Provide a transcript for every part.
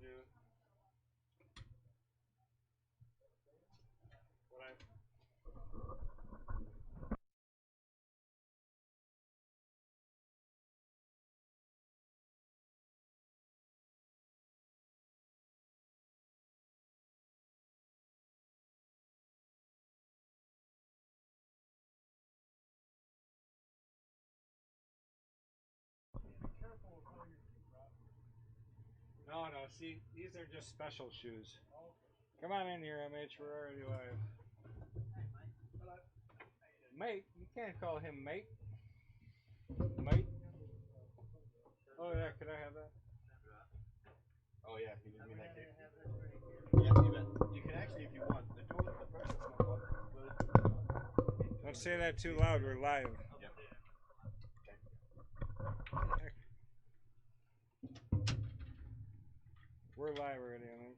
do what I. No, see, these are just special shoes. Come on in here, MH, we're already live. Mate? You can't call him mate. Mate? Oh, yeah, could I have that? Oh, yeah, you need me that cake. Yeah, you bet. You can actually, if you want. The person's not bothered. Don't say that too loud, we're live. Yep. We're live already, MH.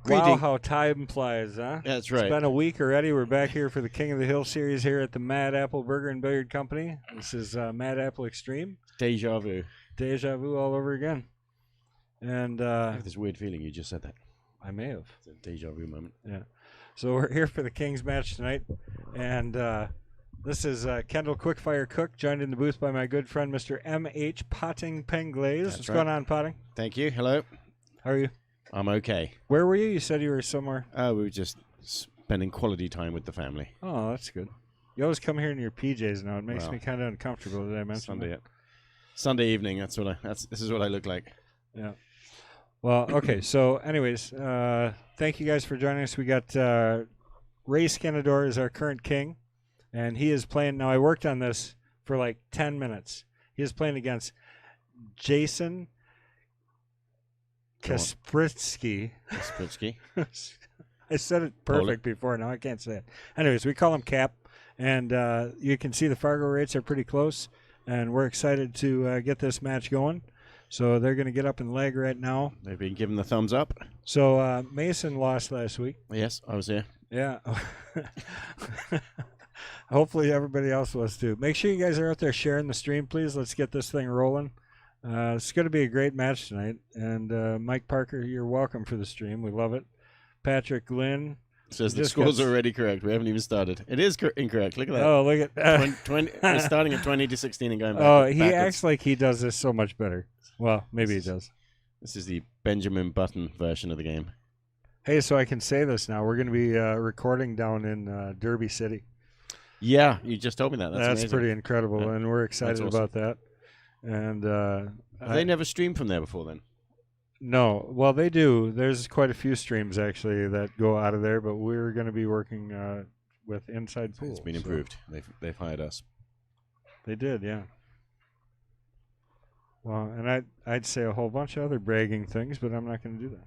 Wow, how time flies, huh? That's right. It's been a week already. We're back here for the King of the Hill series here at the Mad Apple Burger and Billiard Company. This is Mad Apple Xstream. Deja vu. Deja vu all over again. And I have this weird feeling you just said that. I may have. It's a deja vu moment. Yeah. So we're here for the Kings match tonight. And this is Kendall Quickfire Cook, joined in the booth by my good friend, Mr. M.H. Potting Penglaze. What's going on, Potting? Thank you. Hello. How are you? I'm okay. Where were you? You said you were somewhere. We were just spending quality time with the family. Oh, that's good. You always come here in your PJs now. It makes me kind of uncomfortable. Did I mention Sunday evening. This is what I look like. Yeah. Well, okay. So, anyways, thank you guys for joining us. We got Ray Skenanddore is our current king, and he is playing. Now, I worked on this for like 10 minutes. He is playing against Jason Kasprzycki. Kasprzycki. I said it perfect before. Now I can't say it. Anyways, we call him Cap, and you can see the Fargo rates are pretty close, and we're excited to get this match going. So they're going to get up and leg right now. They've been given the thumbs up. So Mason lost last week. Yes, I was here. Yeah. Hopefully everybody else was too. Make sure you guys are out there sharing the stream, please. Let's get this thing rolling. It's going to be a great match tonight. And Mike Parker, you're welcome for the stream. We love it. Patrick Lynn says the score's already correct. We haven't even started. It is incorrect. Look at that. Oh, look at 20, we're starting at 20-16 and going back. Oh, he acts like he does this so much better. Well, maybe he does. This is the Benjamin Button version of the game. Hey, so I can say this now. We're going to be recording down in Derby City. Yeah, you just told me that. That's pretty incredible, and we're excited about that. And they never streamed from there before then? No. Well, they do. There's quite a few streams, actually, that go out of there, but we're going to be working with Inside Pool. It's been improved. They've hired us. They did, yeah. Well, and I'd say a whole bunch of other bragging things, but I'm not going to do that.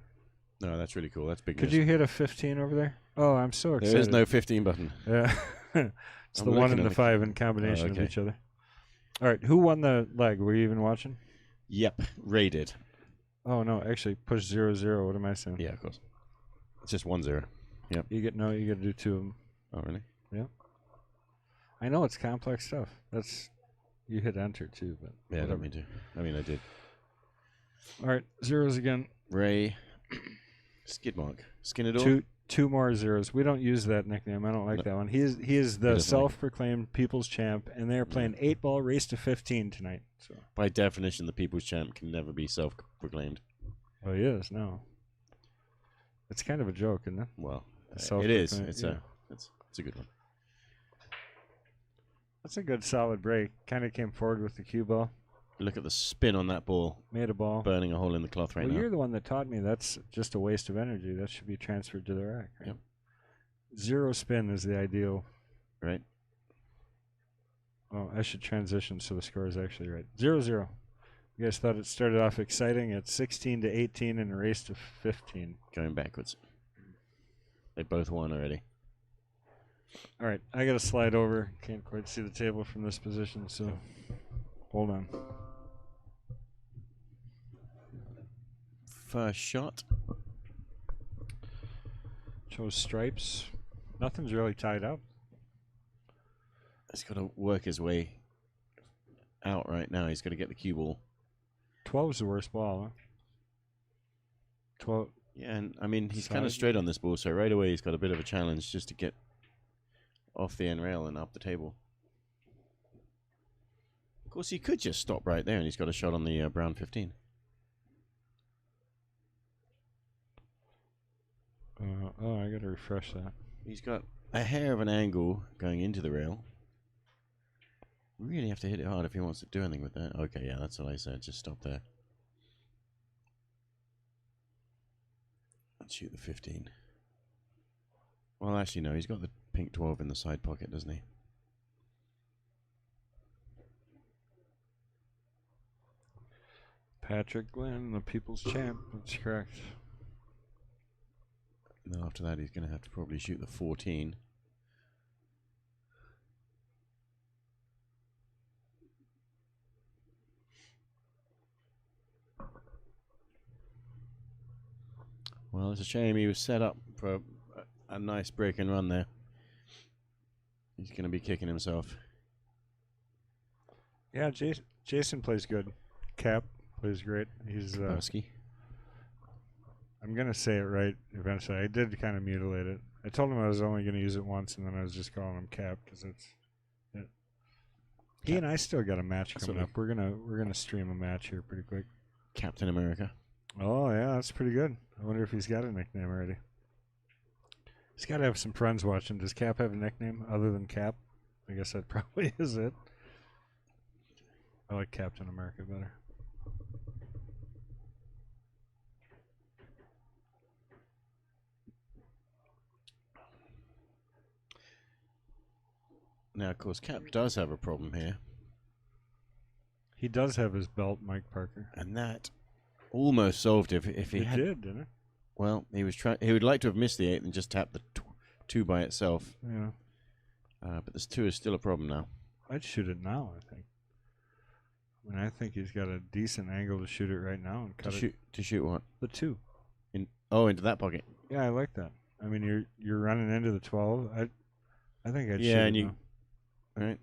No, that's really cool. That's big Could news. you hit a 15 over there? Oh, I'm so excited. There is no 15 button. Yeah. It's the 1 and the 5 in combination of each other. All right, who won the leg? Were you even watching? Yep, raided. Oh, no, actually, push 0-0. What am I saying? Yeah, of course. It's just 1-0. Yep. You got to do 2 of them. Oh, really? Yeah. I know it's complex stuff. You hit enter, too. But yeah, I don't mean to. I mean, I did. All right, zeros again. Ray. Skidmark. Skenanddore? Two more zeros. We don't use that nickname. I don't like that one. He is the self-proclaimed people's champ, and they're playing 8-ball race to 15 tonight. So by definition, the people's champ can never be self-proclaimed. Oh, he is. No. It's kind of a joke, isn't it? Well, it is. It's a good one. That's a good solid break. Kind of came forward with the cue ball. Look at the spin on that ball. Made a ball. Burning a hole in the cloth right now. Well, you're the one that taught me that's just a waste of energy. That should be transferred to the rack. Right? Yep. 0 spin is the ideal. Right. Oh, I should transition so the score is actually right. 0-0. You guys thought it started off exciting at 16-18 and a race to 15. Going backwards. They both won already. All right, I got to slide over. Can't quite see the table from this position, so hold on. First shot. Chose stripes. Nothing's really tied up. He's got to work his way out right now. He's got to get the cue ball. 12's the worst ball, huh? 12. Yeah, and I mean, he's kind of Side. straight on this ball, so right away he's got a bit of a challenge just to get off the end rail and up the table. Of course, he could just stop right there, and he's got a shot on the brown 15. Oh, I got to refresh that. He's got a hair of an angle going into the rail. Really have to hit it hard if he wants to do anything with that. Okay, yeah, that's what I said. Just stop there. Let's shoot the 15. Well, actually, no. He's got the pink 12 in the side pocket, doesn't he? Patrick Glenn, the people's champ. That's correct. And then after that, he's going to have to probably shoot the 14. Well, it's a shame he was set up for a nice break and run there. He's going to be kicking himself. Yeah, Jason plays good. Cap plays great. He's Kasprzycki. I'm gonna say it right eventually. I did kind of mutilate it. I told him I was only gonna use it once, and then I was just calling him Cap because it's. Yeah. He and I still got a match coming up. We're gonna stream a match here pretty quick. Captain America. Oh yeah, that's pretty good. I wonder if he's got a nickname already. He's got to have some friends watching. Does Cap have a nickname other than Cap? I guess that probably is it. I like Captain America better. Now, of course, Cap does have a problem here. He does have his belt, Mike Parker. And that almost solved it if he It had. did, didn't it? Well, he was trying. He would like to have missed the 8 and just tapped the 2 by itself. Yeah. But this 2 is still a problem now. I'd shoot it now, I think. I mean, I think he's got a decent angle to shoot it right now and cut it. To shoot what? The 2. Into that pocket. Yeah, I like that. I mean, you're running into the 12. I think I'd shoot Yeah, it and you. now. All right.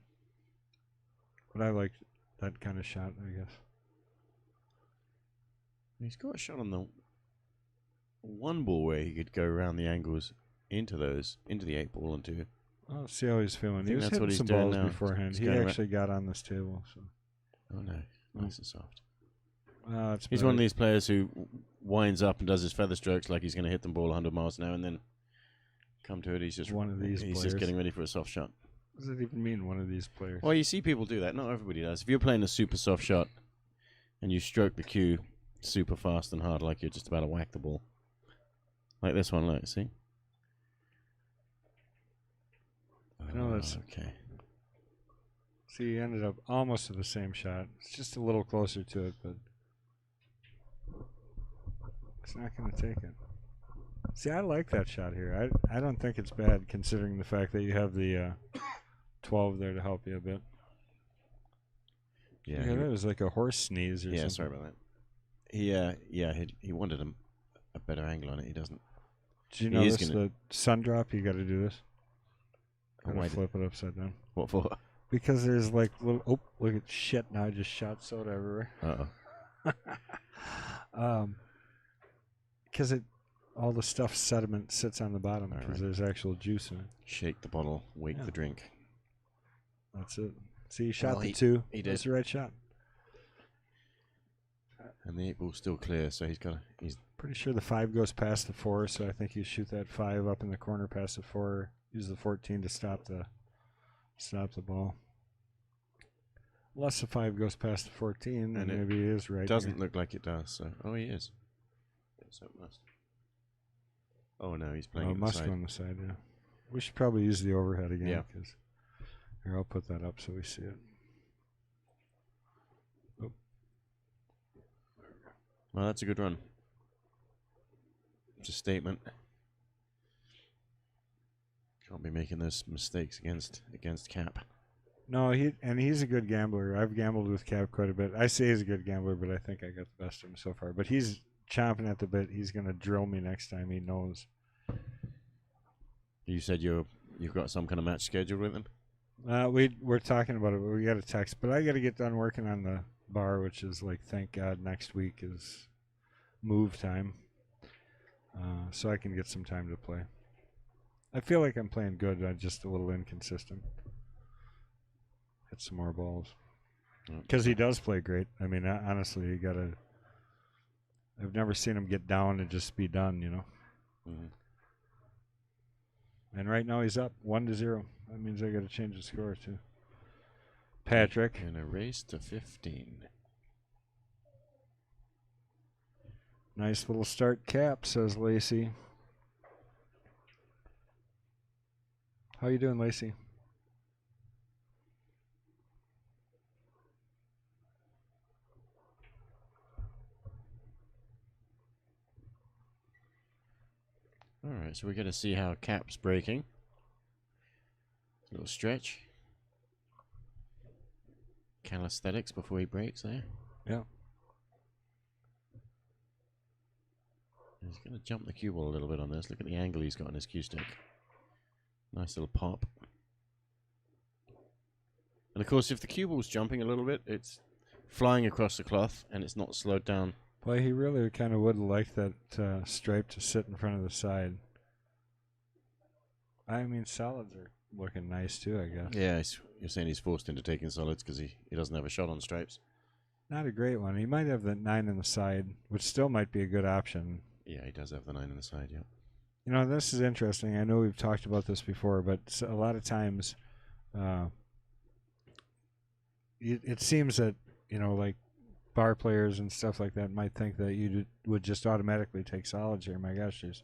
But I like that kind of shot, I guess. He's got a shot on the 1 ball where he could go around the angles into the 8 ball and 2. I'll see how he's feeling. I He think was that's hitting what he's some doing balls now. beforehand. He's He going actually got on this table. So. Oh no, nice and soft. He's one of these players who winds up and does his feather strokes like he's going to hit the ball 100 miles an hour, and then come to it, he's just one of these He's players. just getting ready for a soft shot. What does it even mean, one of these players? Well, you see people do that. Not everybody does. If you're playing a super soft shot and you stroke the cue super fast and hard, like you're just about to whack the ball, like this one, look, see? I know that's okay. See, he ended up almost to the same shot. It's just a little closer to it, but it's not going to take it. See, I like that shot here. I don't think it's bad considering the fact that you have the 12 there to help you a bit. Yeah, that was like a horse sneeze or something. Yeah, sorry about that. He wanted a better angle on it. He doesn't. Did you notice the sun drop? You got to do this. Gotta flip it upside down. What for? Because there's like little. Oh, look at shit! Now I just shot soda everywhere. Because all the stuff sediment sits on the bottom because there's actual juice in it. Shake the bottle, wake the drink. That's it. See, he shot the 2. He did. That's the right shot. And the 8 ball's still clear, so he's pretty sure the 5 goes past the 4, so I think you shoot that 5 up in the corner past the 4. Use the 14 to stop the ball. Unless the 5 goes past the 14, then maybe he is right. Doesn't look like it does. So he is. So it must. Oh no, he's playing. It must go on the side. Yeah. We should probably use the overhead again. Yeah. Here, I'll put that up so we see it. Oh. Well, that's a good run. It's a statement. Can't be making those mistakes against Cap. No, he's a good gambler. I've gambled with Cap quite a bit. I say he's a good gambler, but I think I got the best of him so far. But he's chomping at the bit. He's gonna drill me next time. He knows. You said you've got some kind of match scheduled with him? We're talking about it, but we got a text. But I got to get done working on the bar, which is like, thank God, next week is move time, so I can get some time to play. I feel like I'm playing good. I'm just a little inconsistent. Hit some more balls because he does play great. I mean, honestly, you gotta. I've never seen him get down and just be done. You know. Mm-hmm. And right now he's up 1-0. That means I got to change the score too. Patrick. In a race to 15. Nice little start, Cap, says Lacey. How you doing, Lacey? All right, so we're going to see how Cap's breaking. A little stretch. Calisthenics before he breaks there. Yeah. He's going to jump the cue ball a little bit on this. Look at the angle he's got on his cue stick. Nice little pop. And of course, if the cue ball's jumping a little bit, it's flying across the cloth and it's not slowed down. Well, he really kind of would like that stripe to sit in front of the side. I mean, solids are looking nice too, I guess. Yeah, you're saying he's forced into taking solids because he doesn't have a shot on stripes. Not a great one. He might have the 9 in the side, which still might be a good option. Yeah, he does have the 9 in the side, yeah. You know, this is interesting. I know we've talked about this before, but a lot of times it seems that, you know, like bar players and stuff like that might think that you would just automatically take solids here. My gosh, there's,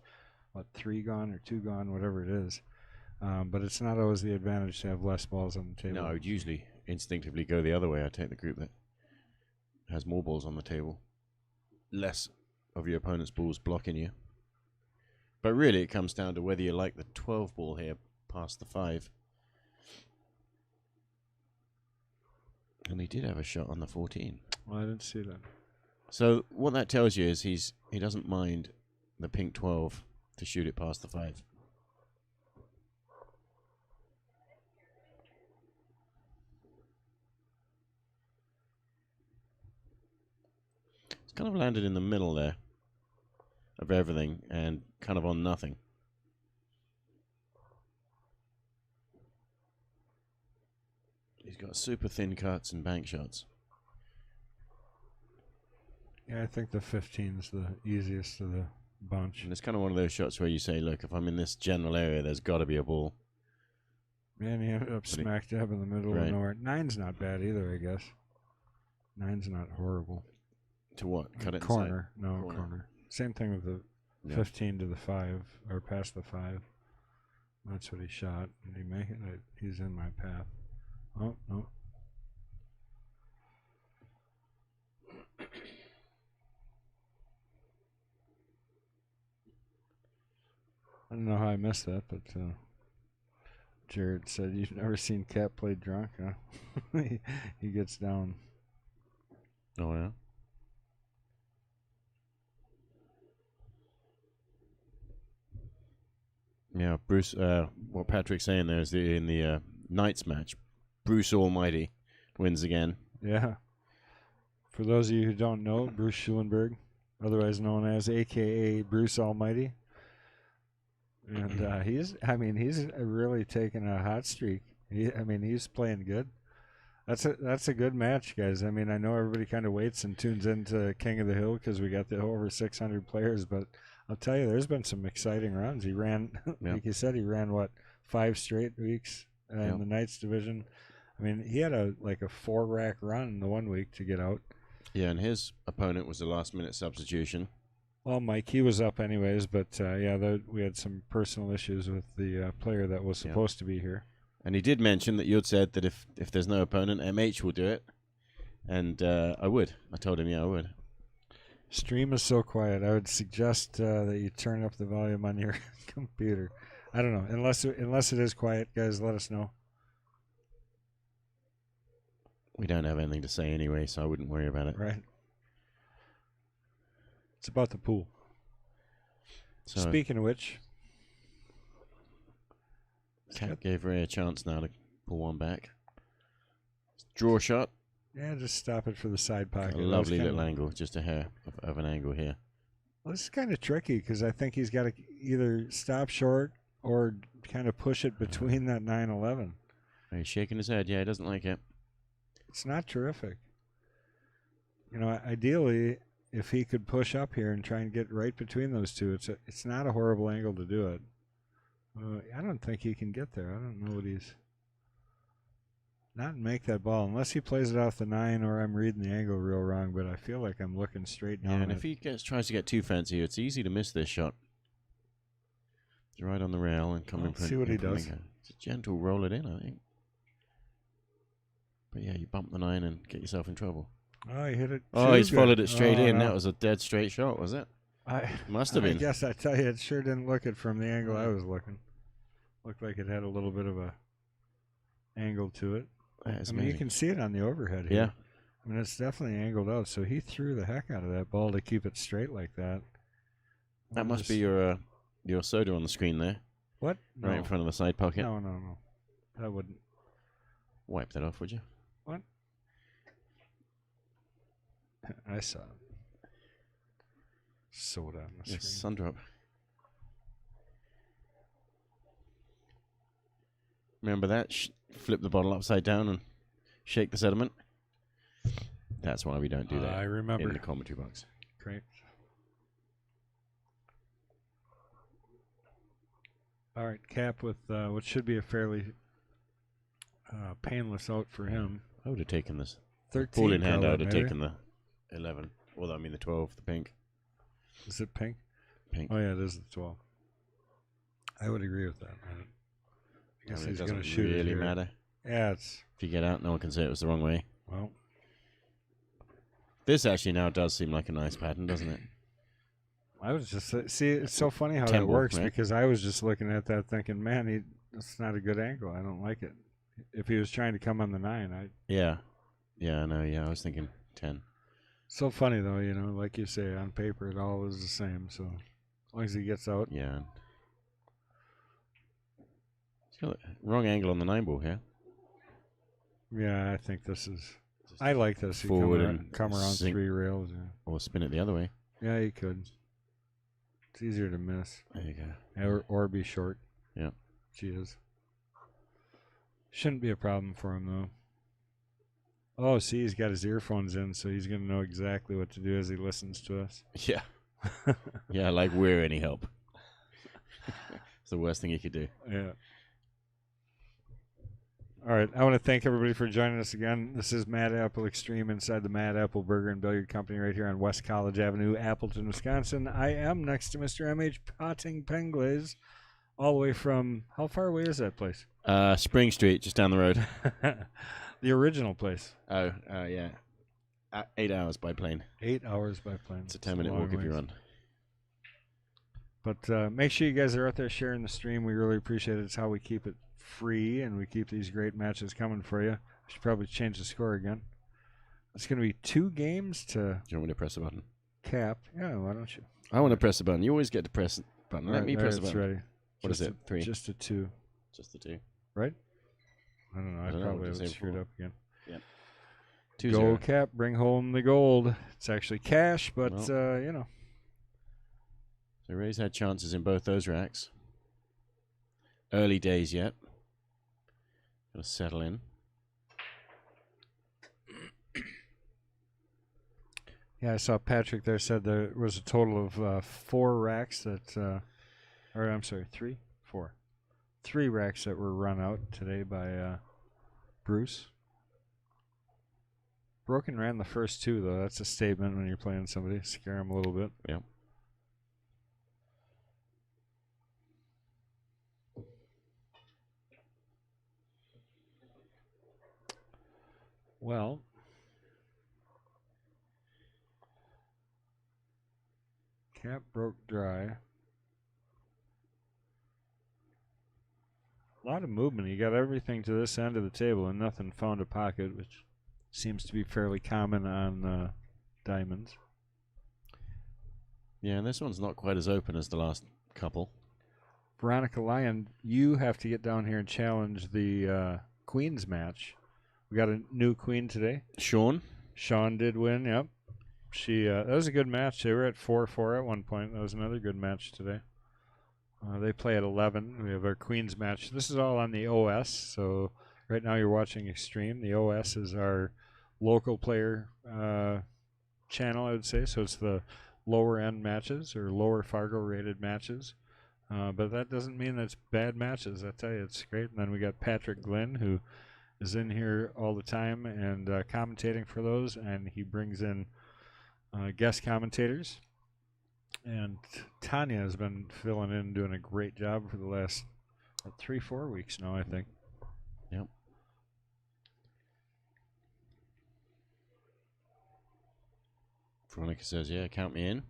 3 gone or 2 gone, whatever it is. But it's not always the advantage to have less balls on the table. No, I would usually instinctively go the other way. I take the group that has more balls on the table. Less of your opponent's balls blocking you. But really, it comes down to whether you like the 12 ball here past the 5. And he did have a shot on the 14. Well, I didn't see that. So what that tells you is he doesn't mind the pink 12 to shoot it past the 5. It's kind of landed in the middle there of everything and kind of on nothing. He's got super thin cuts and bank shots. Yeah, I think the 15's the easiest of the bunch. And it's kind of one of those shots where you say, look, if I'm in this general area, there's got to be a ball. Man, he ended up smack dab in the middle of nowhere. 9's not bad either, I guess. 9's not horrible. To what? Cut it corner. inside? No, corner. Same thing with the 15 to the 5, or past the 5. That's what he shot. Did he make it? He's in my path. Oh, no. I don't know how I missed that, but Jared said you've never seen Cap play drunk, huh? he gets down. Oh, yeah? Yeah, Bruce, what Patrick's saying there is in the Knights match, Bruce Almighty wins again. Yeah. For those of you who don't know, Bruce Schulenberg, otherwise known as AKA Bruce Almighty. And he's really taking a hot streak. He's playing good. That's a good match, guys. I mean, I know everybody kind of waits and tunes into King of the Hill because we got the over 600 players, but I'll tell you, there's been some exciting runs. He ran, like you said, 5 straight weeks in the Knights division. I mean, he had a 4-rack run the one week to get out. Yeah, and his opponent was a last-minute substitution. Well, Mike, he was up anyways, but we had some personal issues with the player that was supposed to be here. And he did mention that you had said that if there's no opponent, MH will do it. And I would. I told him, I would. Stream is so quiet. I would suggest that you turn up the volume on your computer. I don't know. Unless it is quiet, guys, let us know. We don't have anything to say anyway, so I wouldn't worry about it. Right. It's about the pool. Speaking of which, Cat gave Ray a chance now to Pull one back. Draw shot. Yeah, just stop it for the side pocket. A lovely little angle, just a hair of an angle here. Well, this is kind of tricky because I think he's got to either stop short or kind of push it between that 9-11. He's shaking his head. Yeah, he doesn't like it. It's not terrific. You know, ideally, if he could push up here and try and get right between those two, it's not a horrible angle to do it. I don't think he can get there. I don't know what he's... Not make that ball, unless he plays it off the 9 or I'm reading the angle real wrong, but I feel like I'm looking straight down. Yeah, and if he tries to get too fancy, it's easy to miss this shot. It's right on the rail and come in front. See what he does. It's a gentle roll it in, I think. But yeah, you bump the 9 and get yourself in trouble. Oh, he hit it. Oh, he's good. followed it straight in. No. That was a dead straight shot, was it? Must have been. I guess I tell you, it sure didn't look it from the angle I was looking. Looked like it had a little bit of a angle to it. That's I mean, you amazing. can see it on the overhead here. Yeah. I mean, it's definitely angled out. So he threw the heck out of that ball to keep it straight like that. That must be your soda on the screen there. What? Right in front of the side pocket. No. That wouldn't. Wipe that off, would you? What? I saw it. Soda on the Yes, screen. Sundrop. Remember that? Flip the bottle upside down and shake the sediment. That's why we don't do that. I remember. In the commentary box. Great. All right, Cap with what should be a fairly painless out for him. I would have taken this. 13. Ball in hand, I would have maybe. taken the 11. Well, I mean the 12, the pink. Is it pink? Pink. Oh, yeah, it is the 12. I would agree with that. I guess I mean, he's it going to doesn't shoot it really here. matter. Yeah, it's... If you get out, no one can say it was the wrong way. Well, This actually now does seem like a nice pattern, doesn't it? I was just... See, it's so funny how that Temple, works right? because I was just looking at that thinking, man, that's not a good angle. I don't like it. If he was trying to come on the 9, Yeah. Yeah, I know. Yeah, I was thinking 10. So funny, though, you know, like you say, on paper it all is the same, so as long as he gets out. Yeah. It's got a wrong angle on the 9 ball here. Yeah, I think this is... I like this. You Forward come around sink. 3 rails. Or spin it the other way. Yeah, you could. It's easier to miss. There you go. Or be short. Yeah. She is. Shouldn't be a problem for him, though. Oh, see, he's got his earphones in, so he's going to know exactly what to do as he listens to us. Yeah. Yeah, like we're any help. It's the worst thing you could do. Yeah. All right, I want to thank everybody for joining us again. This is Mad Apple Extreme inside the Mad Apple Burger and Billiard Company right here on West College Avenue, Appleton, Wisconsin. I am next to Mr. M.H. Potting Penglaze, all the way from, how far away is that place? Spring Street, just down the road. The original place. Oh, yeah. 8 hours by plane. 8 hours by plane. It's a 10-minute walk if you run. But make sure you guys are out there sharing the stream. We really appreciate it. It's how we keep it free and we keep these great matches coming for you. I should probably change the score again. It's going to be 2 games to Do you want me to press the button? Cap. Yeah, why don't you? I want to press the button. You always get to press the button. Let me press the It's button. ready. What is it? 3? Just a 2. Just the 2. Right? I don't know. I I don't know, probably what did have you say screwed before? up again. 2-0. Go Cap, bring home the gold. It's actually cash, but Well. you know. So Ray's had chances in both those racks. Early days yet. Got to settle in. Yeah, I saw Patrick there said there was a total of 4 racks that, or I'm sorry, 3? 4. 3 racks that were run out today by Bruce. Broken ran the first 2, though. That's a statement when you're playing somebody. Scare him a little bit. Yeah. Well, Cap broke dry. A lot of movement. He got everything to this end of the table and nothing found a pocket, which seems to be fairly common on diamonds. Yeah, and this one's not quite as open as the last couple. Veronica Lyon, you have to get down here and challenge the queens match. We got a new queen today. Sean. Sean did win. Yep. She that was a good match. They were at 4-4 at one point. That was another good match today. They play at 11. We have our queens match. This is all on the OS. So right now you're watching Xstream. The OS is our local player channel, I would say. So it's the lower end matches or lower Fargo rated matches. But that doesn't mean that's bad matches. I tell you, it's great. And then we got Patrick Glynn, who is in here all the time and commentating for those. And he brings in guest commentators. And Tanya has been filling in, doing a great job for the last 3-4 weeks now, I think. Yep. Veronica says, yeah, count me in.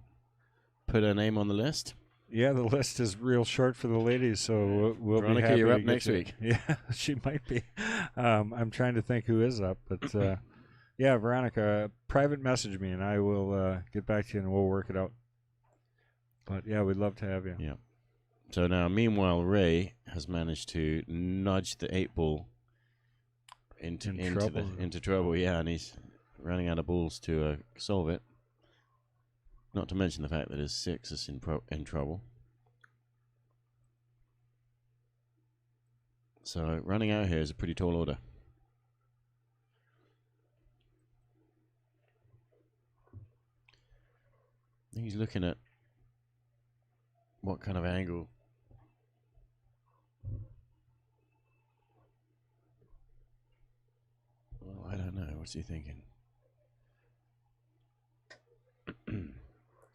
Put her name on the list. Yeah, the list is real short for the ladies, so we'll Veronica, be happy you're to up get next you. week. Yeah, she might be. I'm trying to think who is up, but yeah, Veronica, private message me, and I will get back to you, and we'll work it out. But yeah, we'd love to have you. Yeah. So now, meanwhile, Ray has managed to nudge the 8-ball into trouble. Yeah, and he's running out of balls to solve it. Not to mention the fact that his 6 is in trouble. So running out here is a pretty tall order. He's looking at what kind of angle. Well, I don't know. What's he thinking?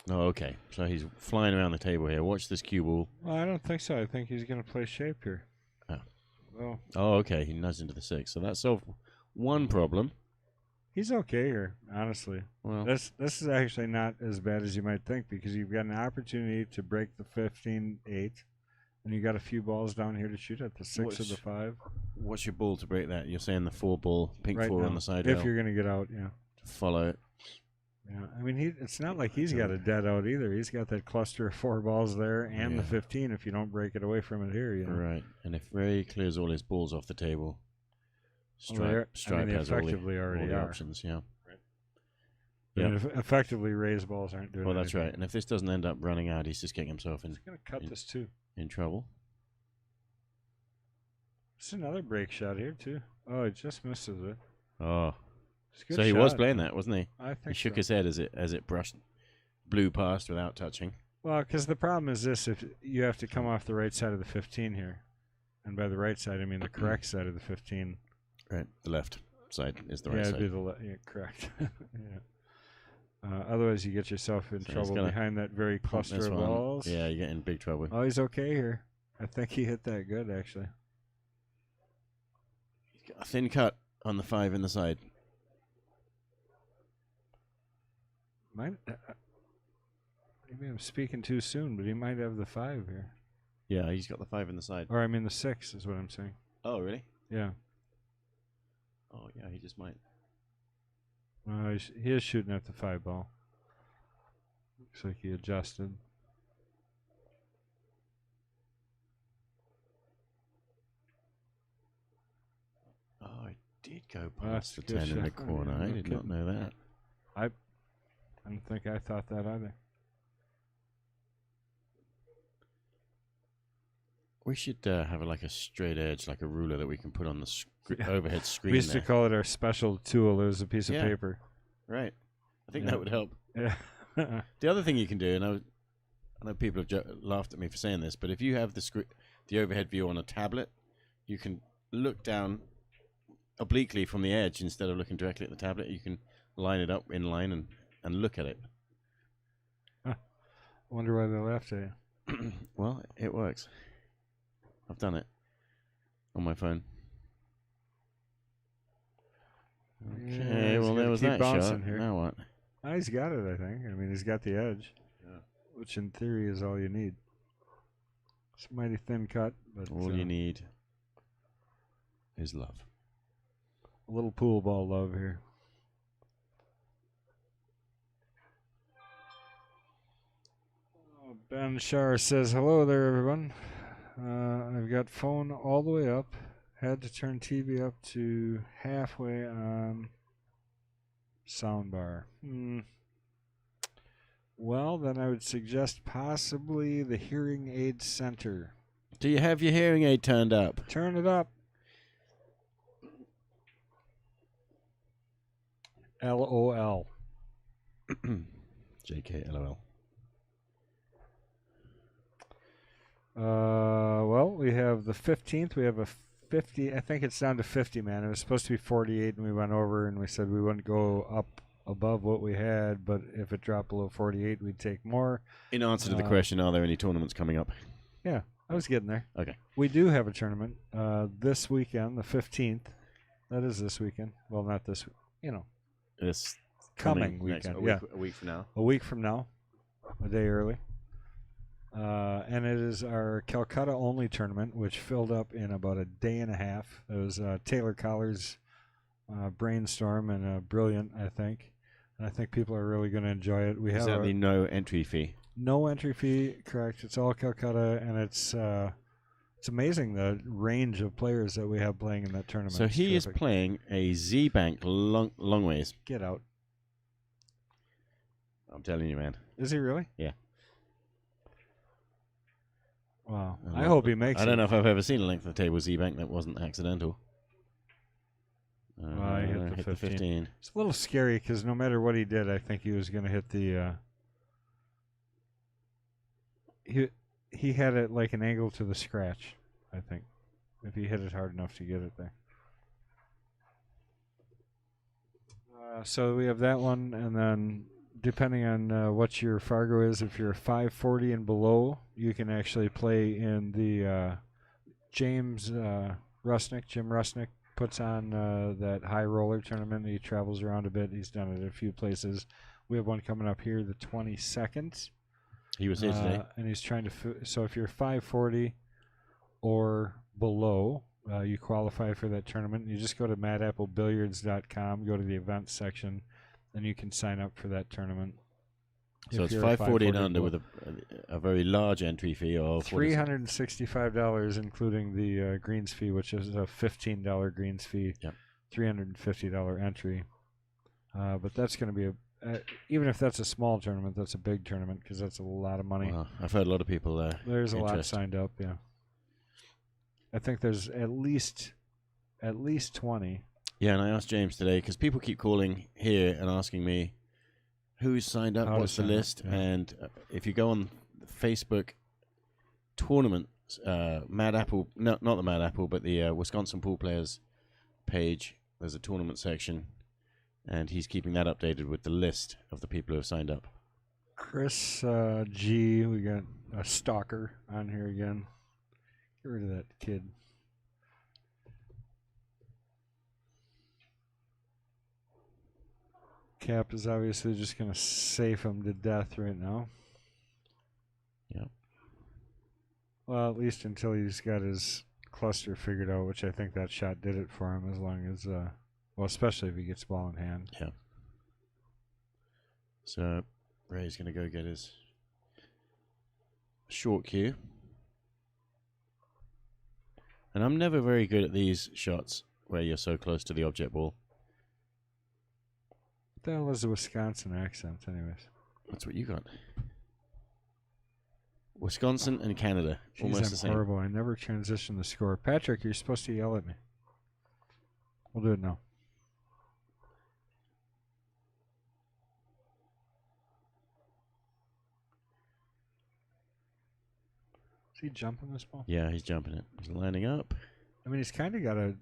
Oh, okay. So he's flying around the table here. Watch this cue ball. Well, I don't think so. I think he's going to play shape here. Oh. Well, Oh, okay. He nudged into the 6. So that solved one problem. he's okay here, honestly. Well, This is actually not as bad as you might think because you've got an opportunity to break the 15-8, and you got a few balls down here to shoot at the 6 or the 5. what's your ball to break that? You're saying the 4-ball, pink Right 4 now, on the side if rail you're going to get out, yeah. to follow it. Yeah, I mean, it's not like he's got a dead out either. He's got that cluster of 4 balls there and the 15 if you don't break it away from it here. You know? Right. And if Ray clears all his balls off the table, Well, Stripe they has all effectively the already are. options. Yeah. I Yeah. mean, effectively, Ray's balls aren't doing Well, that's anything. right. And if this doesn't end up running out, he's just getting himself He's going to cut in- this too. in trouble. It's another break shot here too. Oh, it just misses it. Oh. It's a good So he was shot. playing that, wasn't he? I He think shook so. his head as it blew past without touching. Well, because the problem is this: if you have to come off the right side of the 15 here, and by the right side I mean the correct side of the 15. Right. The left side is the right Yeah, side. it'd be the yeah, correct. Yeah. Otherwise, you get yourself in So he's trouble gonna behind that very Pump cluster this of one. balls. Yeah, you get in big trouble. Oh, he's okay here. I think he hit that good, actually. He's got a thin cut on the 5 in the side. Maybe I'm speaking too soon, but he might have the 5 here. Yeah, he's got the 5 in the side. Or I mean the 6 is what I'm saying. Oh, really? Yeah. Oh, yeah, he just might. He is shooting at the 5 ball. Looks like he adjusted. Oh, it did go That's past the a good 10 in the shot. corner. I No did not kidding. know that. I don't think I thought that either. We should have like a straight edge, like a ruler that we can put on the Yeah. overhead screen. We used there. to call it our special tool. It was a piece of Yeah. paper. Right. I think Yeah. that would help. Yeah. The other thing you can do, and I know people have laughed at me for saying this, but if you have the overhead view on a tablet, you can look down obliquely from the edge instead of looking directly at the tablet. You can line it up in line and look at it. Wonder why they laughed at you. Well, it works. I've done it on my phone. Yeah, Okay, he's well, gotta there was keep that bouncing shot. here. Now what? Oh, he's got it, I think. I mean, he's got the edge, Yeah. which in theory is all you need. It's a mighty thin cut, but All you need is love. a little pool ball love here. Ben Shar says, hello there, everyone. I've got phone all the way up, Had to turn TV up to halfway on soundbar. Well, then I would suggest possibly the hearing aid center. Do you have your hearing aid turned up? Turn it up. LOL. JK LOL. Well, we have the 15th. We have a 50. I think it's down to 50, man. It was supposed to be 48, and we went over, and we said we wouldn't go up above what we had, but if it dropped below 48, we'd take more. In answer to the question, are there any tournaments coming up? Yeah, I was getting there. Okay. We do have a tournament this weekend, the 15th. That is this weekend. Well, not this, This coming next- weekend. a week from now. A week from now, a day early. And it is our Calcutta only tournament, which filled up in about a day and a half. It was Taylor Collar's brainstorm and brilliant, I think. And I think people are really going to enjoy it. We have Exactly, no entry fee. no entry fee, correct. It's all Calcutta, and it's amazing the range of players that we have playing in that tournament. So It's he is terrific. playing a Z-Bank long ways. Get out. I'm telling you, man. Is he really? Yeah. Wow. I hope he makes it. I don't know if I've ever seen a length of table Z-Bank that wasn't accidental. I hit the 15. It's a little scary because no matter what he did, I think he was going to hit the. He had it like an angle to the scratch, I think, if he hit it hard enough to get it there. So we have that one, and then depending on what your Fargo is, if you're 540 and below, you can actually play in the Jim Rusnick puts on that high roller tournament. He travels around a bit. He's done it at a few places. We have one coming up here the 22nd. He was here today. And he's trying to... so if you're 540 or below, you qualify for that tournament. You just go to madapplebilliards.com, go to the events section, and you can sign up for that tournament. So it's 540 and under with a very large entry fee of $365, including the greens fee, which is a $15 greens fee, Yep. $350 entry. But that's going to be even if that's a small tournament, that's a big tournament because that's a lot of money. Wow. I've heard a lot of people There's a lot interest. signed up. Yeah, I think there's at least 20. Yeah, and I asked James today because people keep calling here and asking me who's signed up, How to what's the sign up, list, yeah. and if you go on the Facebook tournament, Mad Apple, no, not the Mad Apple, but the Wisconsin Pool Players page, there's a tournament section, and he's keeping that updated with the list of the people who have signed up. Chris G, we got a stalker on here again. Get rid of that kid. Cap is obviously just going to safe him to death right now. Yep. Well, at least until he's got his cluster figured out, which I think that shot did it for him as long as, well, especially if he gets ball in hand. Yeah. So Ray's going to go get his short cue. And I'm never very good at these shots where you're so close to the object ball. What the hell is a Wisconsin accent, anyways? That's what you got. Wisconsin and Canada, Jeez, almost I'm the same. horrible. I never transition the score. Patrick, you're supposed to yell at me. We'll do it now. Is he jumping this ball? Yeah, he's jumping it. He's lining up. I mean, he's kind of got a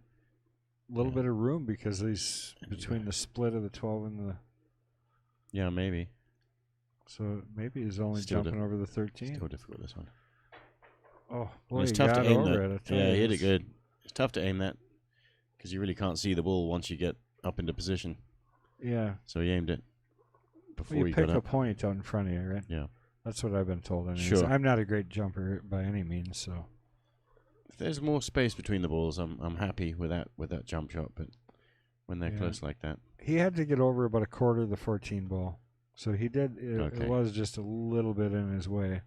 little bit of room because he's between the split of the 12 and the... Yeah, maybe. So maybe he's only Still jumping over the 13. Still difficult, this one. Oh, boy, It's he tough got to aim over that. it. I tell Yeah, you, he hit it it's- good. It's tough to aim that because you really can't see the ball once you get up into position. Yeah. So he aimed it before Well, he you got pick a up. point out in front of you, right? Yeah. That's what I've been told. Anyways. Sure. I'm not a great jumper by any means, so... If there's more space between the balls, I'm happy with that jump shot. But when they're Yeah. close like that, He had to get over about a quarter of the 14 ball. So he did. It Okay. was just a little bit in his way.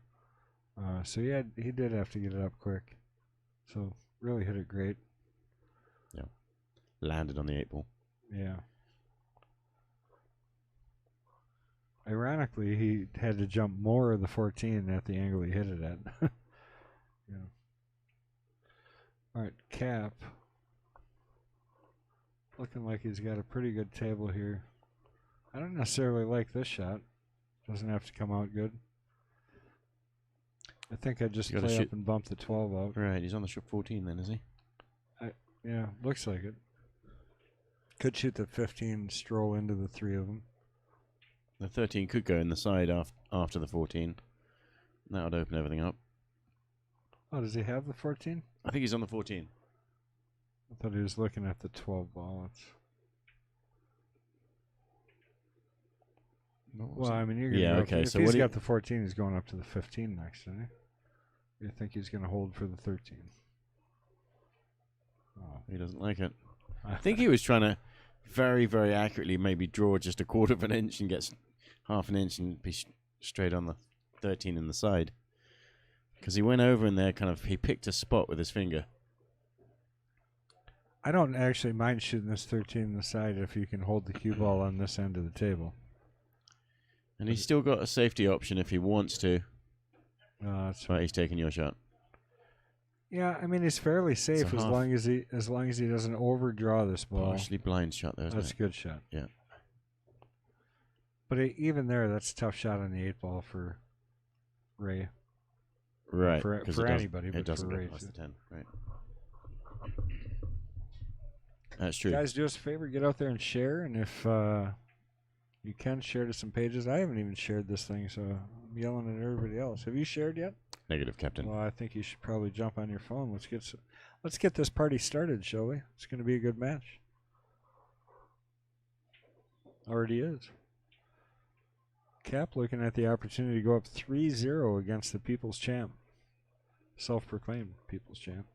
So he did have to get it up quick. So really hit it great. landed on the 8 ball. Yeah. Ironically, he had to jump more of the 14 at the angle he hit it at. Yeah. All right, Cap. Looking like he's got a pretty good table here. I don't necessarily like this shot. Doesn't have to come out good. I think I'd just play up and bump the 12 out. Right, he's on the 14 then, is he? Yeah, looks like it. Could shoot the 15, stroll into the 3 of them. The 13 could go in the side after the 14. That would open everything up. Oh, does he have the 14? I think he's on the 14. I thought he was looking at the 12 ball. Well, I mean, you're going to okay. If So he's got the 14, he's going up to the 15 next, isn't he? You think he's going to hold for the 13? Oh, he doesn't like it. I think he was trying to very, very accurately maybe draw just a quarter of an inch and get half an inch and be straight on the 13 in the side. Because he went over in there, he picked a spot with his finger. I don't actually mind shooting this 13 in the side if you can hold the cue ball on this end of the table. And he's still got a safety option if he wants to. That's right. He's taking your shot. Yeah, I mean he's fairly safe as long as he doesn't overdraw this ball. Partially blind shot there. That's a good shot. Yeah. But even there, that's a tough shot on the 8 ball for Ray. Right. For anybody, but it doesn't for Ray. Go past the 10. Right. That's true. Guys, do us a favor, get out there and share, and if you can share to some pages. I haven't even shared this thing, so I'm yelling at everybody else. Have you shared yet? Negative, Captain. Well, I think you should probably jump on your phone. Let's get this party started, shall we? It's going to be a good match. Already is. Cap looking at the opportunity to go up 3-0 against the People's Champ. Self-proclaimed People's Champ.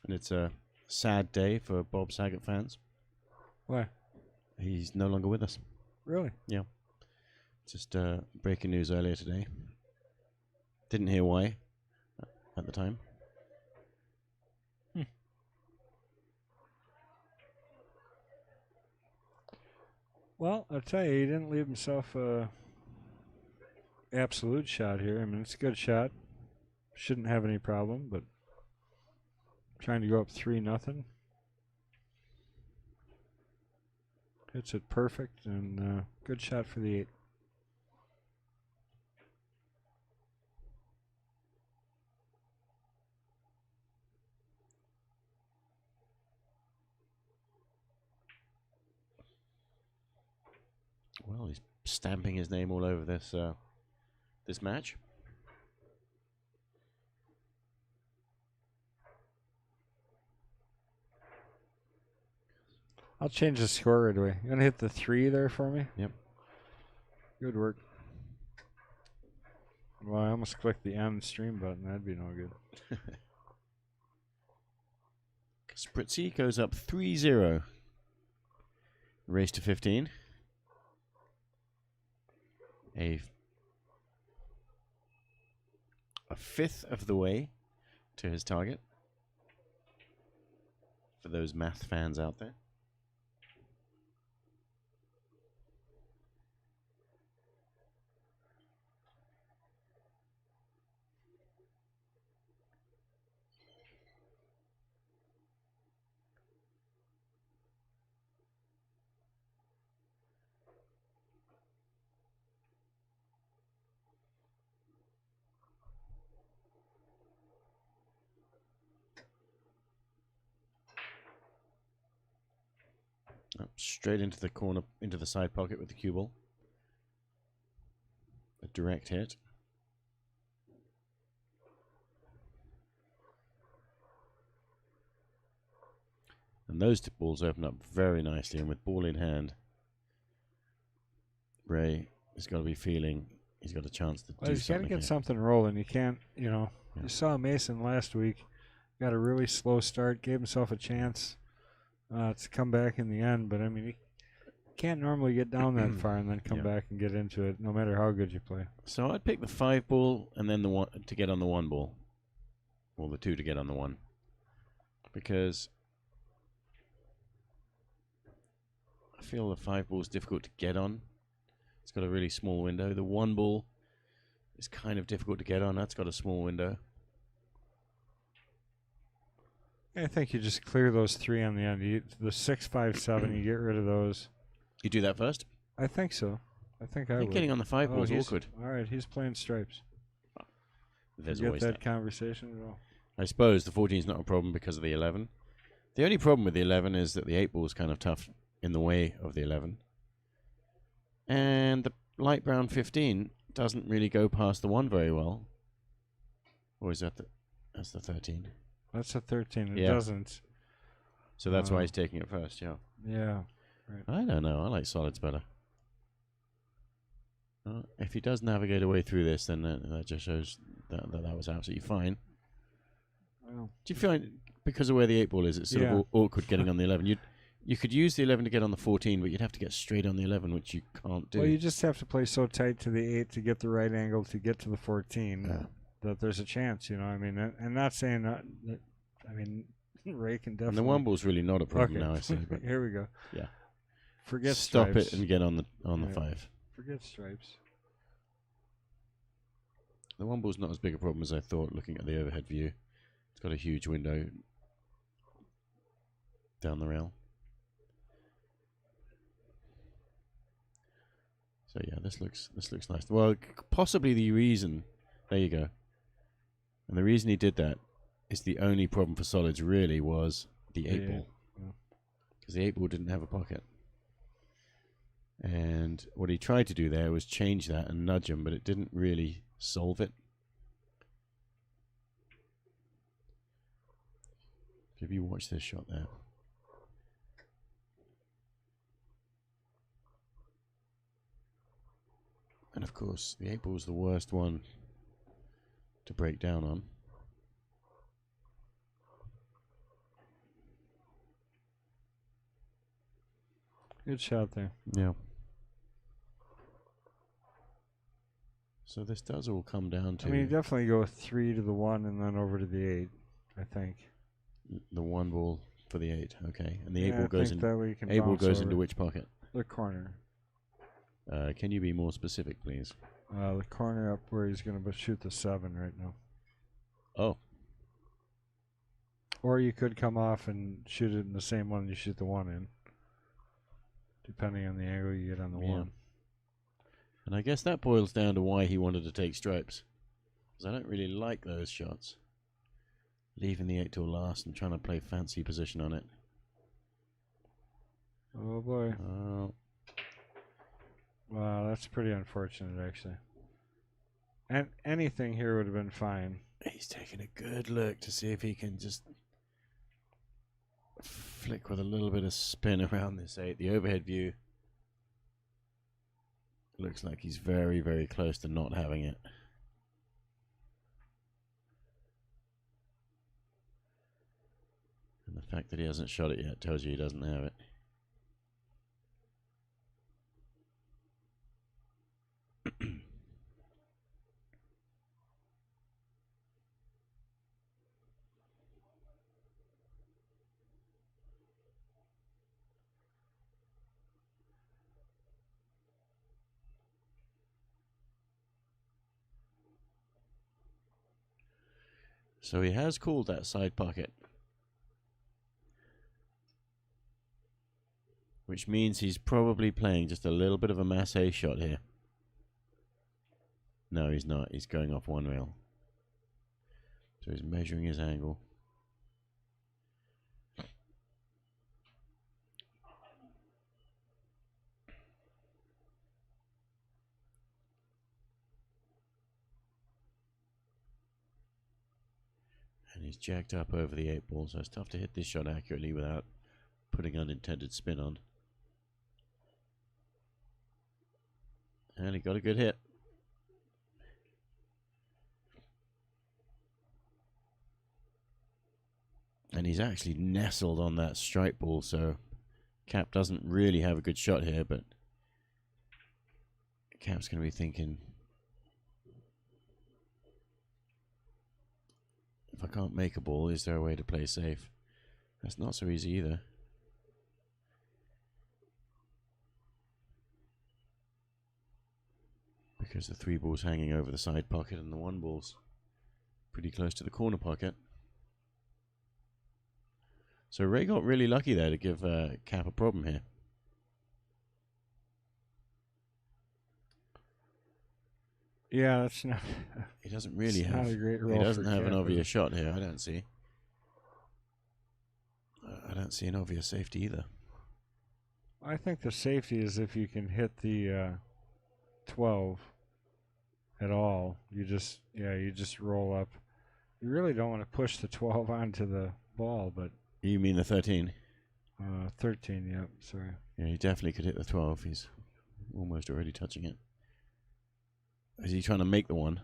And it's a sad day for Bob Saget fans. Why? He's no longer with us. Really? Yeah. Just breaking news earlier today. Didn't hear why at the time. Well, I'll tell you, he didn't leave himself a absolute shot here. I mean, it's a good shot. Shouldn't have any problem, but trying to go up 3-0. Hits it perfect, and good shot for the 8. Well, he's stamping his name all over this this match. I'll change the score right away. You want to hit the 3 there for me? Yep. Good work. Well, I almost clicked the end stream button. That'd be no good. Kasprzycki goes up 3-0. Race to 15. A fifth of the way to his target. For those math fans out there. Up straight into the corner, into the side pocket with the cue ball. A direct hit. And those balls open up very nicely, and with ball in hand, Ray has got to be feeling he's got a chance to do something. He's got to get something rolling. You can't, you saw Mason last week. got a really slow start, gave himself a chance to come back in the end. But I mean, he can't normally get down that far and then come back and get into it, no matter how good you play. So I'd pick the 5 ball and then the 1 to get on the 1 ball, or the 2 to get on the 1, because I feel the 5 ball is difficult to get on. It's got a really small window. The 1 ball is kind of difficult to get on. That's got a small window. I think you just clear those 3 on the end. The 6, 5, 7, you get rid of those. You do that first? I think so. I think I think would. getting on the 5 ball is awkward. All right, he's playing stripes. There's Get always that conversation at all. I suppose the 14 is not a problem because of the 11. The only problem with the 11 is that the 8 ball is kind of tough in the way of the 11. And the light brown 15 doesn't really go past the 1 very well. Or is that that's the 13? That's a 13. It Yeah. doesn't. So that's why he's taking it first, yeah. Yeah. Right. I don't know. I like solids better. If he does navigate away through this, then that just shows that was absolutely fine. Well, Do you find, because of where the 8 ball is, it's sort of awkward getting on the 11? You could use the 11 to get on the 14, but you'd have to get straight on the 11, which you can't do. well, you just have to play so tight to the 8 to get the right angle to get to the 14 that there's a chance, you know. I mean, I'm not saying that I mean, Ray can definitely. And the 1 ball's really not a problem now, I see. But Here we go. yeah. Forget Stop stripes. it and get on the 5. Forget stripes. The 1 ball's not as big a problem as I thought looking at the overhead view. It's got a huge window down the rail. So yeah, this looks nice. Well, possibly the reason, there you go. And the reason he did that is the only problem for solids really was the 8 ball. Because the 8 ball didn't have a pocket. And what he tried to do there was change that and nudge him, but it didn't really solve it. If you watch this shot there. And of course, the 8 ball is the worst one to break down on. Good shot there. Yeah. So this does all come down to... I mean, you definitely go 3 to the 1 and then over to the 8, I think. The 1 ball for the 8, okay. And the 8 ball I goes think in. that way you can 8 ball bounce goes over into which pocket? the corner. Can you be more specific, please? The corner up where he's going to shoot the 7 right now. Oh. Or you could come off and shoot it in the same one you shoot the 1 in, depending on the angle you get on the 1. And I guess that boils down to why he wanted to take stripes. Because I don't really like those shots. Leaving the 8 till last and trying to play fancy position on it. Oh boy. Oh. Wow, that's pretty unfortunate, actually. And anything here would have been fine. He's taking a good look to see if he can just flick with a little bit of spin around this 8. The overhead view looks like he's very, very close to not having it. And the fact that he hasn't shot it yet tells you he doesn't have it. So he has called that side pocket. Which means he's probably playing just a little bit of a masse shot here. No, he's not. He's going off 1 rail. So he's measuring his angle. And he's jacked up over the 8 ball, so it's tough to hit this shot accurately without putting unintended spin on. And he got a good hit. And he's actually nestled on that strike ball, so Cap doesn't really have a good shot here, but Cap's going to be thinking, if I can't make a ball, is there a way to play safe? That's not so easy either. Because the 3 ball's hanging over the side pocket and the 1 ball's pretty close to the corner pocket. So Ray got really lucky there to give Cap a problem here. Yeah, that's not. He doesn't really it's have. Not a great roll He doesn't for have Cap, an is obvious it? shot here. I don't see. I don't see an obvious safety either. I think the safety is if you can hit the 12 at all. You just roll up. You really don't want to push the 12 onto the ball, but You mean the 13? 13. Yep. Sorry. Yeah, he definitely could hit the 12. He's almost already touching it. Is he trying to make the 1?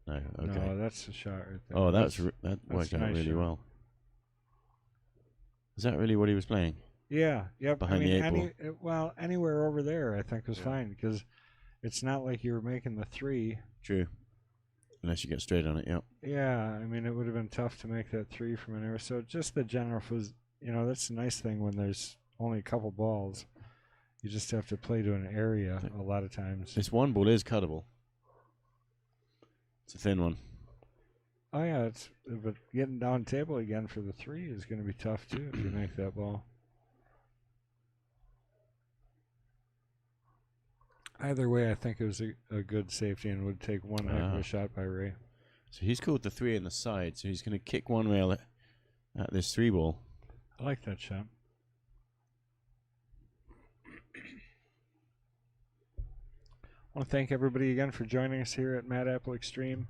No. Okay. No, that's the shot right there. Oh, that worked a out nice really shot. well. Is that really what he was playing? Yeah. Yep. Behind I mean, the 8 well, anywhere over there, I think was Yeah. fine because it's not like you were making the 3. True. Unless you get straight on it, yep. Yeah, I mean, it would have been tough to make that 3 from anywhere. So just the general was, that's the nice thing when there's only a couple balls. You just have to play to an area a lot of times. This 1 ball is cuttable. It's a thin one. Oh yeah, but getting down table again for the 3 is going to be tough too if you make that ball. Either way, I think it was a good safety and would take one heck of a shot by Ray. So he's called the 3 in the side, so he's going to kick 1 rail at this 3 ball. I like that shot. I want to thank everybody again for joining us here at Mad Apple Xstream,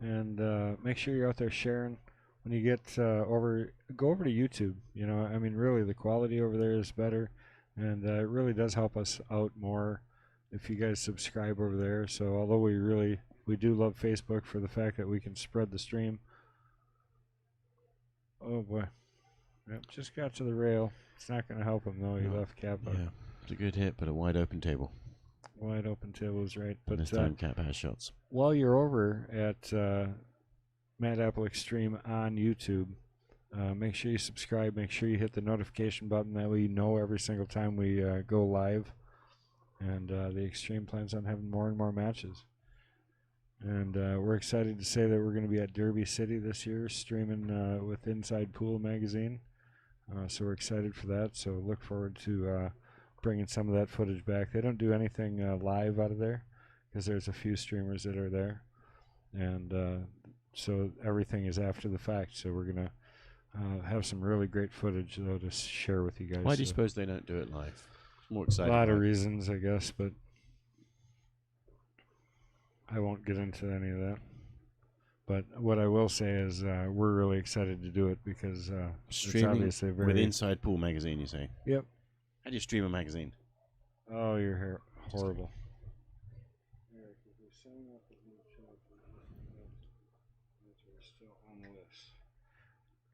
and make sure you're out there sharing. When you get go over to YouTube. I mean, really, the quality over there is better, and it really does help us out more if you guys subscribe over there. So although we do love Facebook for the fact that we can spread the stream. Oh boy, yep, just got to the rail. It's not going to help him though. He left Cap up. Yeah, it's a good hit, but a wide open table. Wide open table is right. But This time Cap has shots. while you're over at Mad Apple Xstream on YouTube, make sure you subscribe. Make sure you hit the notification button. That way you know every single time we go live. And the Xstream plans on having more and more matches. And we're excited to say that we're going to be at Derby City this year, streaming with Inside Pool Magazine. So we're excited for that. So look forward to bringing some of that footage back. They don't do anything live out of there because there's a few streamers that are there. And so everything is after the fact. So we're going to have some really great footage, though, to share with you guys. Why do you suppose they don't do it live? It's more exciting. A lot of reasons, I guess, but I won't get into any of that. But what I will say is we're really excited to do it because it's obviously very... with Inside Pool Magazine, you say? Yep. How do you stream a magazine? Oh, you're horrible.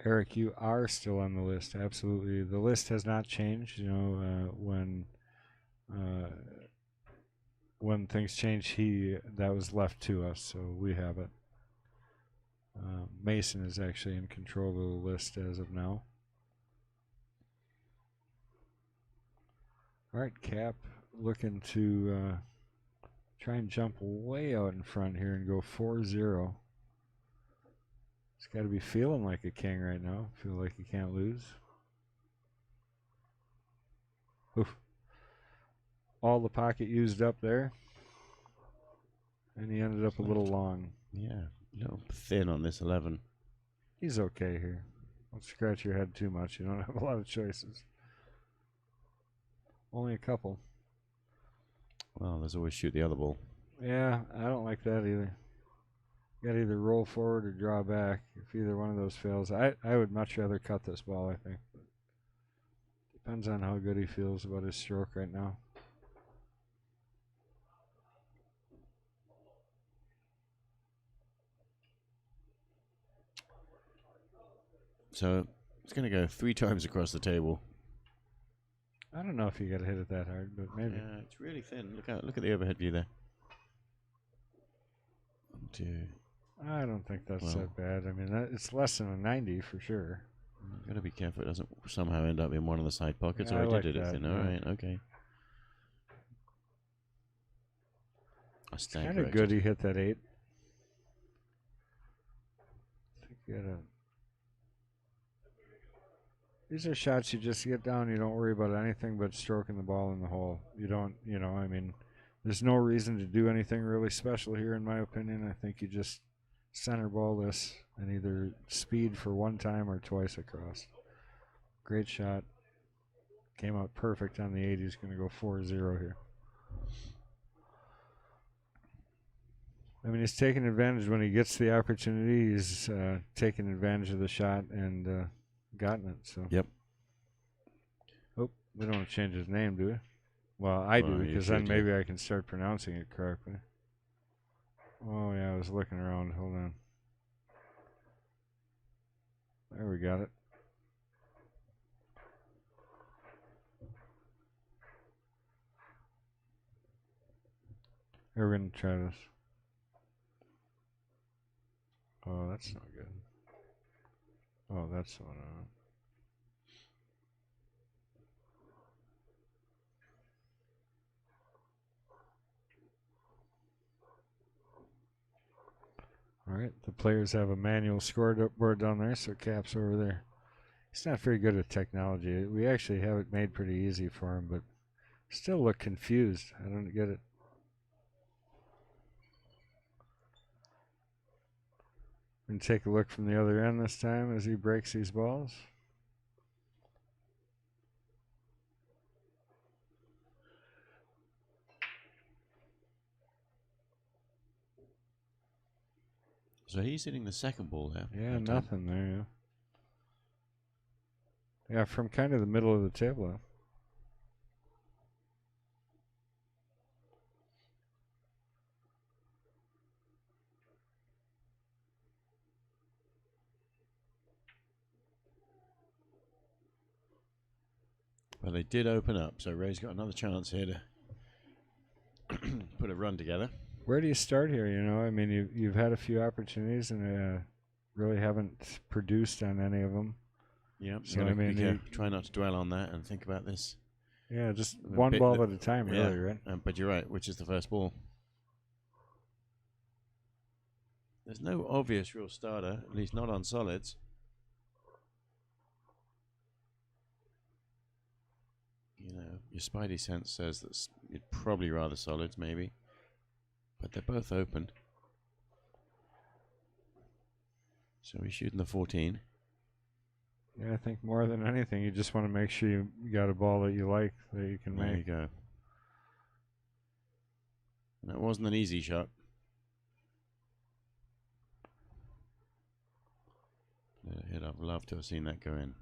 Eric, you are still on the list. Absolutely. The list has not changed. When things changed, that was left to us, so we have it. Mason is actually in control of the list as of now. All right, Cap looking to try and jump way out in front here and go 4-0. He's got to be feeling like a king right now. Feel like he can't lose. Oof. All the pocket used up there. And he ended up a little long. Yeah, a little thin on this 11. He's okay here. Don't scratch your head too much. You don't have a lot of choices. Only a couple. Well, there's always shoot the other ball. Yeah, I don't like that either. You got to either roll forward or draw back. If either one of those fails, I would much rather cut this ball, I think. Depends on how good he feels about his stroke right now. So it's going to go 3 times across the table. I don't know if you got to hit it that hard, but maybe. Yeah, it's really thin. Look out! Look at the overhead view there. 1, 2. I don't think that's Well, that bad. I mean, it's less than a 90 for sure. You've got to be careful it doesn't somehow end up in one of the side pockets. Yeah, Or I I like did it that, thin. yeah. All right, okay. It's kind of good he hit that 8. I think you gotta. These are shots you just get down. You don't worry about anything but stroking the ball in the hole. You don't, I mean, there's no reason to do anything really special here, in my opinion. I think you just center ball this and either speed for 1 time or twice across. Great shot. Came out perfect on the 8. He's going to go 4-0 here. I mean, he's taking advantage when he gets the opportunity. He's taking advantage of the shot and gotten it. So. Yep. Oh, we don't want to change his name, do we? Well, I do, because then maybe I can start pronouncing it correctly. Oh, yeah, I was looking around. Hold on. There, we got it. Here, we're going to try this. Oh, that's not good. Oh, that's the one. All right, the players have a manual scoreboard down there, so Cap's over there. He's not very good at technology. We actually have it made pretty easy for him, but still look confused. I don't get it. And take a look from the other end this time as he breaks these balls. So he's hitting the second ball there. Yeah, nothing there. Yeah, from kind of the middle of the table. Well, they did open up, so Ray's got another chance here to put a run together. Where do you start here? I mean, you've had a few opportunities and really haven't produced on any of them. Yeah, so I mean, try not to dwell on that and think about this. Yeah, just one ball at a time, really, right? But you're right. Which is the first ball? There's no obvious real starter, at least not on solids. Your spidey sense says that you'd probably rather solids, maybe. But they're both open. So he's shooting the 14. Yeah, I think more than anything, you just want to make sure you got a ball that you like, that you can make. There you go. That wasn't an easy shot. I'd love to have seen that go in.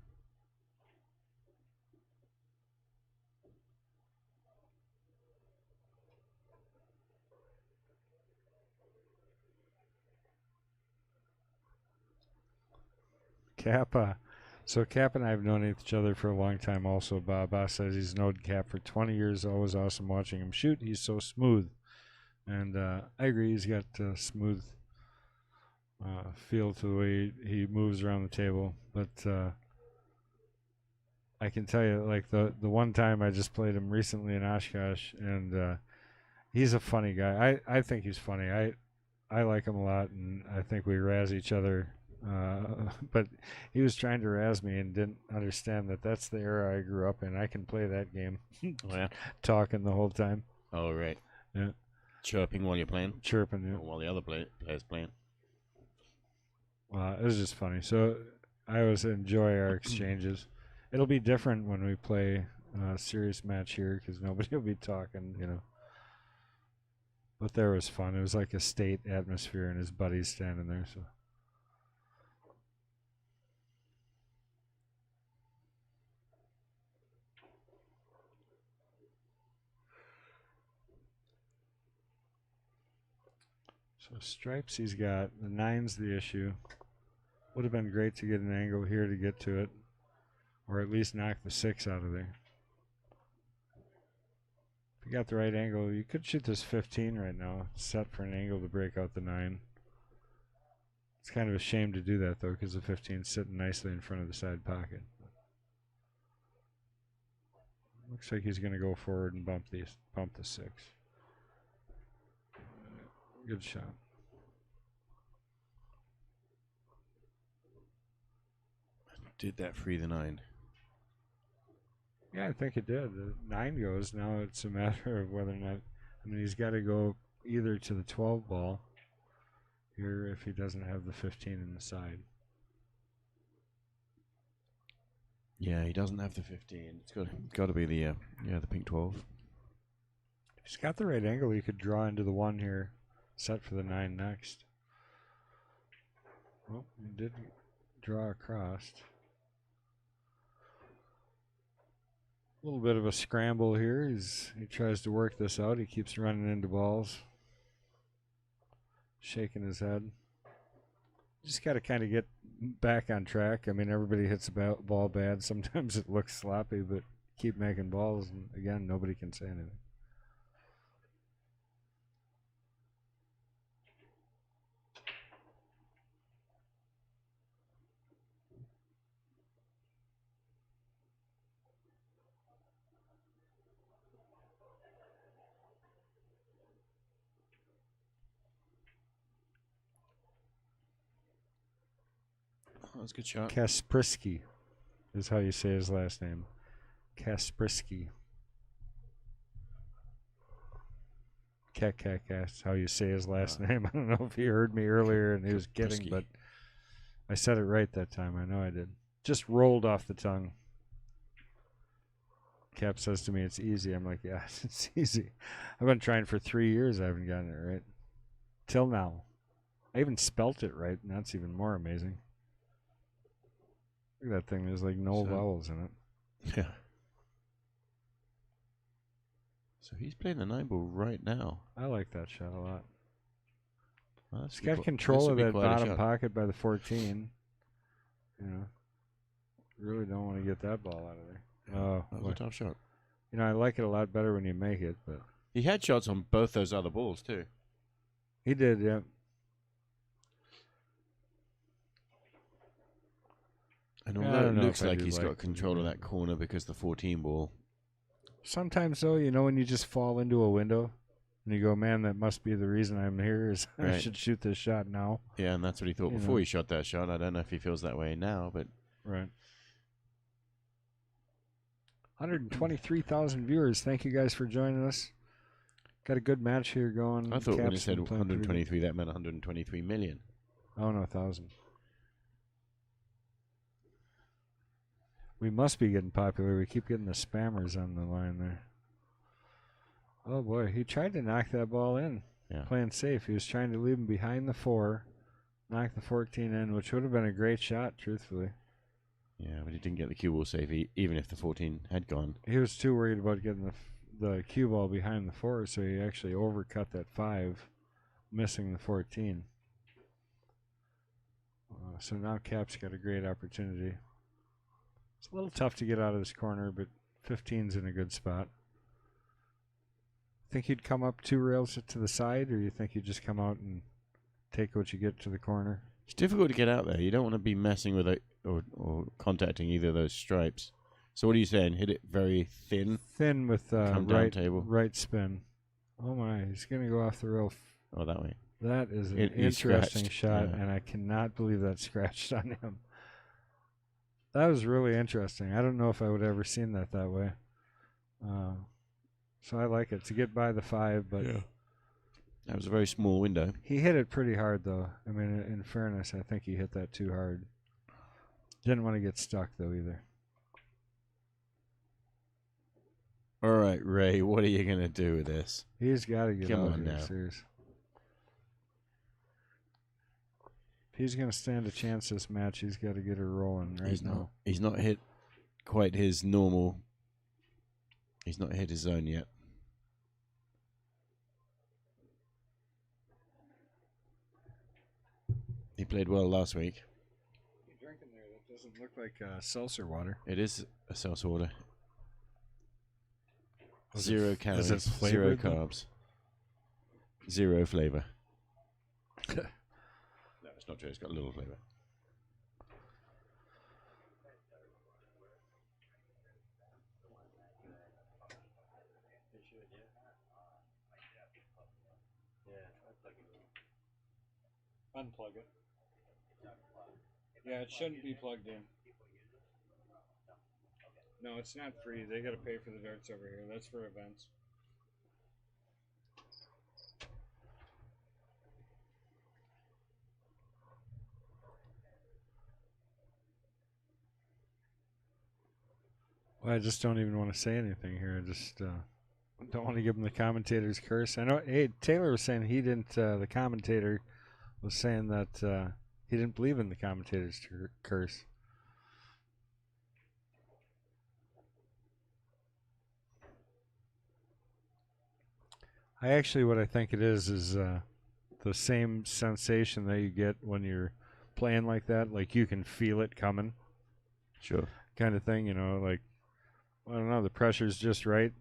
Cap, so Cap and I have known each other for a long time also. Bob says he's known Cap for 20 years. Always awesome watching him shoot. He's so smooth. And I agree, he's got a smooth feel to the way he moves around the table. But I can tell you, like the one time I just played him recently in Oshkosh, and he's a funny guy. I think he's funny. I like him a lot, and I think we razz each other. But he was trying to razz me and didn't understand that that's the era I grew up in. I can play that game. Oh, yeah? Talking the whole time. Oh, right. Yeah. Chirping while you're playing? Chirping, yeah. Or while the other player's playing? It was just funny. So I always enjoy our exchanges. It'll be different when we play a serious match here because nobody will be talking, But there was fun. It was like a state atmosphere and his buddies standing there, so. So stripes he's got. The 9's the issue. Would have been great to get an angle here to get to it, or at least knock the 6 out of there. If you got the right angle, you could shoot this 15 right now, set for an angle to break out the 9. It's kind of a shame to do that though, because the 15 is sitting nicely in front of the side pocket. Looks like he's going to go forward and bump the 6. Good shot. Did that free the 9? Yeah, I think it did. The 9 goes. Now it's a matter of whether or not. I mean, he's got to go either to the 12 ball here if he doesn't have the 15 in the side. Yeah, he doesn't have the 15. It's got to be the the pink 12. If he's got the right angle, he could draw into the 1 here, set for the 9 next. Well, he did draw across. A little bit of a scramble here. He tries to work this out. He keeps running into balls, shaking his head. Just got to kind of get back on track. I mean, everybody hits a ball bad. Sometimes it looks sloppy, but keep making balls, and again, nobody can say anything. That was a good shot. Kasprzycki is how you say his last name. Kasprzycki. That's how you say his last name. I don't know if he heard me earlier and he was kidding, but I said it right that time. I know I did. Just rolled off the tongue. Cap says to me, it's easy. I'm like, yeah, it's easy. I've been trying for 3 years. I haven't gotten it right. Till now. I even spelt it right, and that's even more amazing. Look at that thing. There's like no vowels in it. Yeah. So he's playing the 9 ball right now. I like that shot a lot. Well, He's got control of that bottom pocket by the 14. You know, really don't want to get that ball out of there. Oh, that was a tough shot. You know, I like it a lot better when you make it, but he had shots on both those other balls too. He did, yeah. And although it looks like he's got control of that corner because the 14 ball. Sometimes, though, you know, when you just fall into a window and you go, man, that must be the reason I'm here is right. I should shoot this shot now. Yeah, and that's what he thought before he shot that shot. I don't know if he feels that way now, but. Right. 123,000 viewers. Thank you guys for joining us. Got a good match here going. I thought when it said 123, that meant 123 million. Oh, no, 1,000. We must be getting popular. We keep getting the spammers on the line there. Oh, boy. He tried to knock that ball in. Yeah. Playing safe. He was trying to leave him behind the 4, knock the 14 in, which would have been a great shot, truthfully. Yeah, but he didn't get the cue ball safe, even if the 14 had gone. He was too worried about getting the cue ball behind the 4, so he actually overcut that 5, missing the 14. So now Cap's got a great opportunity. It's a little tough to get out of this corner, but 15's in a good spot. Think you'd come up 2 rails to the side, or you think you'd just come out and take what you get to the corner? It's difficult to get out there. You don't want to be messing with it or contacting either of those stripes. So what are you saying? Hit it very thin? Thin with table. right spin. Oh my, he's going to go off the rail. Oh, that way. That is an interesting shot, and I cannot believe that scratched on him. That was really interesting. I don't know if I would have ever seen that way. So I like it to get by the 5, but that was a very small window. He hit it pretty hard, though. I mean, in fairness, I think he hit that too hard. Didn't want to get stuck, though, either. All right, Ray, what are you going to do with this? He's got to get out on here, now. serious. If he's going to stand a chance this match, he's got to get her rolling now. He's not hit quite his normal. He's not hit his zone yet. He played well last week. Doesn't look like seltzer water. It is a seltzer water. Is Zero it calories, zero flavored, though? carbs, zero flavor. No, it's not true. It's got a little flavor. Unplug it. Yeah, it shouldn't be plugged in. No, it's not free. They got to pay for the darts over here. That's for events. Well, I just don't even want to say anything here. I just don't want to give him the commentator's curse. I know. Hey, Taylor was saying he didn't. The commentator was saying that he didn't believe in the commentator's curse. What I think it is the same sensation that you get when you're playing like that. Like you can feel it coming. Sure. Kind of thing, like, I don't know, the pressure's just right.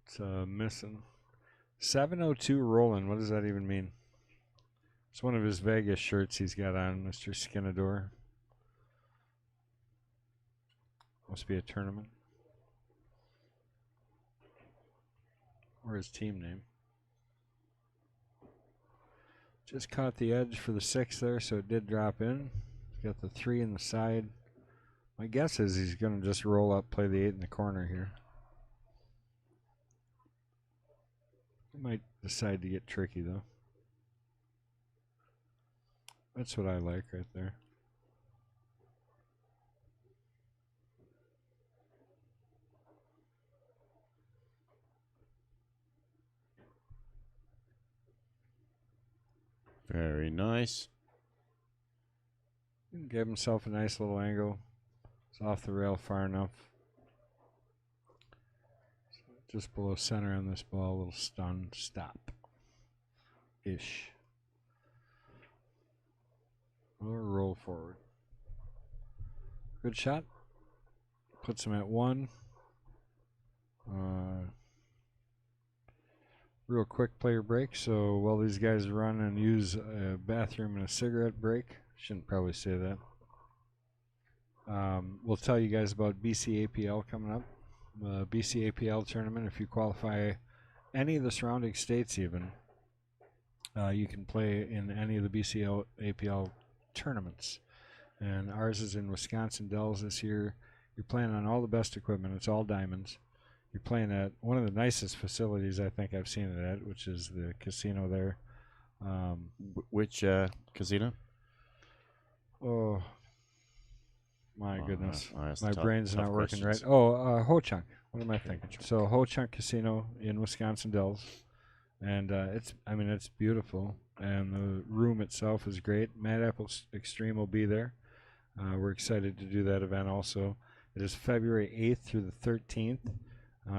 It's missing. 702 rolling, what does that even mean? It's one of his Vegas shirts he's got on, Mr. Skenanddore. Must be a tournament. Or his team name. Just caught the edge for the 6 there, so it did drop in. Got the 3 in the side. My guess is he's going to just roll up, play the 8 in the corner here. He might decide to get tricky, though. That's what I like right there. Very nice. Gave himself a nice little angle. It's off the rail far enough. Just below center on this ball, a little stun stop. Ish. Or roll forward. Good shot. Puts him at 1. Real quick player break. So while these guys run and use a bathroom and a cigarette break, shouldn't probably say that. We'll tell you guys about BCAPL coming up. BCAPL tournament, if you qualify any of the surrounding states even, you can play in any of the BCAPL tournaments. And ours is in Wisconsin Dells this year. You're playing on all the best equipment. It's all diamonds. You're playing at one of the nicest facilities I think I've seen it at, which is the casino there. Which casino? Oh, my goodness. My tough, brain's tough not working questions. right. Oh, Ho Chunk. What am I thinking? So Ho Chunk Casino in Wisconsin Dells. And it's beautiful. And the room itself is great. Mad Apple Xstream will be there. We're excited to do that event also. It is February 8th through the 13th.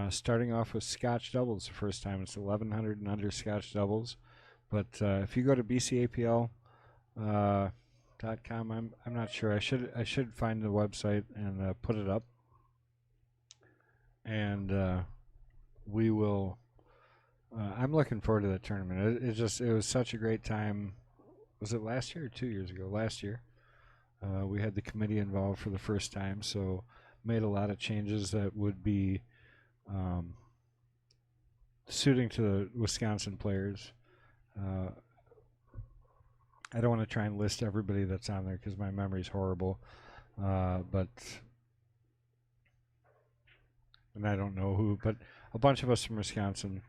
Starting off with Scotch doubles the first time. It's 1,100 and under Scotch doubles. But if you go to bcapl.com, I'm not sure. I should find the website and put it up. And we will. I'm looking forward to that tournament. It was such a great time. Was it last year or 2 years ago? Last year. We had the committee involved for the first time, so made a lot of changes that would be suiting to the Wisconsin players. I don't want to try and list everybody that's on there because my memory's horrible. And I don't know who, but a bunch of us from Wisconsin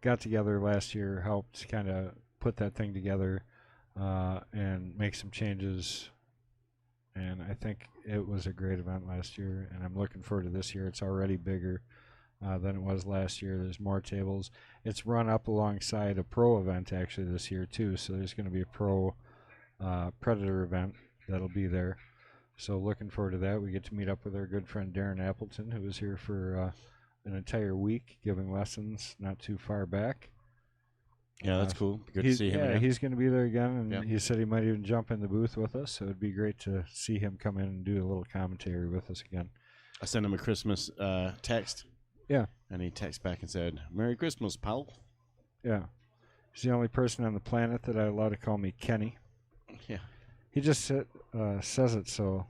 got together last year, helped kind of put that thing together and make some changes. And I think it was a great event last year, and I'm looking forward to this year. It's already bigger than it was last year. There's more tables. It's run up alongside a pro event actually this year too, so there's going to be a pro Predator event that'll be there. So looking forward to that. We get to meet up with our good friend Darren Appleton, who was here for an entire week giving lessons not too far back. Yeah, that's cool. Good to see him Yeah, again. he's going to be there again, and Yeah. he said he might even jump in the booth with us. So it'd be great to see him come in and do a little commentary with us again. I sent him a Christmas text. Yeah. And he texted back and said, "Merry Christmas, pal." Yeah. He's the only person on the planet that I allow to call me Kenny. Yeah. He just says it so.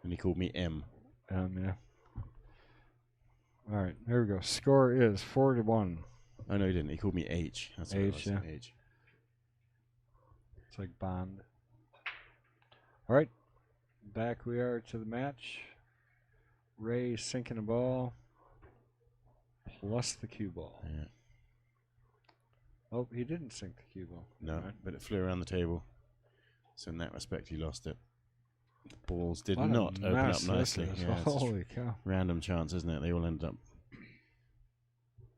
And he called me M. Yeah. All right, there we go. Score is 4-1. Oh, no, he didn't. He called me H. That's what it H, was. yeah. H. It's like Bond. All right, back we are to the match. Ray sinking a ball plus the cue ball. Yeah. Oh, he didn't sink the cue ball. No, Right. but it flew around the table. So in that respect, he lost it. The balls did What a not open up mess this nicely. is. Yeah, it's just Holy cow. random chance, isn't it? They all ended up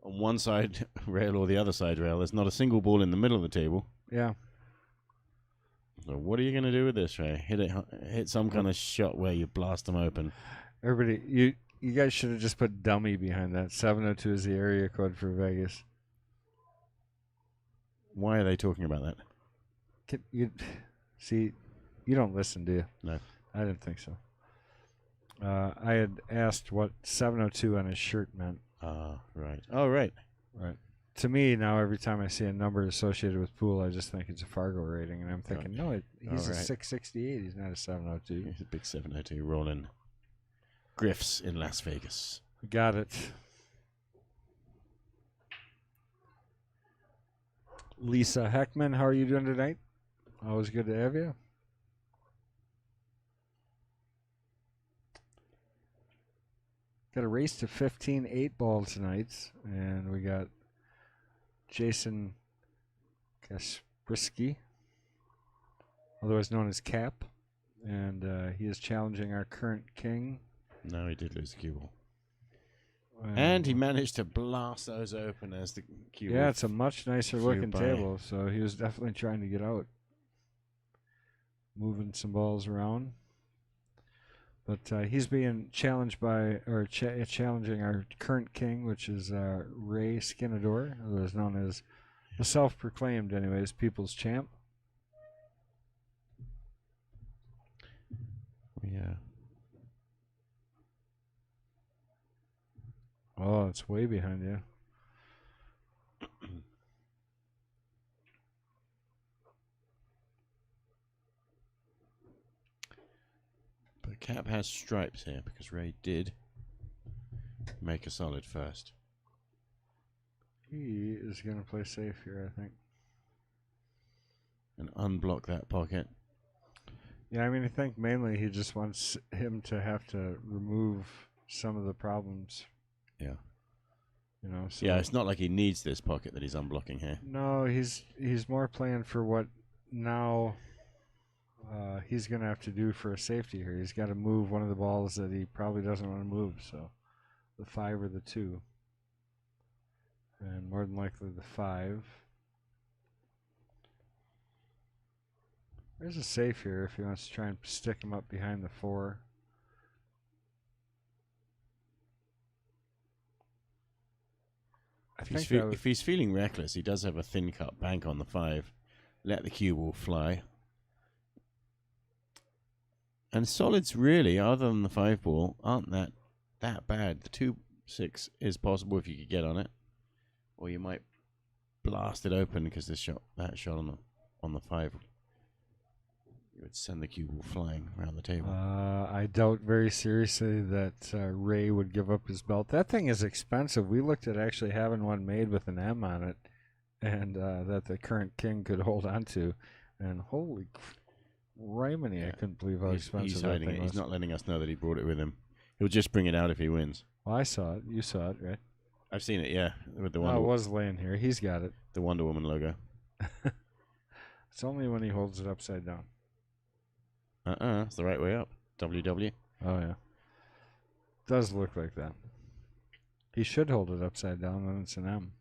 on one side rail or the other side rail. There's not a single ball in the middle of the table. Yeah. So what are you going to do with this, Ray? Hit some kind of shot where you blast them open. Everybody, you guys should have just put dummy behind that. 702 is the area code for Vegas. Why are they talking about that? See, you don't listen, do you? No. I didn't think so. I had asked what 702 on his shirt meant. Right. Oh, right. Right. To me, now every time I see a number associated with pool, I just think it's a Fargo rating, and I'm thinking, no, he's a 668. He's not a 702. He's a big 702 rolling griffs in Las Vegas. Got it. Lisa Heckman, how are you doing tonight? Always good to have you. Got a race to 15 8-ball tonight, and we got Jason Kasprzycki, otherwise known as Cap, and he is challenging our current king. No, he did lose the cue ball. And he managed to blast those open as the cue ball. Yeah, it's a much nicer looking by. table, so he was definitely trying to get out. Moving some balls around. But he's being challenged by, or challenging our current king, which is Ray Skenanddore, otherwise known as the self-proclaimed, anyways, people's champ. Yeah. Oh, it's way behind you. But Cap has stripes here because Ray did make a solid first. He is going to play safe here, I think. And unblock that pocket. Yeah, I mean, I think mainly he just wants him to have to remove some of the problems. Yeah. You know. So Yeah, it's not like he needs this pocket that he's unblocking here. No, he's more playing for what now he's going to have to do for a safety here. He's got to move one of the balls that he probably doesn't want to move, so the 5 or the 2. And more than likely the 5. There's a safe here if he wants to try and stick him up behind the 4. If he's feeling reckless, he does have a thin cut bank on the 5. Let the cue ball fly. And solids really, other than the 5 ball, aren't that bad. The 2-6 is possible if you could get on it. Or you might blast it open because that shot on the 5 you would send the cue ball flying around the table. I doubt very seriously that Ray would give up his belt. That thing is expensive. We looked at actually having one made with an M on it, and that the current king could hold on to. And holy criminy, I couldn't believe how expensive he's that hiding thing it. was. He's not letting us know that he brought it with him. He'll just bring it out if he wins. Well, I saw it. You saw it, right? I've seen it, yeah, with the It was laying here. He's got it. the Wonder Woman logo. It's only when he holds it upside down. It's the right way up. WW. Oh, yeah. Does look like that. He should hold it upside down, then it's an M.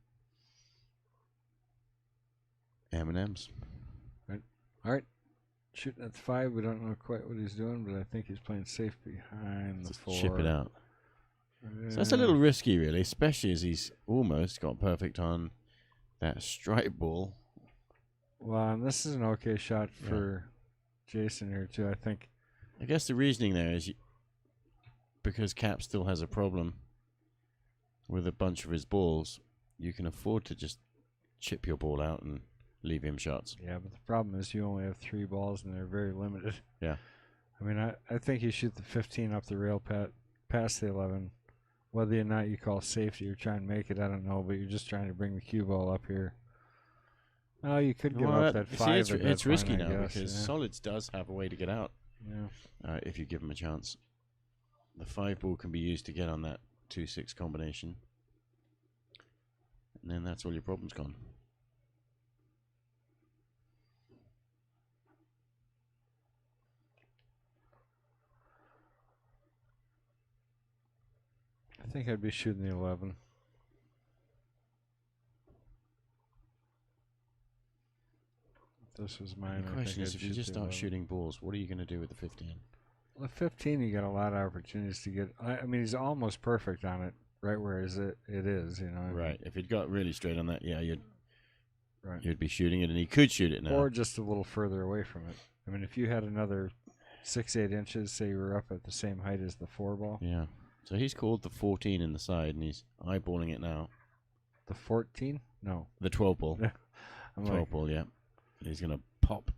M&M's. All right. Shooting at the 5. We don't know quite what he's doing, but I think he's playing safe behind the 4. Chip it out. So that's a little risky, really, especially as he's almost got perfect on that stripe ball. Well, and this is an okay shot for Jason here, too, I think. I guess the reasoning there is because Cap still has a problem with a bunch of his balls, you can afford to just chip your ball out and leave him shots. Yeah, but the problem is you only have 3 balls, and they're very limited. Yeah. I mean, I think you shoot the 15 up the rail past the 11. Whether or not you call safety or try and make it, I don't know, but you're just trying to bring the cue ball up here. Oh, you could give up that 5. It's risky now guess, because Solids does have a way to get out. Yeah. If you give him a chance. The 5 ball can be used to get on that 2-6 combination. And then that's all your problems gone. I think I'd be shooting the 11. If this was mine. The question is, if you just start shooting balls, what are you going to do with the 15? Well, 15, you got a lot of opportunities to get. I mean, he's almost perfect on it, right where it is, you know. Right. If he'd got really straight on that, yeah, Right. you'd be shooting it, and he could shoot it now. Or just a little further away from it. I mean, if you had another 6-8 inches, say you were up at the same height as the 4 ball. Yeah. So he's called the 14 in the side, and he's eyeballing it now. The 14? No. The 12 ball. 12 ball, yeah. He's going to pop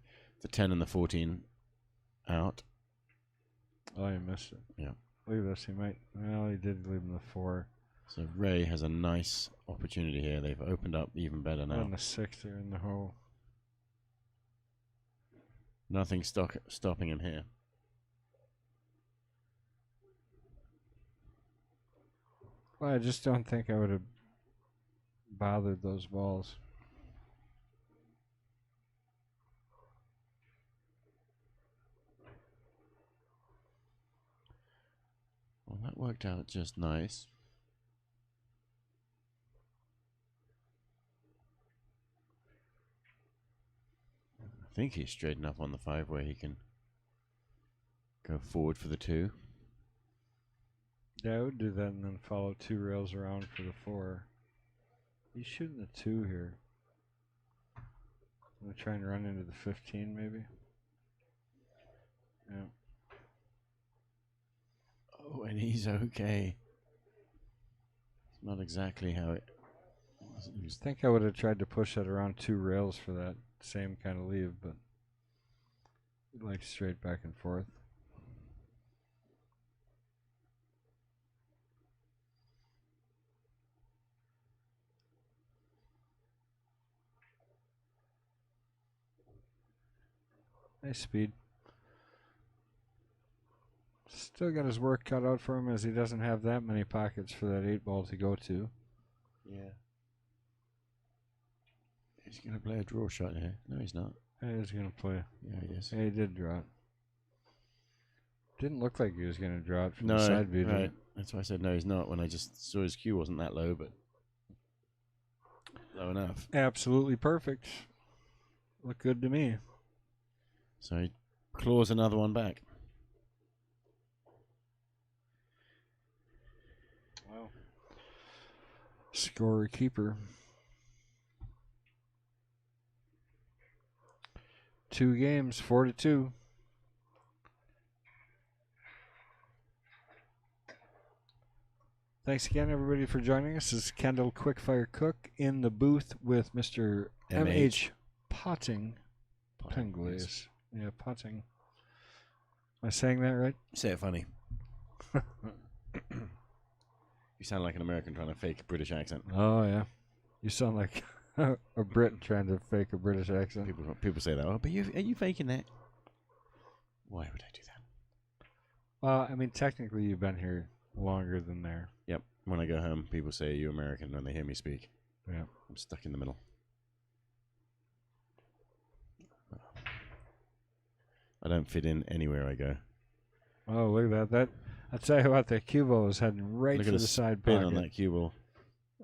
the 10 and the 14 out. Oh, you missed it. Yeah. Look at this. He might. Well, he did leave him the 4. So Ray has a nice opportunity here. They've opened up even better now. And the 6 there in the hole. Nothing stopping him here. Well, I just don't think I would have bothered those balls. Well, that worked out just nice. I think he's straight enough on the 5 where he can go forward for the 2. Yeah, I would do that and then follow 2 rails around for the 4. He's shooting the 2 here. I'm going to try and run into the 15 maybe. Yeah. Oh, and he's okay. It's not exactly how it was. I think I would have tried to push that around 2 rails for that same kind of leave, but like straight back and forth. Nice speed. Still got his work cut out for him as he doesn't have that many pockets for that 8 ball to go to. Yeah. He's going to play a draw shot here. No, he's not. Yeah, he's going to play. Yeah, he is. Yeah, he did draw it. Didn't look like he was going to draw it from No, the side view. right. That's why I said no, he's not, when I just saw his cue wasn't that low, but low enough. Absolutely perfect. Looked good to me. So he claws another one back. Wow. Scorer keeper. 2 games, 4-2. Thanks again, everybody, for joining us. This is Kendall Quickfire Cook in the booth with Mr. M.H. Potting. Penglaze. Yeah, Potting. Am I saying that right? Say it funny. You sound like an American trying to fake a British accent. Oh, yeah. You sound like a Brit trying to fake a British accent. People say that. Oh, but are you faking that? Why would I do that? Well, I mean, technically, you've been here longer than there. Yep. When I go home, people say, "Are you American?" when they hear me speak. Yeah. I'm stuck in the middle. I don't fit in anywhere I go. Oh, look at that. I'll tell you what, that cue ball was heading right Look for at the side spin pocket. on that cue ball.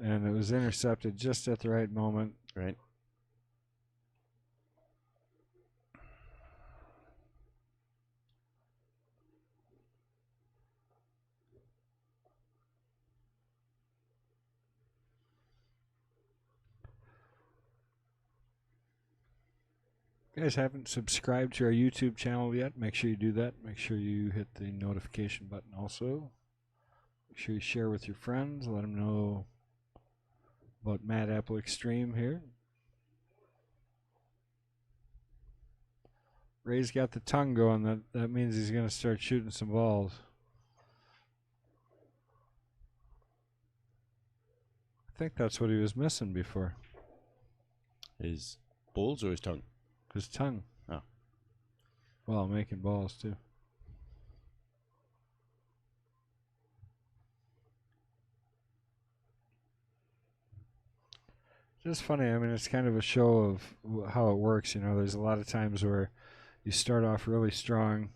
And it was intercepted just at the right moment. Right. you guys haven't subscribed to our YouTube channel yet, make sure you do that. Make sure you hit the notification button also. Make sure you share with your friends. Let them know about Mad Apple Xstream here. Ray's got the tongue going. That means he's going to start shooting some balls. I think that's what he was missing before. His balls or his tongue? His tongue. Oh. Well, making balls too. Just funny. I mean, it's kind of a show of how it works. You know, there's a lot of times where you start off really strong,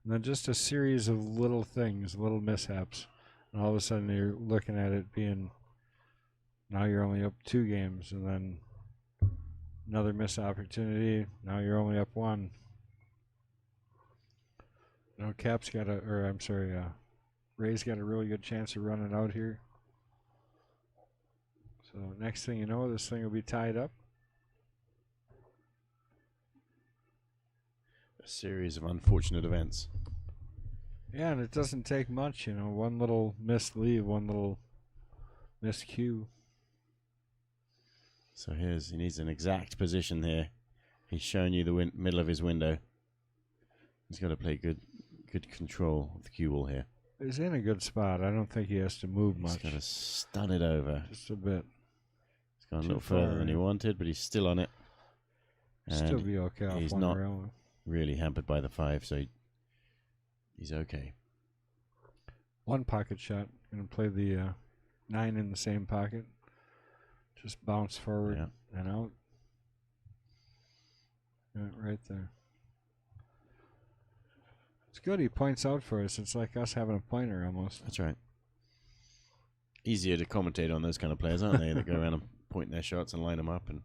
and then just a series of little things, little mishaps, and all of a sudden you're looking at it being, now you're only up 2 games, and then another missed opportunity. Now you're only up 1. You know, Ray's got a really good chance of running out here. So next thing you know, this thing will be tied up. A series of unfortunate events. Yeah, and it doesn't take much, you know. One little missed leave, one little missed cue. So he needs an exact position here. He's showing you the middle of his window. He's got to play good control of the cue ball here. He's in a good spot. I don't think he has to move much. He's got to stun it over. Just a bit. He's gone a little further than he wanted, but he's still on it. And still be okay off he's one not rail. really hampered by the 5, so he's okay. One pocket shot. Going to play the 9 in the same pocket. Just bounce forward and out. Yeah, right there. It's good he points out for us. It's like us having a pointer almost. That's right. Easier to commentate on those kind of players, aren't they? That go around and point their shots and line them up. And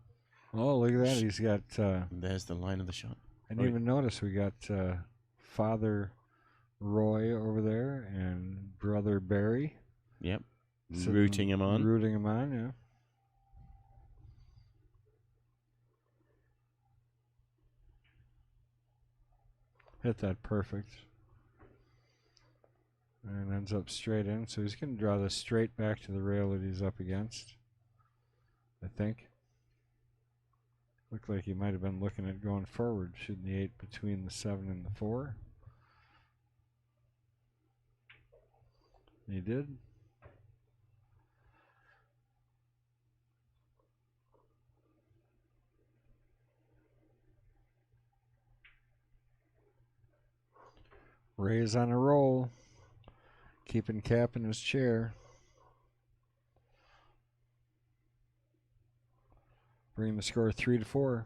oh, look at that. He's got... there's the line of the shot. I didn't even notice we got Father Roy over there and Brother Barry. Yep. Rooting him on. Rooting him on, yeah. Hit that perfect. And ends up straight in. So he's going to draw this straight back to the rail that he's up against, I think. Looked like he might have been looking at going forward, shooting the 8 between the 7 and the 4. He did. Ray's on a roll, keeping Cap in his chair. Bring the score 3-4.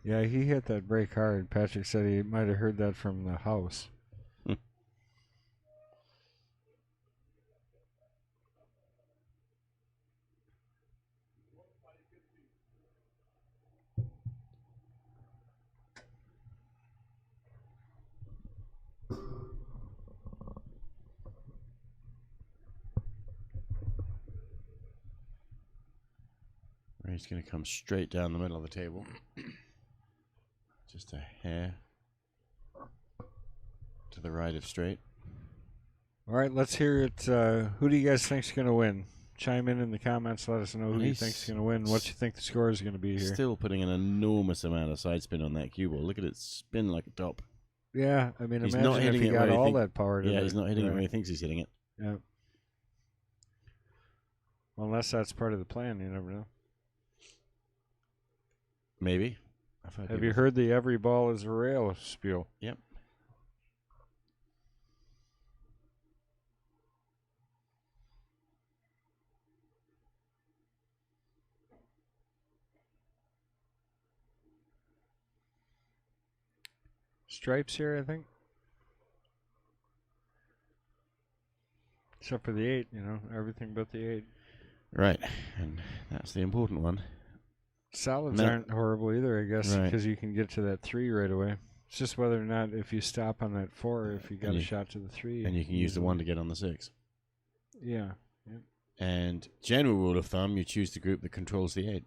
Yeah, he hit that break hard. Patrick said he might have heard that from the house. Ray's going to come straight down the middle of the table. Just a hair to the right of straight. All right, let's hear it. Who do you guys think's going to win? Chime in the comments. Let us know who you think's going to win. What you think the score is going to be here. Still putting an enormous amount of side spin on that cue ball. Look at it spin like a top. Yeah, I mean, He's imagine not hitting if he it got where all that power. Yeah, he's not hitting it where he thinks he's hitting it. Yeah. Well, unless that's part of the plan, you never know. Maybe. Have you heard the every ball is a rail spiel? Yep. Stripes here, I think. Except for the 8, you know, everything but the 8. Right, and that's the important one. Solids aren't horrible either, I guess, because you can get to that 3 right away. It's just whether or not if you stop on that 4, if you got a you- shot to the 3. And you can use the 1 to get on the 6. Yeah. Yep. And general rule of thumb, you choose the group that controls the 8.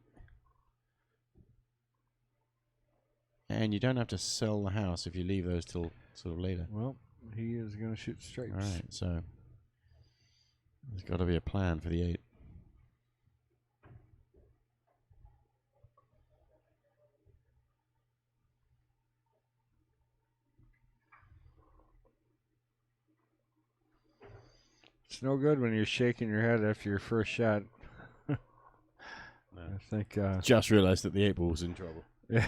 And you don't have to sell the house if you leave those till sort of later. Well, he is going to shoot straights. All right, so there's got to be a plan for the 8. It's no good when you're shaking your head after your first shot. No. I think. Just realised that the 8 ball was in trouble. Yeah.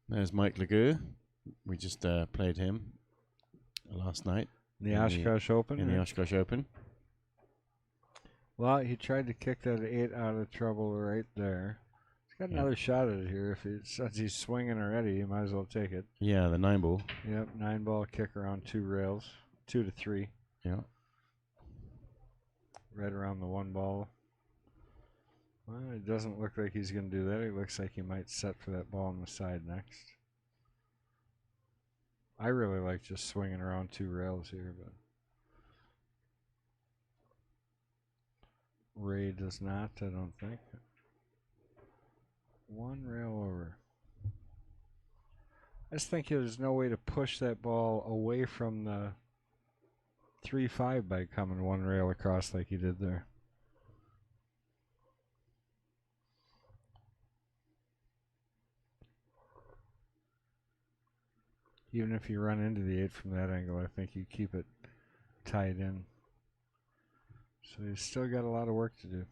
There's Mike Legou. We just played him last night. The Oshkosh Open. In the Oshkosh Open. Well, he tried to kick that 8 out of trouble right there. He's got another shot at it here. Since he's swinging already, you might as well take it. Yeah, the 9 ball. Yep, 9-ball kick around 2 rails, 2 to 3. Yeah. Right around the 1 ball. Well, it doesn't look like he's going to do that. It looks like he might set for that ball on the side next. I really like just swinging around 2 rails here, but Ray does not, I don't think. 1 rail over. I just think there's no way to push that ball away from the 3-5 by coming 1 rail across like he did there. Even if you run into the 8 from that angle, I think you keep it tied in. So he's still got a lot of work to do.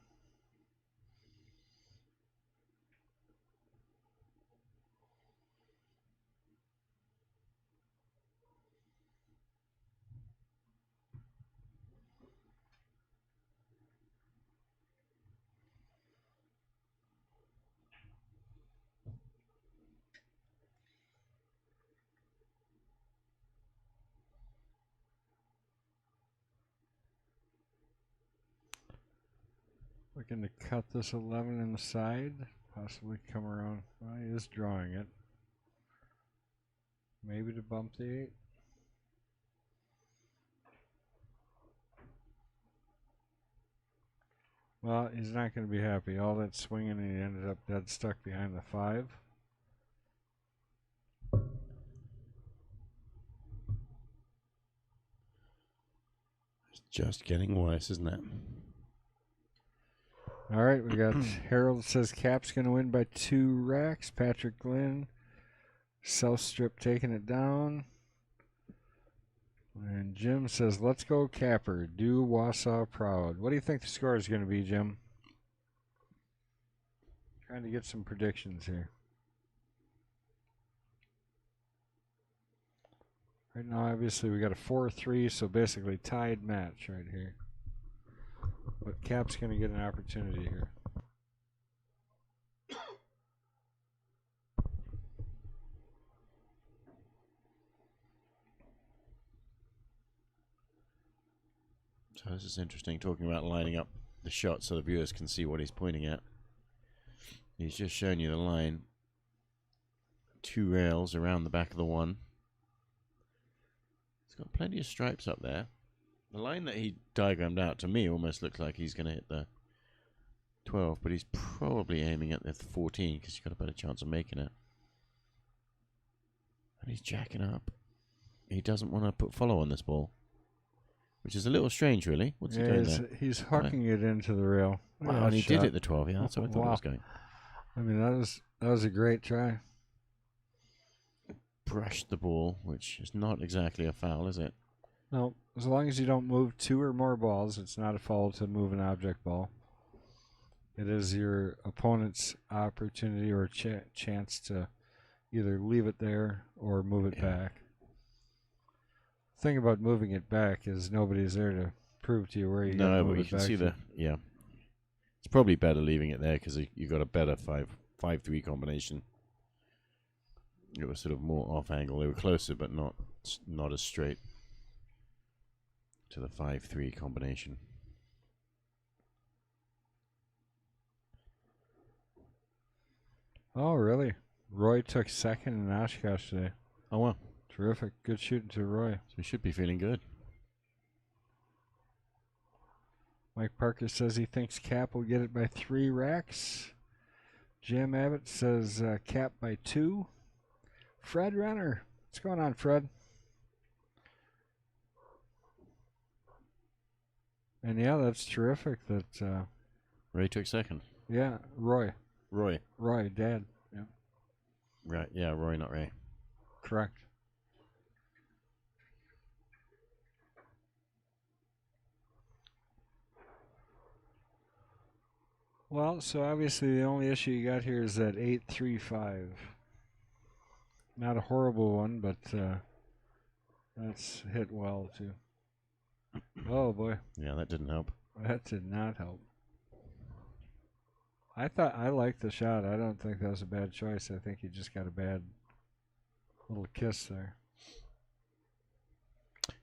Looking to cut this 11 in the side, possibly come around. Well, he is drawing it. Maybe to bump the 8. Well, he's not going to be happy. All that swinging, and he ended up dead stuck behind the 5. It's just getting worse, isn't it? All right, we got Harold says Cap's going to win by 2 racks. Patrick Glynn, South Strip taking it down. And Jim says, let's go Capper. Do Wausau proud. What do you think the score is going to be, Jim? Trying to get some predictions here. Right now, obviously, we got a 4-3, so basically tied match right here. But Cap's going to get an opportunity here. So this is interesting, talking about lining up the shot so the viewers can see what he's pointing at. He's just showing you the line. 2 rails around the back of the 1. It's got plenty of stripes up there. The line that he diagrammed out to me almost looks like he's going to hit the 12, but he's probably aiming at the 14 because he's got a better chance of making it. And he's jacking up. He doesn't want to put follow on this ball, which is a little strange, really. What's he doing there? He's hooking it into the rail. Wow, and he did hit the 12. Yeah, that's what I thought it was going. I mean, that was a great try. Brushed the ball, which is not exactly a foul, is it? No, as long as you don't move 2 or more balls, it's not a foul to move an object ball. It is your opponent's opportunity or chance to either leave it there or move it back. The thing about moving it back is nobody's there to prove to you where you got to move it back. No, but you can see it's probably better leaving it there because you got a better 5-3 combination. It was sort of more off angle. They were closer, but not as straight to the 5-3 combination. Oh, really? Roy took second in Oshkosh today. Oh, well. Terrific. Good shooting to Roy. So we should be feeling good. Mike Parker says he thinks Cap will get it by 3 racks. Jim Abbott says Cap by 2. Fred Renner. What's going on, Fred? And yeah, that's terrific that... Ray took second. yeah, Roy. Roy. Roy, Dad. Yeah. Right, yeah, Roy, not Ray. Correct. Well, so obviously the only issue you got here is that 8-3-5. Not a horrible one, but that's hit well too. Oh boy, Yeah, that didn't help. that did not help. I liked the shot. I don't think that was a bad choice. I think he just got a bad little kiss there.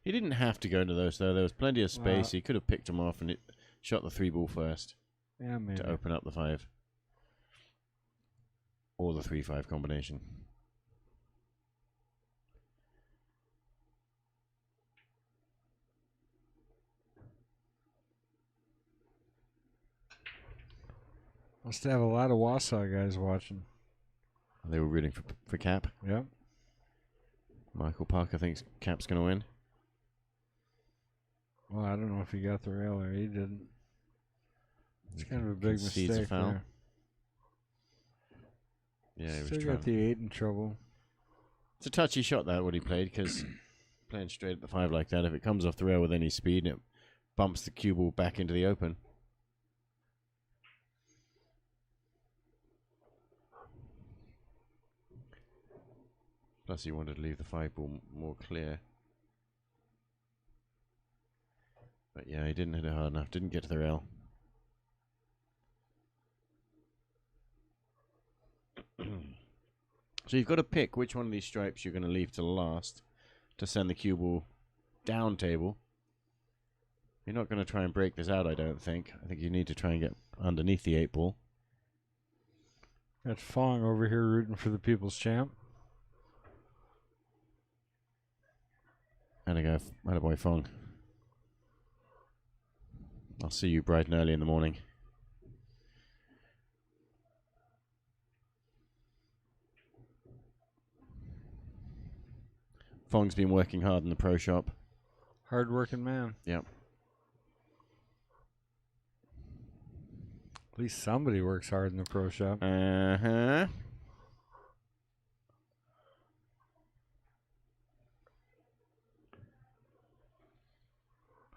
He didn't have to go into those, though. There was plenty of space. He could have picked them off and shot the 3-ball first. Yeah, maybe. To open up the 5. Or the 3-5 combination. Must have a lot of Wausau guys watching. They were rooting for Cap. Yep. Michael Parker thinks Cap's going to win. Well, I don't know if he got the rail or he didn't. It's kind of a big Concedes mistake a foul. there. Yeah, he was Still trying. got the 8 in trouble. It's a touchy shot, that, what he played, because playing straight at the 5 like that, if it comes off the rail with any speed, it bumps the cue ball back into the open. Plus, he wanted to leave the 5 ball more clear. But yeah, he didn't hit it hard enough. Didn't get to the rail. So you've got to pick which one of these stripes you're going to leave to last to send the cue ball down table. You're not going to try and break this out, I don't think. I think you need to try and get underneath the 8 ball. Got Fong over here rooting for the People's Champ. And I go, attaboy Fong. I'll see you bright and early in the morning. Fong's been working hard in the pro shop. Hard-working man. Yep. At least somebody works hard in the pro shop. Uh-huh.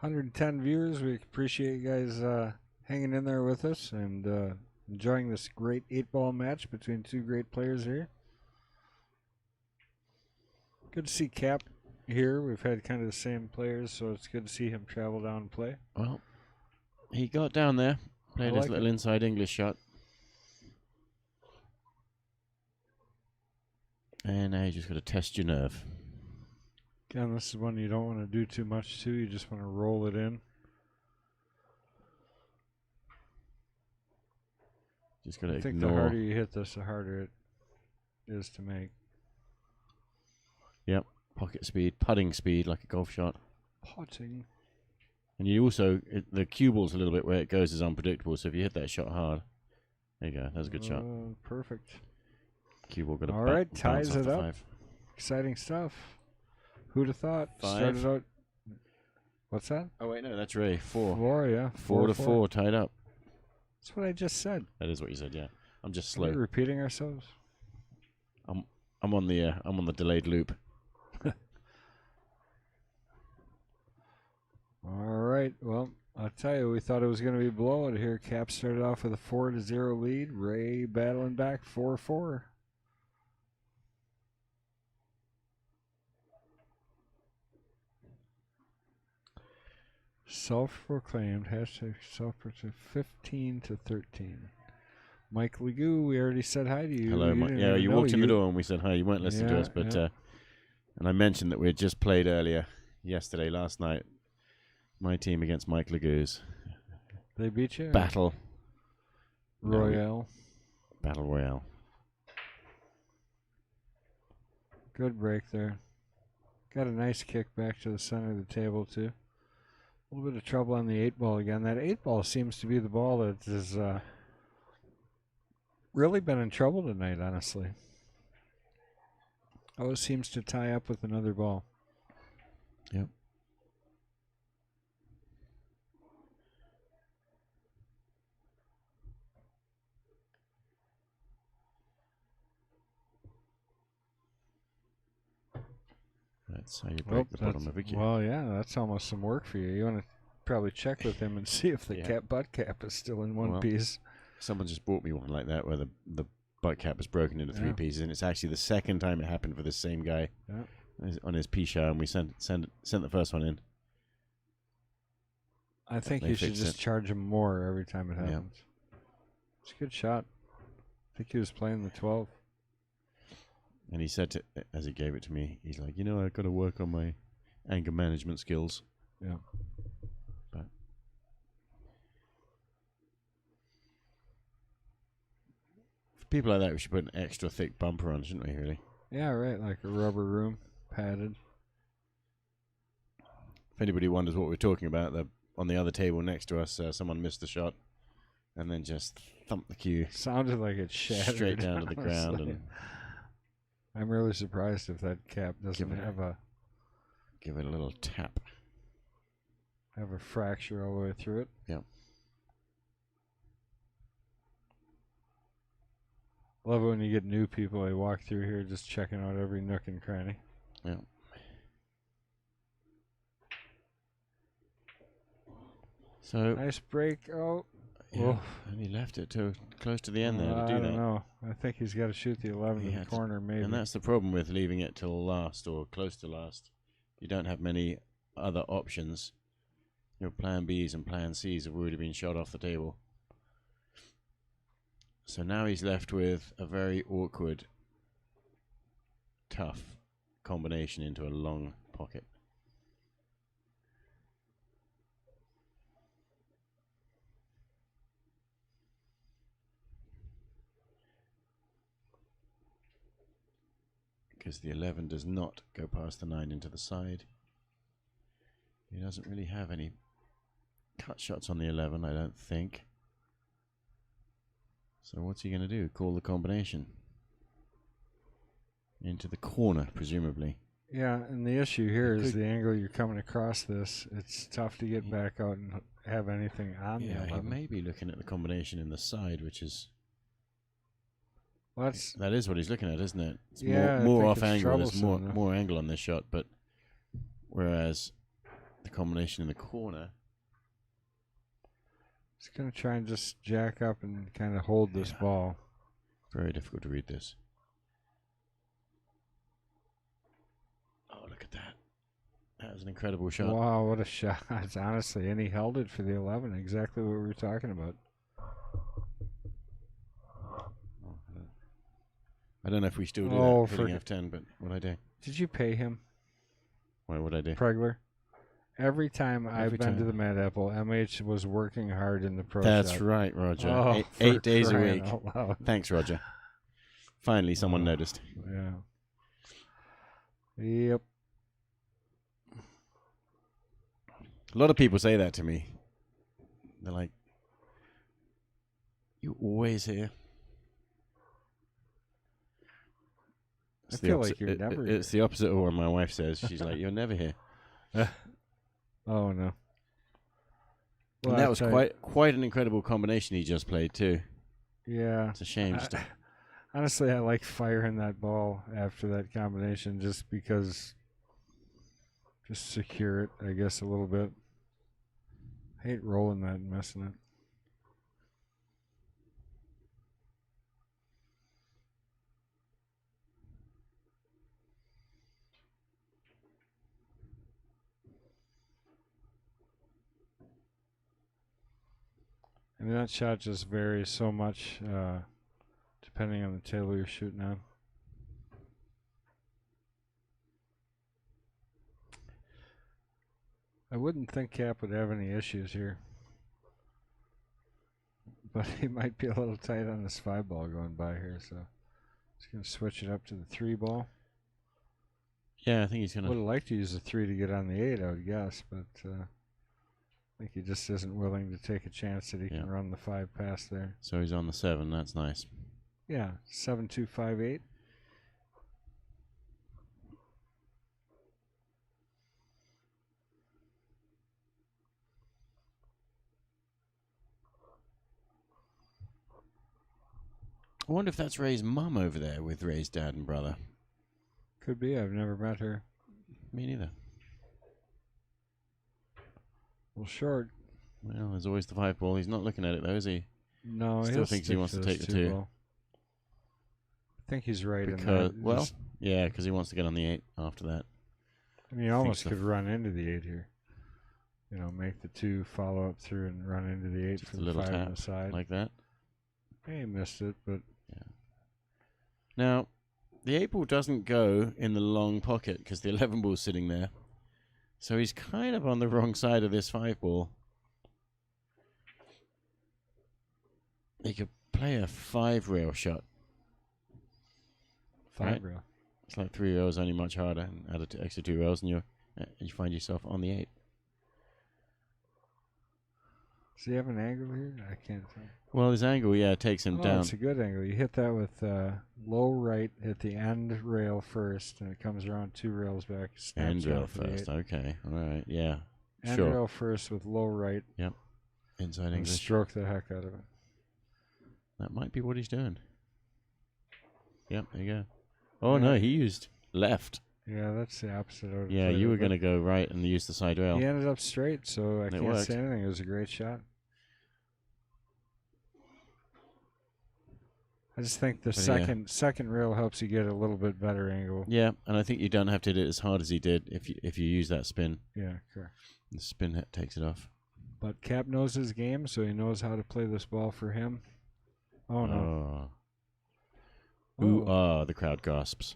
$110 viewers. We appreciate you guys hanging in there with us and enjoying this great 8-ball match between 2 great players here. Good to see Cap here. We've had kind of the same players, so it's good to see him travel down and play. Well, he got down there, played his little inside English shot. And now you just got to test your nerve. Again, this is one you don't want to do too much to. You just want to roll it in. Just got to I think ignore. the harder you hit this, the harder it is to make. Yep, pocket speed, putting speed like a golf shot. Putting. And you also, the cue ball's a little bit where it goes is unpredictable, so if you hit that shot hard, there you go, that's a good shot. Perfect. Cue ball got a All right, bounce ties off it the up. 5. Exciting stuff. Who'd have thought? 5. Started out. What's that? Oh wait, no, that's Ray. 4. 4, yeah. 4 to 4, tied up. That's what I just said. That is what you said, yeah. I'm just Are we slow. repeating ourselves? I'm on the delayed loop. All right. Well, I'll tell you, we thought it was going to be a blowout here. Cap started off with a 4-0 lead. Ray battling back 4-4. Self-proclaimed, hashtag self-proclaimed, 15-13. Mike Legoo, we already said hi to you. Hello, Mike. Yeah, you walked in the door and we said hi. You weren't listening to Yeah, us, but yeah. and I mentioned that we had just played last night. My team against Mike Legoo's They beat you? battle Royale. battle royale. Good break there. Got a nice kick back to the center of the table, too. A little bit of trouble on the 8-ball again. That 8-ball seems to be the ball that has really been in trouble tonight, honestly. Always seems to tie up with another ball. Yep. That's how you break the bottom of a cue. Well, yeah, that's almost some work for you. You want to probably check with him and see if the butt cap is still in one piece. Someone just bought me one like that where the butt cap was broken into 3 pieces, and it's actually the second time it happened for this same guy on his P-show, and we sent the first one in. I think you should just charge him more every time it happens. It's a good shot. I think he was playing the 12. And he said, as he gave it to me, he's like, I've got to work on my anger management skills. Yeah. But for people like that, we should put an extra thick bumper on, shouldn't we, really? Yeah, right, like a rubber room, padded. If anybody wonders what we're talking about, on the other table next to us, someone missed the shot and then just thumped the cue. Sounded like it shattered. Straight down to the ground. And I'm really surprised if that cap doesn't give it a little tap. Have a fracture all the way through it. Yep. Love it when you get new people. They walk through here just checking out every nook and cranny. Yeah. So nice break. Oh. Yeah, and he left it too close to the end there to do that. I don't know. I think he's got to shoot the 11 in the corner, maybe. And that's the problem with leaving it till last or close to last. You don't have many other options. Your plan Bs and plan Cs have already been shot off the table. So now he's left with a very awkward, tough combination into a long pocket. Because the 11 does not go past the 9 into the side. He doesn't really have any cut shots on the 11, I don't think. So what's he going to do? Call the combination. Into the corner, presumably. Yeah, and the issue here is the angle you're coming across this. It's tough to get back out and have anything on the 11. Yeah, he may be looking at the combination in the side, which is... Well, that is what he's looking at, isn't it? It's yeah, more off angle. There's more angle on this shot, but whereas the combination in the corner, he's going to try and just jack up and kind of hold this ball. Very difficult to read this. Oh, look at that! That was an incredible shot. Wow, what a shot! Honestly, and he held it for the 11. Exactly what we were talking about. I don't know if we still do that hitting F10, but what I do? Did you pay him? Why would I do? Pregler. Every time I've been to the Mad Apple, MH was working hard in the pro That's shop. right, Roger. Oh, 8 days a week. Thanks, Roger. Finally, someone noticed. Yeah. Yep. A lot of people say that to me. They're like, "You always here?" I feel like you're never here. It's the opposite of what my wife says. She's like, "You're never here." Oh, no. Well, and that was quite an incredible combination he just played, too. Yeah. It's a shame. Honestly, I like firing that ball after that combination just because, just secure it, I guess, a little bit. I hate rolling that and missing it. I mean, that shot just varies so much depending on the table you're shooting on. I wouldn't think Cap would have any issues here. But he might be a little tight on this 5 ball going by here, so he's going to switch it up to the 3 ball. Yeah, I think he's Would gonna. have liked to use the 3 to get on the 8, I would guess, but I think he just isn't willing to take a chance that he can run the 5 past there. So he's on the 7. That's nice. Yeah, 7-2-5-8. I wonder if that's Ray's mum over there with Ray's dad and brother. Could be. I've never met her. Me neither. Well, short. Well, there's always the 5 ball. He's not looking at it though, is he? No, Still thinks he wants to take the 2. Ball. I think he's right in Because, that. well, yeah, because he wants to get on the 8 after that. I mean, you almost could run into the 8 here. You know, make the 2, follow up through, and run into the 8 Just for a the little 5 tap on the side. like that. He missed it, but yeah. Now, the 8 ball doesn't go in the long pocket because the 11 ball's sitting there. So he's kind of on the wrong side of this 5 ball. He could play a 5 rail shot. 5 rail. It's like 3 rails, only much harder, and add an extra 2 rails, and you find yourself on the 8. Does he have an angle here? I can't tell. Well, his angle, yeah, takes him down. It's a good angle. You hit that with low right, hit the end rail first, and it comes around 2 rails back. End rail first, okay. All right, yeah. End rail first with low right. Yep. Inside and English. Stroke the heck out of it. That might be what he's doing. Yep, there you go. Oh, no, he used left. Yeah, that's the opposite of it. Yeah, you were going to go right and use the side rail. He ended up straight, so I can't say anything. It was a great shot. I just think the second rail helps you get a little bit better angle. Yeah, and I think you don't have to hit it as hard as he did if you use that spin. Yeah, correct. The spin takes it off. But Cap knows his game, so he knows how to play this ball for him. Oh, no. Ooh, the crowd gasps.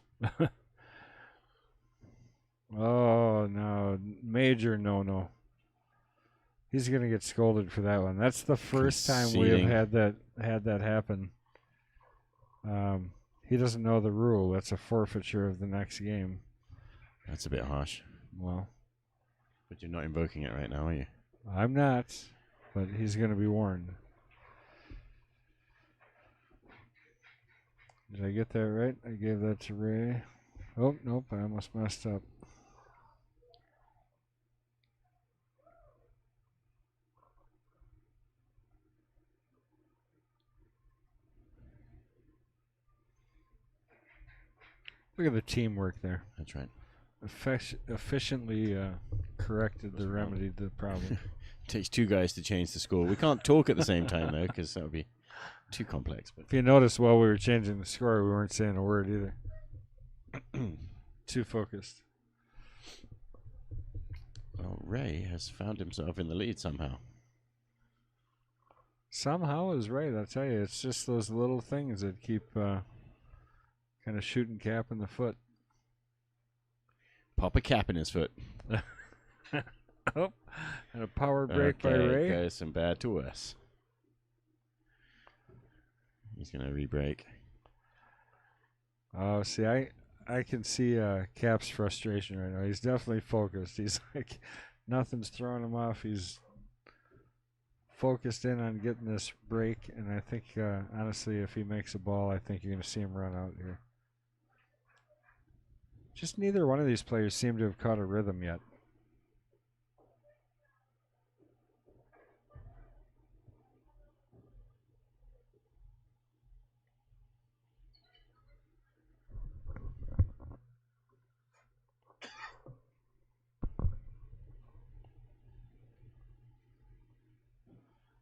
Oh, no. Major no-no. He's going to get scolded for that one. That's the first time we have had that happen. He doesn't know the rule. That's a forfeiture of the next game. That's a bit harsh. Well. But you're not invoking it right now, are you? I'm not, but he's going to be warned. Did I get that right? I gave that to Ray. Oh, nope, I almost messed up. Look at the teamwork there. That's right. Efficiently corrected the remedy to the problem. Takes 2 guys to change the score. We can't talk at the same time, though, because that would be too complex. But if you notice, while we were changing the score, we weren't saying a word either. Too focused. Well, Ray has found himself in the lead somehow. Somehow is right, I tell you. It's just those little things that keep kind of shooting Cap in the foot. Pop a cap in his foot. Oh, and a power break by Ray. Okay, goes from bad to worse. He's going to re-break. Oh, see, I can see Cap's frustration right now. He's definitely focused. He's like, nothing's throwing him off. He's focused in on getting this break, and I think, honestly, if he makes a ball, I think you're going to see him run out here. Just neither one of these players seem to have caught a rhythm yet.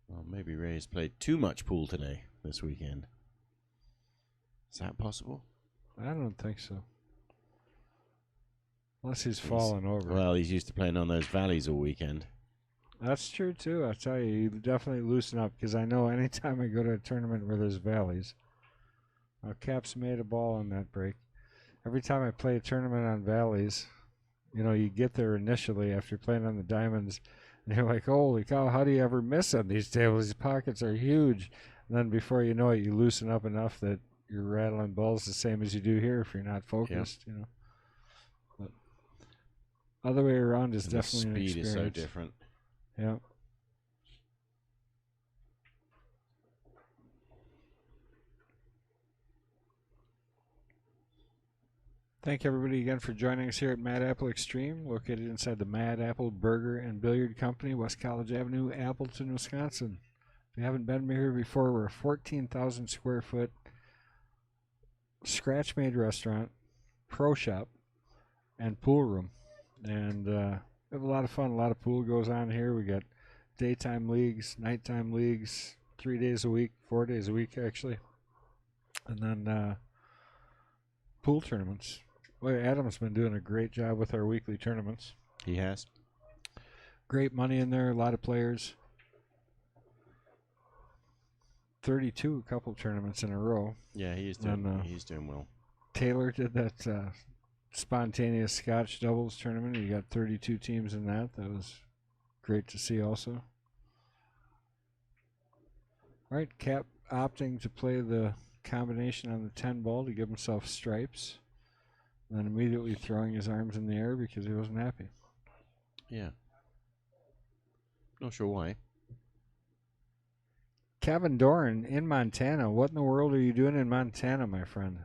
Well, maybe Ray's played too much pool today, this weekend. Is that possible? I don't think so. Unless he's fallen over. Well, he's used to playing on those valleys all weekend. That's true, too. I tell you, you definitely loosen up, because I know anytime I go to a tournament where there's valleys, Cap's made a ball on that break. Every time I play a tournament on valleys, you know, you get there initially after playing on the diamonds, and you're like, holy cow, how do you ever miss on these tables? These pockets are huge. And then before you know it, you loosen up enough that you're rattling balls the same as you do here if you're not focused, you know. But Other way around is And the definitely an speed is so experience. different. Yeah. Thank everybody again for joining us here at Mad Apple Xstream, located inside the Mad Apple Burger and Billiard Company, West College Avenue, Appleton, Wisconsin. If you haven't been here before, we're a 14,000 square foot scratch-made restaurant, pro shop, and pool room. And we have a lot of fun. A lot of pool goes on here. We got daytime leagues, nighttime leagues, 3 days a week, 4 days a week actually. And then pool tournaments. Boy, Adam's been doing a great job with our weekly tournaments. He has. Great money in there, a lot of players. 32 couple tournaments in a row. Yeah, he's doing well. Taylor did that spontaneous Scotch doubles tournament. He got 32 teams in that. That was great to see also. All right, Cap opting to play the combination on the 10 ball to give himself stripes. And then immediately throwing his arms in the air because he wasn't happy. Yeah. Not sure why. Kevin Doran in Montana. What in the world are you doing in Montana, my friend?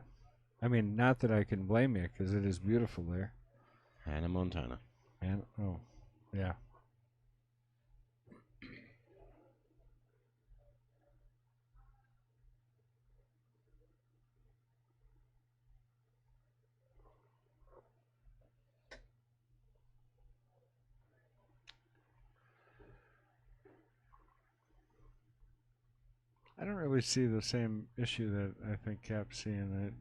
I mean, not that I can blame you because it is beautiful there. Hannah Montana. And oh, yeah. I don't really see the same issue that I think Cap's seeing.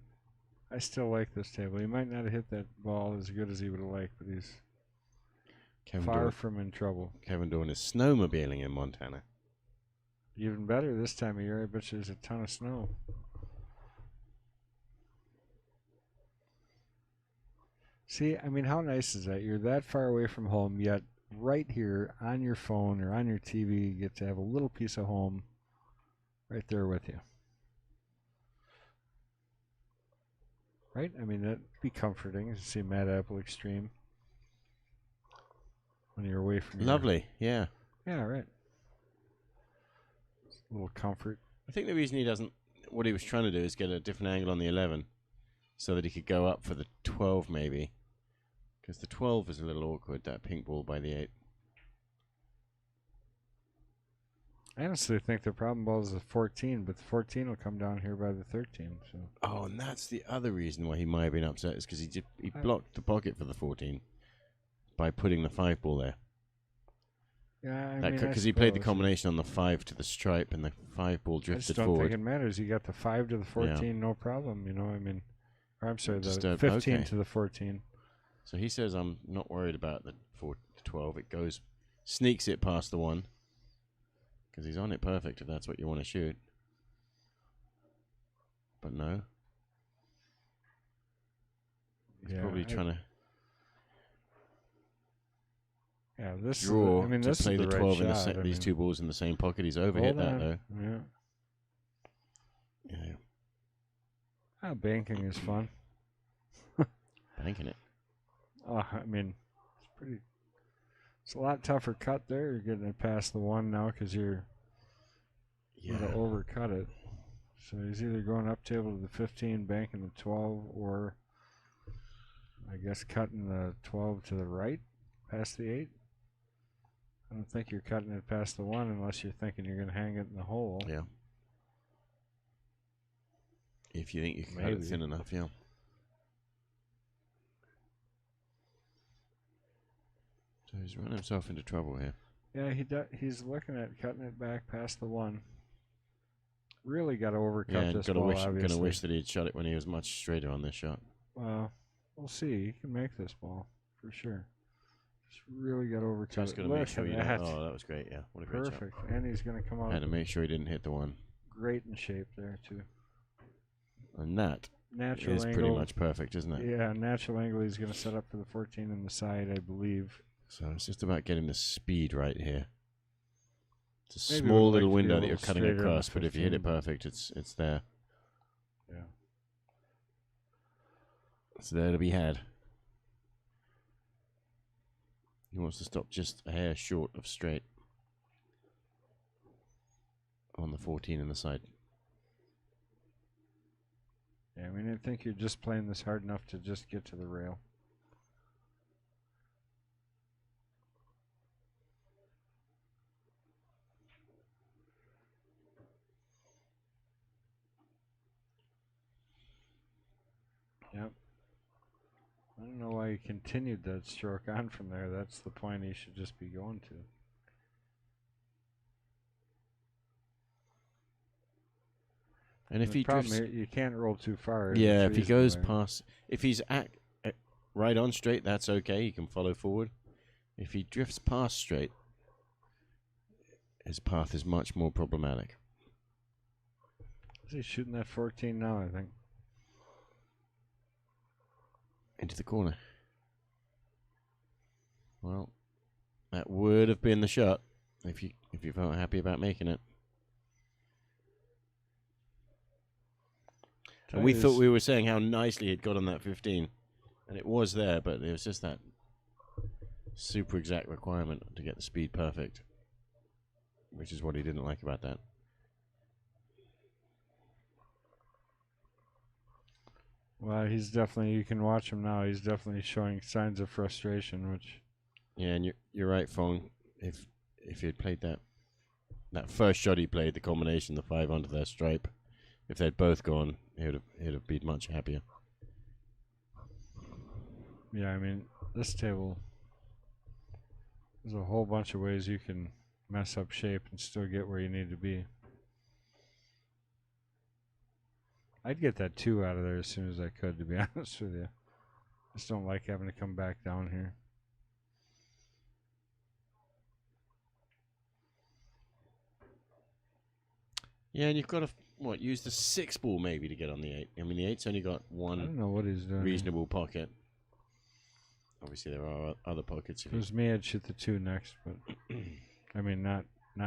I still like this table. He might not have hit that ball as good as he would have liked, but he's far from in trouble. Kevin Dorn is snowmobiling in Montana. Even better this time of year. I bet you there's a ton of snow. See, I mean, how nice is that? You're that far away from home, yet right here on your phone or on your TV, you get to have a little piece of home right there with you. Right? I mean, that'd be comforting to see Mad Apple Xstream when you're away from Lovely, yeah. Yeah, right. A little comfort. I think the reason he doesn't, what he was trying to do is get a different angle on the 11 so that he could go up for the 12 maybe. Because the 12 is a little awkward, that pink ball by the 8. I honestly think the problem ball is the 14, but the 14 will come down here by the 13. So. Oh, and that's the other reason why he might have been upset, is because he blocked the pocket for the 14 by putting the 5 ball there. Yeah, because he played the combination on the 5 to the stripe, and the 5 ball drifted I just don't forward. think it matters. You got the 5 to the 14, no problem. You know, I mean, or I'm sorry, the 15 to the 14. So he says, I'm not worried about the 12. It goes, sneaks it past the 1. Because he's on it perfect if that's what you want to shoot. But no. He's probably trying to draw to play the 12 in these two balls in the same pocket. He's overhit that though. Yeah. Banking is fun. Banking it. I mean, it's a lot tougher cut there. You're getting it past the 1 now because you're going to overcut it. So he's either going up table to the 15, banking the 12, or I guess cutting the 12 to the right past the 8. I don't think you're cutting it past the 1 unless you're thinking you're going to hang it in the hole. Yeah. If you think you can cut it thin enough, yeah. So he's running himself into trouble here. Yeah, he's looking at cutting it back past the 1. Really got to overcut this ball, obviously. Gonna wish that he'd shot it when he was much straighter on this shot. Well, we'll see. He can make this ball for sure. Just really got to overcut it. Just gonna make sure you don't. Oh, that was great. Yeah, what a great shot. Perfect. And he's gonna come out. Had to make sure he didn't hit the 1. Great in shape there too. And that natural is angle, pretty much perfect, isn't it? Yeah, natural angle. He's gonna set up for the 14 on the side, I believe. So it's just about getting the speed right here. It's a Maybe small little window that you're cutting straighter across, but if you hit it perfect, it's there. Yeah. It's there to be had. He wants to stop just a hair short of straight on the 14 in the side. Yeah, I mean, I think you're just playing this hard enough to just get to the rail. Yep. I don't know why he continued that stroke on from there. That's the point he should just be going to. And if the he problem drifts, here, you can't roll too far. yeah, if he goes away. past, if he's right on straight, that's okay. He can follow forward. If he drifts past straight, his path is much more problematic. Is he shooting that 14 now? I think. Into the corner. Well, that would have been the shot if you felt happy about making it. And we thought we were saying how nicely he'd got on that 15. And it was there, but it was just that super exact requirement to get the speed perfect. Which is what he didn't like about that. Well, he's definitely, you can watch him now, he's definitely showing signs of frustration, which... Yeah, and you're right, Fong. If he had played that first shot he played, the combination, the 5 onto their stripe, if they'd both gone, he'd have been much happier. Yeah, I mean, this table, there's a whole bunch of ways you can mess up shape and still get where you need to be. I'd get that 2 out of there as soon as I could, to be honest with you. I just don't like having to come back down here. Yeah, and you've got to, use the 6 ball maybe to get on the 8. I mean, the 8's only got I one don't know what he's doing. reasonable pocket. Obviously, there are other pockets. If it was me, I'd shoot the 2 next, but... I mean, not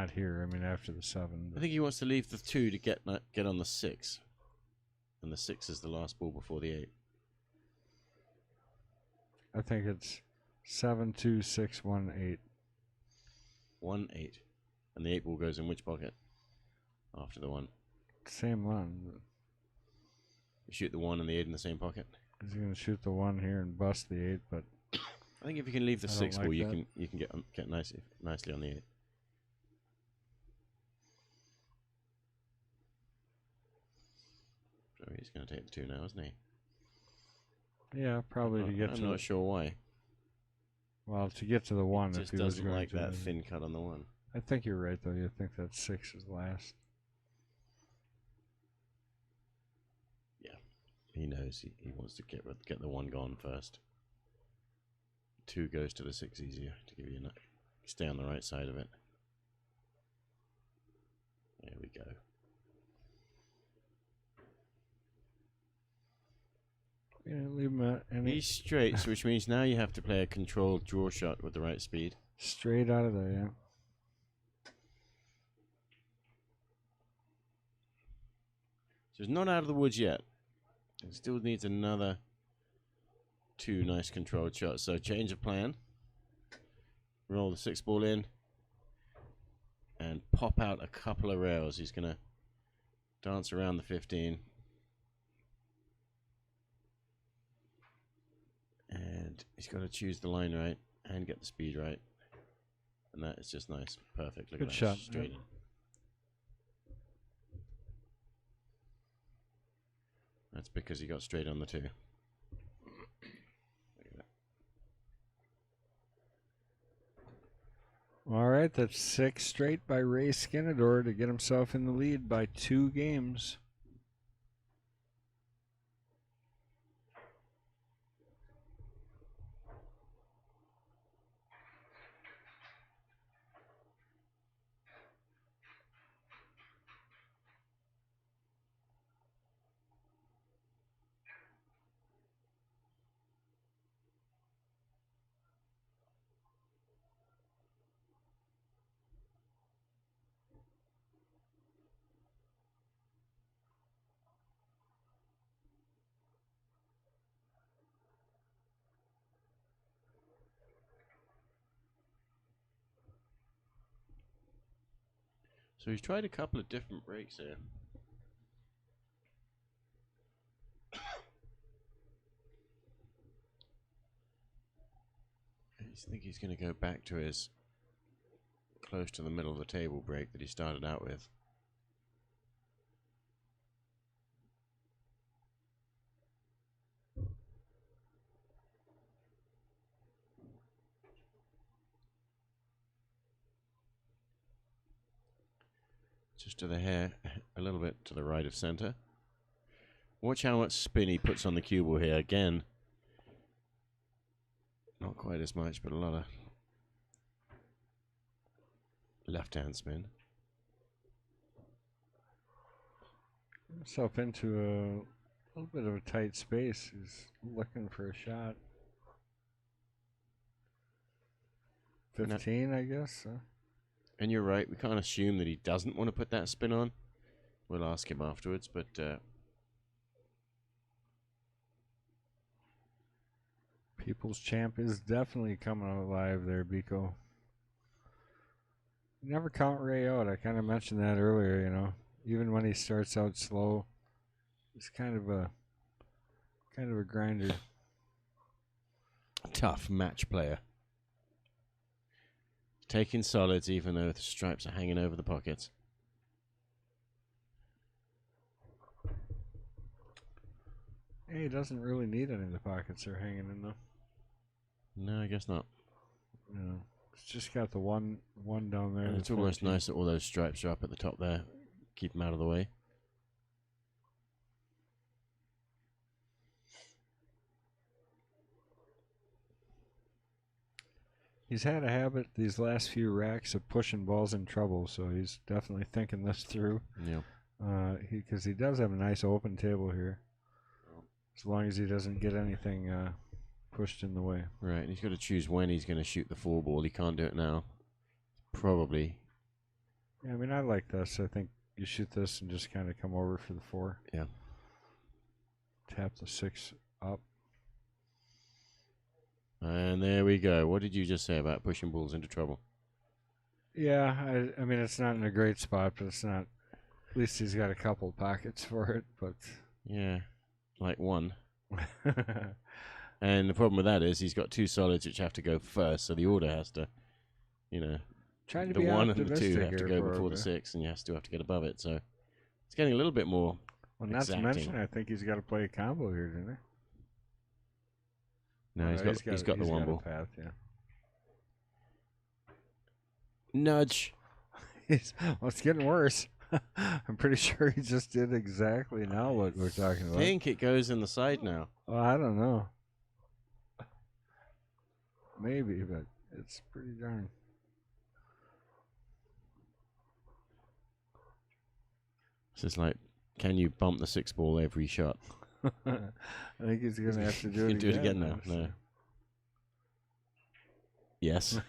here. I mean, after the 7. I think he wants to leave the 2 to get on the 6. And the 6 is the last ball before the 8. I think it's 7, 2, 6, 1, 8. 1, 8. And the 8 ball goes in which pocket? After the 1. Same one. You shoot the 1 and the 8 in the same pocket? He's going to shoot the 1 here and bust the 8, but... I think if you can leave the I 6 don't ball, like you can get nicely on the 8. So he's going to take the 2 now, isn't he? Yeah, probably to get to... I'm not sure why. Well, to get to the 1, He if just he was doesn't going like to... that thin cut on the 1. I think you're right, though. You think that 6 is last. Yeah, he knows he wants to get the 1 gone first. 2 goes to the 6 easier to give you stay on the right side of it. There we go. Yeah, leave him at any... He's straight, which means now you have to play a controlled draw shot with the right speed. Straight out of there, yeah. So it's not out of the woods yet. It still needs another 2 nice controlled shots. So change of plan. Roll the 6 ball in. And pop out a couple of rails. He's going to dance around the 15. And he's got to choose the line right and get the speed right. And that is just nice. Perfect. Look Good at that. shot. Straight in. That's because he got straight on the 2. Look at that. All right, that's 6 straight by Ray Skenanddore to get himself in the lead by 2 games. So he's tried a couple of different breaks here. I think he's going to go back to his close to the middle of the table break that he started out with. Just to the hair, a little bit to the right of center. Watch how much spin he puts on the cue ball here. Again, not quite as much, but a lot of left-hand spin. Himself into a little bit of a tight space. He's looking for a shot. 15, I guess. And you're right, we can't assume that he doesn't want to put that spin on. We'll ask him afterwards, but People's Champ is definitely coming alive there, Biko. You never count Ray out. I kind of mentioned that earlier, you know. Even when he starts out slow, he's kind of a grinder. Tough match player. Taking solids even though the stripes are hanging over the pockets. Hey, he doesn't really need any of the pockets they're hanging in, though. No, I guess not. You know, it's just got the one down there. And it's almost nice that all those stripes are up at the top there. Keep them out of the way. He's had a habit these last few racks of pushing balls in trouble, so he's definitely thinking this through. Yeah. Because he does have a nice open table here, as long as he doesn't get anything pushed in the way. Right, and he's got to choose when he's going to shoot the 4 ball. He can't do it now. Probably. Yeah, I mean, I like this. I think you shoot this and just kind of come over for the 4. Yeah. Tap the 6 up. And there we go. What did you just say about pushing balls into trouble? Yeah, I mean, it's not in a great spot, but it's not. At least he's got a couple pockets for it, but. Yeah, like one. And the problem with that is he's got 2 solids which have to go first, so the order has to, you know, Trying to the be 1 and the 2 optimistic have to here go for before him, the 6, and you still have to get above it. So it's getting a little bit more well, not exacting. to mention, I think he's got to play a combo here, didn't he? No, he's got the 1 ball. Path, yeah. Nudge. Well, it's getting worse. I'm pretty sure he just did exactly now what we're talking about. I think it goes in the side now. Oh, I don't know. Maybe, but it's pretty darn. It's just like, can you bump the 6 ball every shot? I think he's going to have to do it again. Do it again now. No. Yes.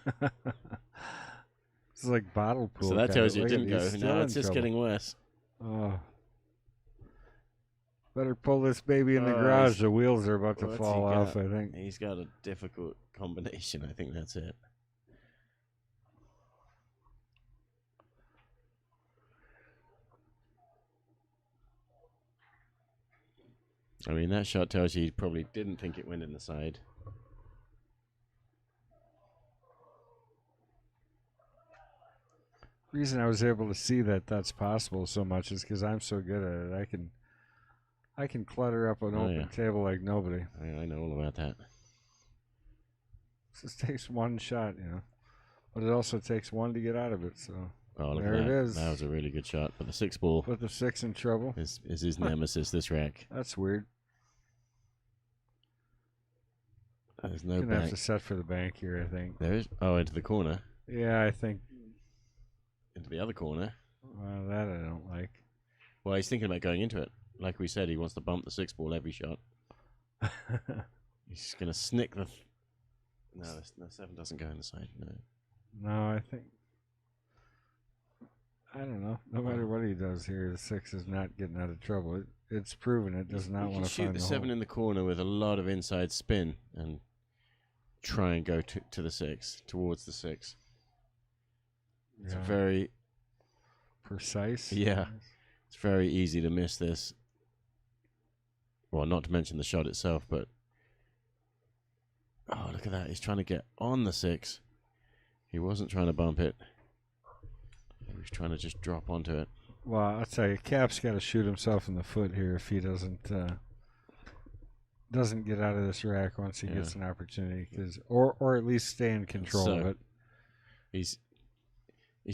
It's like bottle pool. So that tells you it Look didn't go. he's Now still it's in just trouble. getting worse. Oh. Better pull this baby in the Oh, garage. The wheels are about to what's fall he off, got? I think. He's got a difficult combination. I think that's it. I mean, that shot tells you he probably didn't think it went in the side. The reason I was able to see that that's possible so much is because I'm so good at it. I can clutter up an open table like nobody. I know all about that. It just takes one shot, you know. But it also takes one to get out of it, so Oh, look there at that. it is. That was a really good shot. But the 6 ball Put the 6 in trouble. is his nemesis, this rack. That's weird. There's no Gonna have bank. to set for the bank here, I think. There is. Oh, into the corner. Yeah, I think. Into the other corner. That I don't like. Well, he's thinking about going into it. Like we said, he wants to bump the 6 ball every shot. He's going to snick the... No, the 7 doesn't go in the side. No. No, I think. I don't know. No matter what he does here, the 6 is not getting out of trouble. It's proven it does not want to shoot find the the 7 hole. in the corner with a lot of inside spin and try and go to the 6, towards the 6. It's a very precise. Yeah. It's very easy to miss this. Well, not to mention the shot itself, but oh, look at that. He's trying to get on the 6. He wasn't trying to bump it. He was trying to just drop onto it. Well, I'll tell you, Cap's got to shoot himself in the foot here if he doesn't get out of this rack once he gets an opportunity, or at least stay in control of it. He's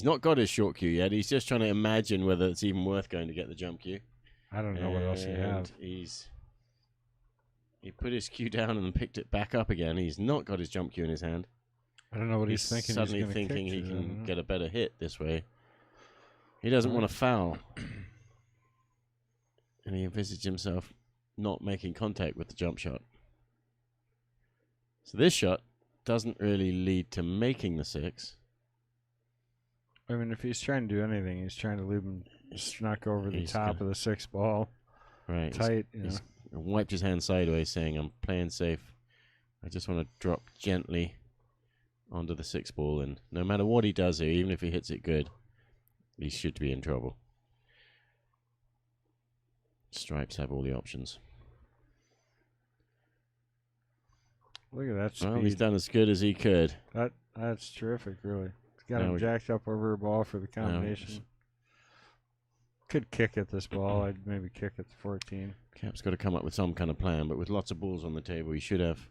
not got his short cue yet. He's just trying to imagine whether it's even worth going to get the jump cue. I don't know what else he has. He put his cue down and then picked it back up again. He's not got his jump cue in his hand. I don't know what he's thinking. Suddenly thinking he can get a better hit this way. He doesn't want to foul. And he envisaged himself not making contact with the jump shot. So this shot doesn't really lead to making the 6. I mean, if he's trying to do anything, he's trying to leave him snuck over the top of the 6 ball. Right. Tight. He's wiped his hand sideways, saying, I'm playing safe. I just want to drop gently onto the 6 ball. And no matter what he does here, even if he hits it good, he should be in trouble. Stripes have all the options. Look at that speed. Well, he's done as good as he could. That's terrific, really. He's got him jacked up over a ball for the combination. Could kick at this ball. I'd maybe kick at the 14. Cap's got to come up with some kind of plan, but with lots of balls on the table, he should have.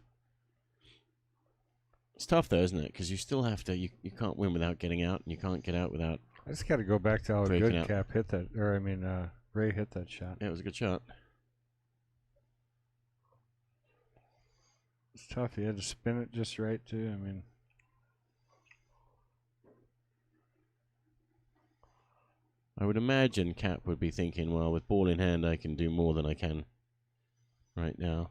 It's tough, though, isn't it? Because you still have to. You can't win without getting out, and you can't get out without. I just got to go back to how good out. Cap hit that, or I mean, Ray hit that shot. Yeah, it was a good shot. It's tough. He had to spin it just right, too. I mean, I would imagine Cap would be thinking, well, with ball in hand, I can do more than I can right now.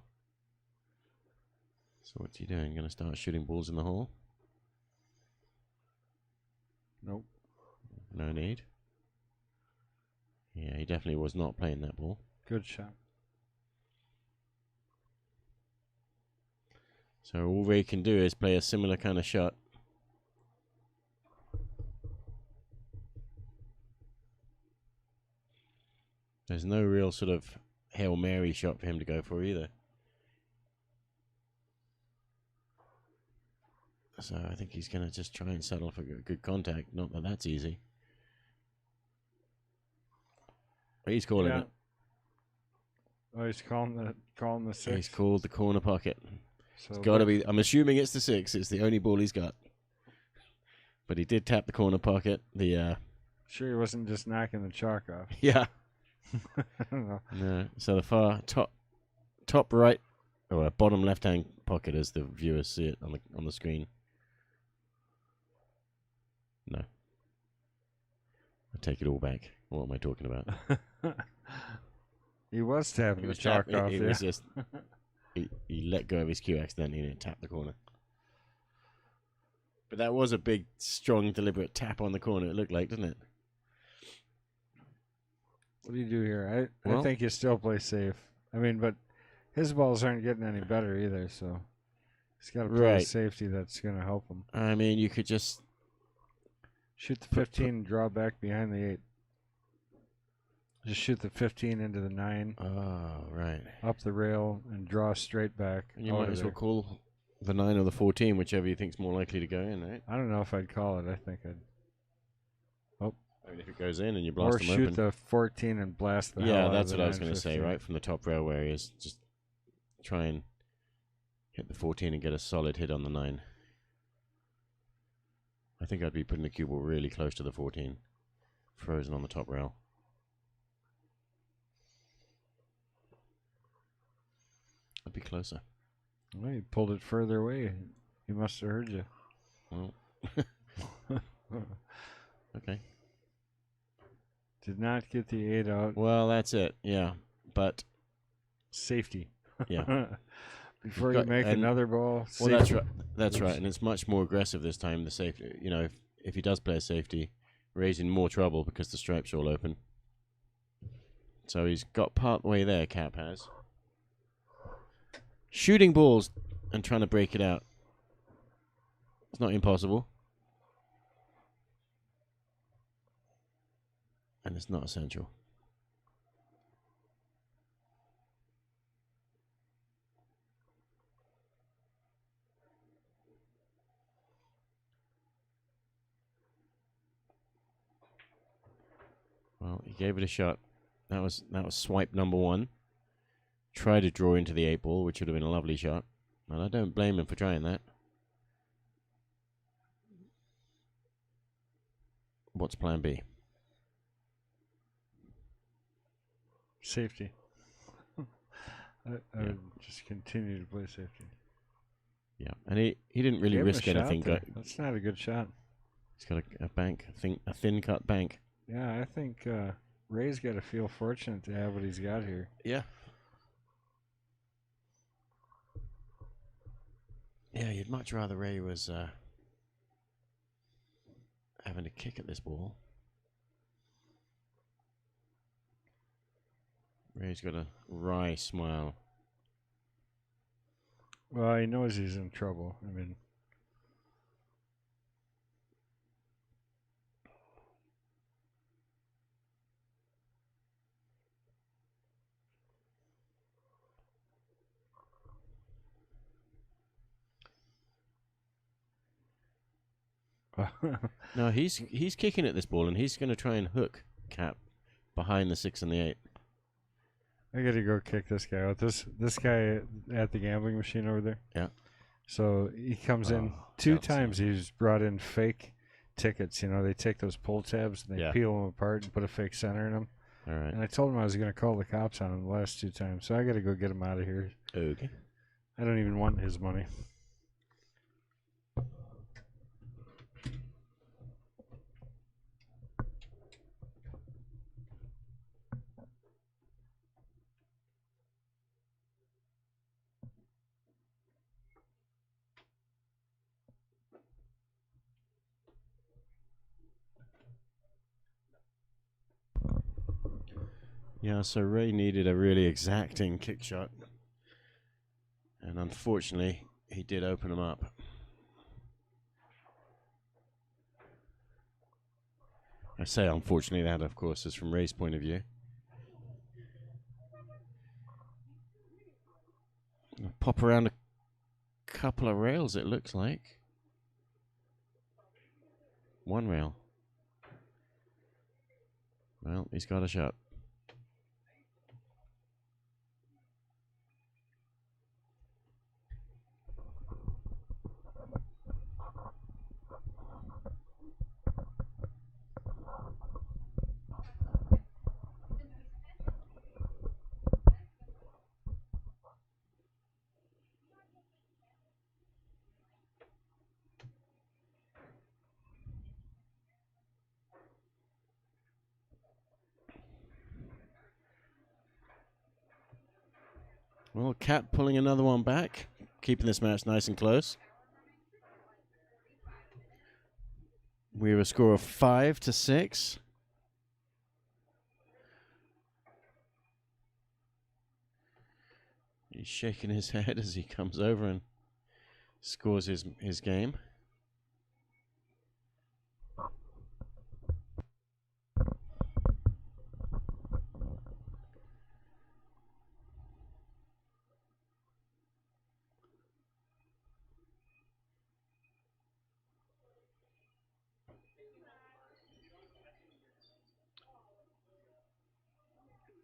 So what's he doing? Going to start shooting balls in the hole? Nope. No need. Yeah, he definitely was not playing that ball. Good shot. So all Ray can do is play a similar kind of shot. There's no real sort of Hail Mary shot for him to go for either. So I think he's going to just try and settle for good contact. Not that that's easy. He's calling it. Oh, he's calling the 6. He's called the corner pocket. So It's got to be. I'm assuming it's the 6. It's the only ball he's got. But he did tap the corner pocket. Sure, he wasn't just knocking the chalk off. Yeah. I don't know. No. So the far top right, or bottom left hand pocket, as the viewers see it on the screen. No. I take it all back. What am I talking about? He was tapping the chalk off. He was just. He let go of his cue accidentally and tapped the corner. But that was a big, strong, deliberate tap on the corner, it looked like, didn't it? What do you do here? I think you still play safe. I mean, but his balls aren't getting any better either, so he's got to play a safety that's going to help him. I mean, you could just shoot the 15 and draw back behind the 8. Just shoot the 15 into the 9. Oh, right. Up the rail and draw straight back. And you might as well call the 9 or the 14, whichever you think's more likely to go in, right? I don't know if I'd call it. I think I'd. Oh. I mean, if it goes in and you blast them open. Or shoot the 14 and blast the hell Yeah, out that's of what the I was going to say, 9-15. right? From the top rail where he is. Just try and hit the 14 and get a solid hit on the 9. I think I'd be putting the cue ball really close to the 14. Frozen on the top rail. I'd be closer. Well, he pulled it further away. He must have heard you. Well, okay. Did not get the 8 out. Well, that's it. Yeah, but safety. Yeah. Before you make another ball. Well, that's right. That's right, and it's much more aggressive this time. The safety, you know, if he does play a safety, raising more trouble because the stripe's all open. So he's got part way there. Cap has. Shooting balls and trying to break it out. It's not impossible. And it's not essential. Well, he gave it a shot. That was swipe number 1. Tried to draw into the 8 ball, which would have been a lovely shot. And I don't blame him for trying that. What's plan B? Safety. I would just continue to play safety. Yeah, and he didn't really Gave him a risk shot anything. there. That's not a good shot. He's got a bank, a thin cut bank. Yeah, I think Ray's got to feel fortunate to have what he's got here. Yeah. Yeah, you'd much rather Ray was having a kick at this ball. Ray's got a wry smile. Well, he knows he's in trouble. I mean, No, he's kicking at this ball, and he's going to try and hook Cap behind the 6 and the 8. I got to go kick this guy out. This guy at the gambling machine over there. Yeah. So he comes in 2 times. He's brought in fake tickets. You know, they take those pull tabs and they peel them apart and put a fake center in them. All right. And I told him I was going to call the cops on him the last 2 times. So I got to go get him out of here. Okay. I don't even want his money. Yeah, so Ray needed a really exacting kick shot. And unfortunately, he did open him up. I say unfortunately, that of course is from Ray's point of view. Pop around a couple of rails, it looks like. 1 rail. Well, he's got a shot. Well, Cat pulling another one back, keeping this match nice and close. We have a score of 5-6. He's shaking his head as he comes over and scores his game.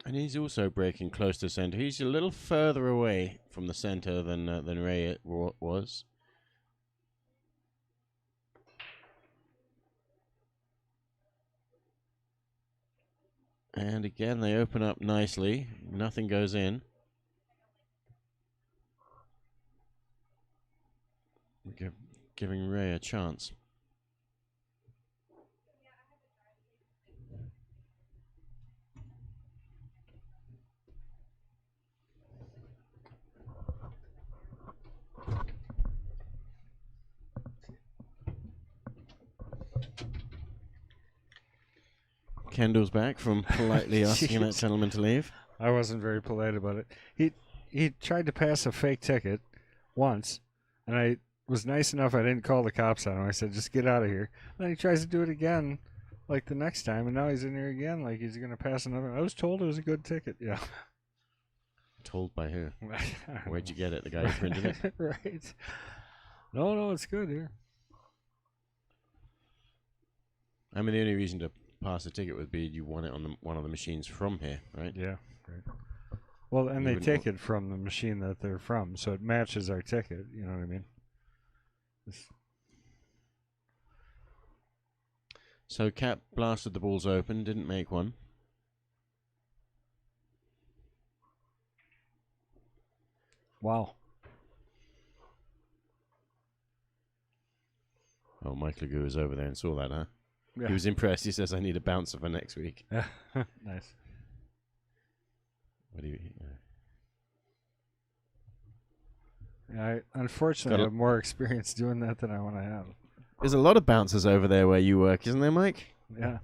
And he's also breaking close to center. He's a little further away from the center than Ray was. And again, they open up nicely. Nothing goes in. Giving Ray a chance. Kendall's back from politely asking that gentleman to leave. I wasn't very polite about it. He tried to pass a fake ticket once, and I was nice enough I didn't call the cops on him. I said, just get out of here. And then he tries to do it again like the next time, and now he's in here again. Like he's gonna pass another. I was told it was a good ticket. Yeah. Told by who? Where'd you get it? The guy who printed it? Right. No, it's good here. I mean, the only reason to pass the ticket would be you won it on one of the machines from here, right? Yeah. Right. Well, and You they wouldn't take it from the machine that they're from, so it matches our ticket. You know what I mean? So Cap blasted the balls open, didn't make one. Wow. Oh, Mike Lagu was over there and saw that, huh? Yeah. He was impressed. He says, I need a bouncer for next week. Yeah. Nice. What do you... I unfortunately Got a- have more experience doing that than I want to have. There's a lot of bouncers over there where you work, isn't there, Mike? Yeah.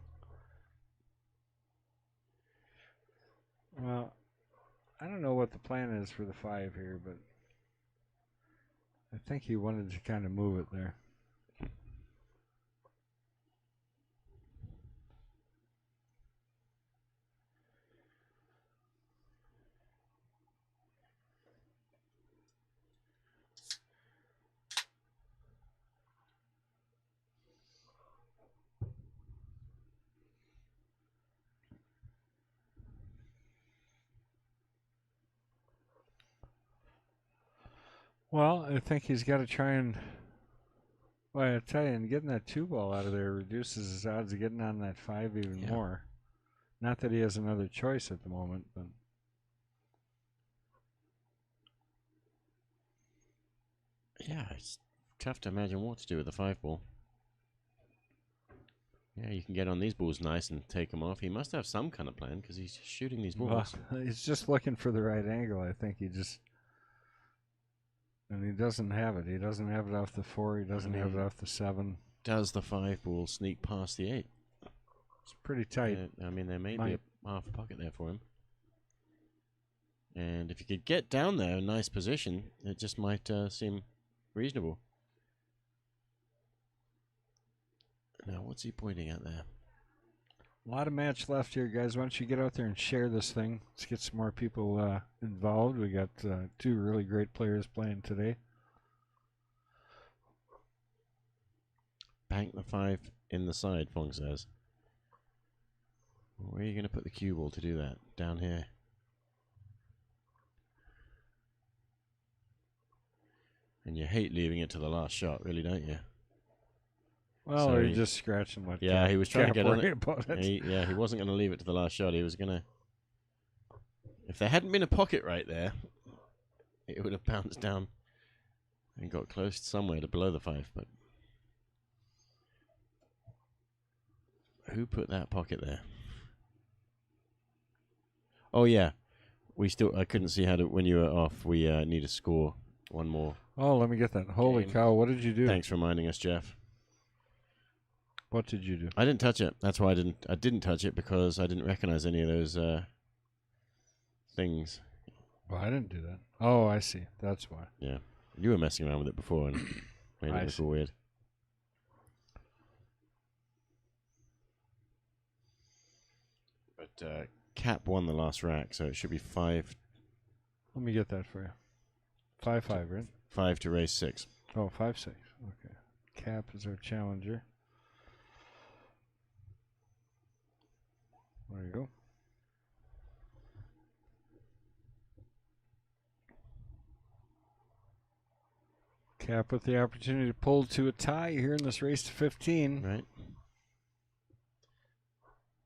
Well, I don't know what the plan is for the 5 here, but I think he wanted to kind of move it there. Well, I think he's got to try and. Well, I tell you, and getting that 2 ball out of there reduces his odds of getting on that 5 even more. Not that he has another choice at the moment, but. Yeah, it's tough to imagine what to do with the 5 ball. Yeah, you can get on these balls nice and take them off. He must have some kind of plan because he's shooting these balls. Well, he's just looking for the right angle. I think he just. And he doesn't have it. He doesn't have it off the 4. He doesn't have it off the 7. Does the 5 ball sneak past the 8? It's pretty tight. I mean, there may be a half a pocket there for him. And if you could get down there in a nice position, it just might seem reasonable. Now, what's he pointing at there? A lot of match left here, guys. Why don't you get out there and share this thing? Let's get some more people involved. We got 2 really great players playing today. Bank the 5 in the side, Fong says. Where are you going to put the cue ball to do that? Down here. And you hate leaving it to the last shot, really, don't you? Well, So or he- you're just scratching what. Yeah, he was trying to get on it. About it. He wasn't going to leave it to the last shot. He was going to... If there hadn't been a pocket right there, it would have bounced down and got close somewhere to below the 5. But who put that pocket there? Oh, yeah. I couldn't see how to... When you were off, we need to score one more. Oh, let me get that. Holy Game. cow, what did you do? Thanks for reminding us, Jeff. What did you do? I didn't touch it. That's why I didn't touch it because I didn't recognize any of those things. Well, I didn't do that. Oh, I see. That's why. Yeah. You were messing around with it before and made I it see. look all weird. But Cap won the last rack, so it should be 5 Let me get that for you. 5-5, right? 5 to raise 6. Oh, 5-6. Okay. Cap is our challenger. There you go. Cap with the opportunity to pull to a tie here in this race to 15. Right.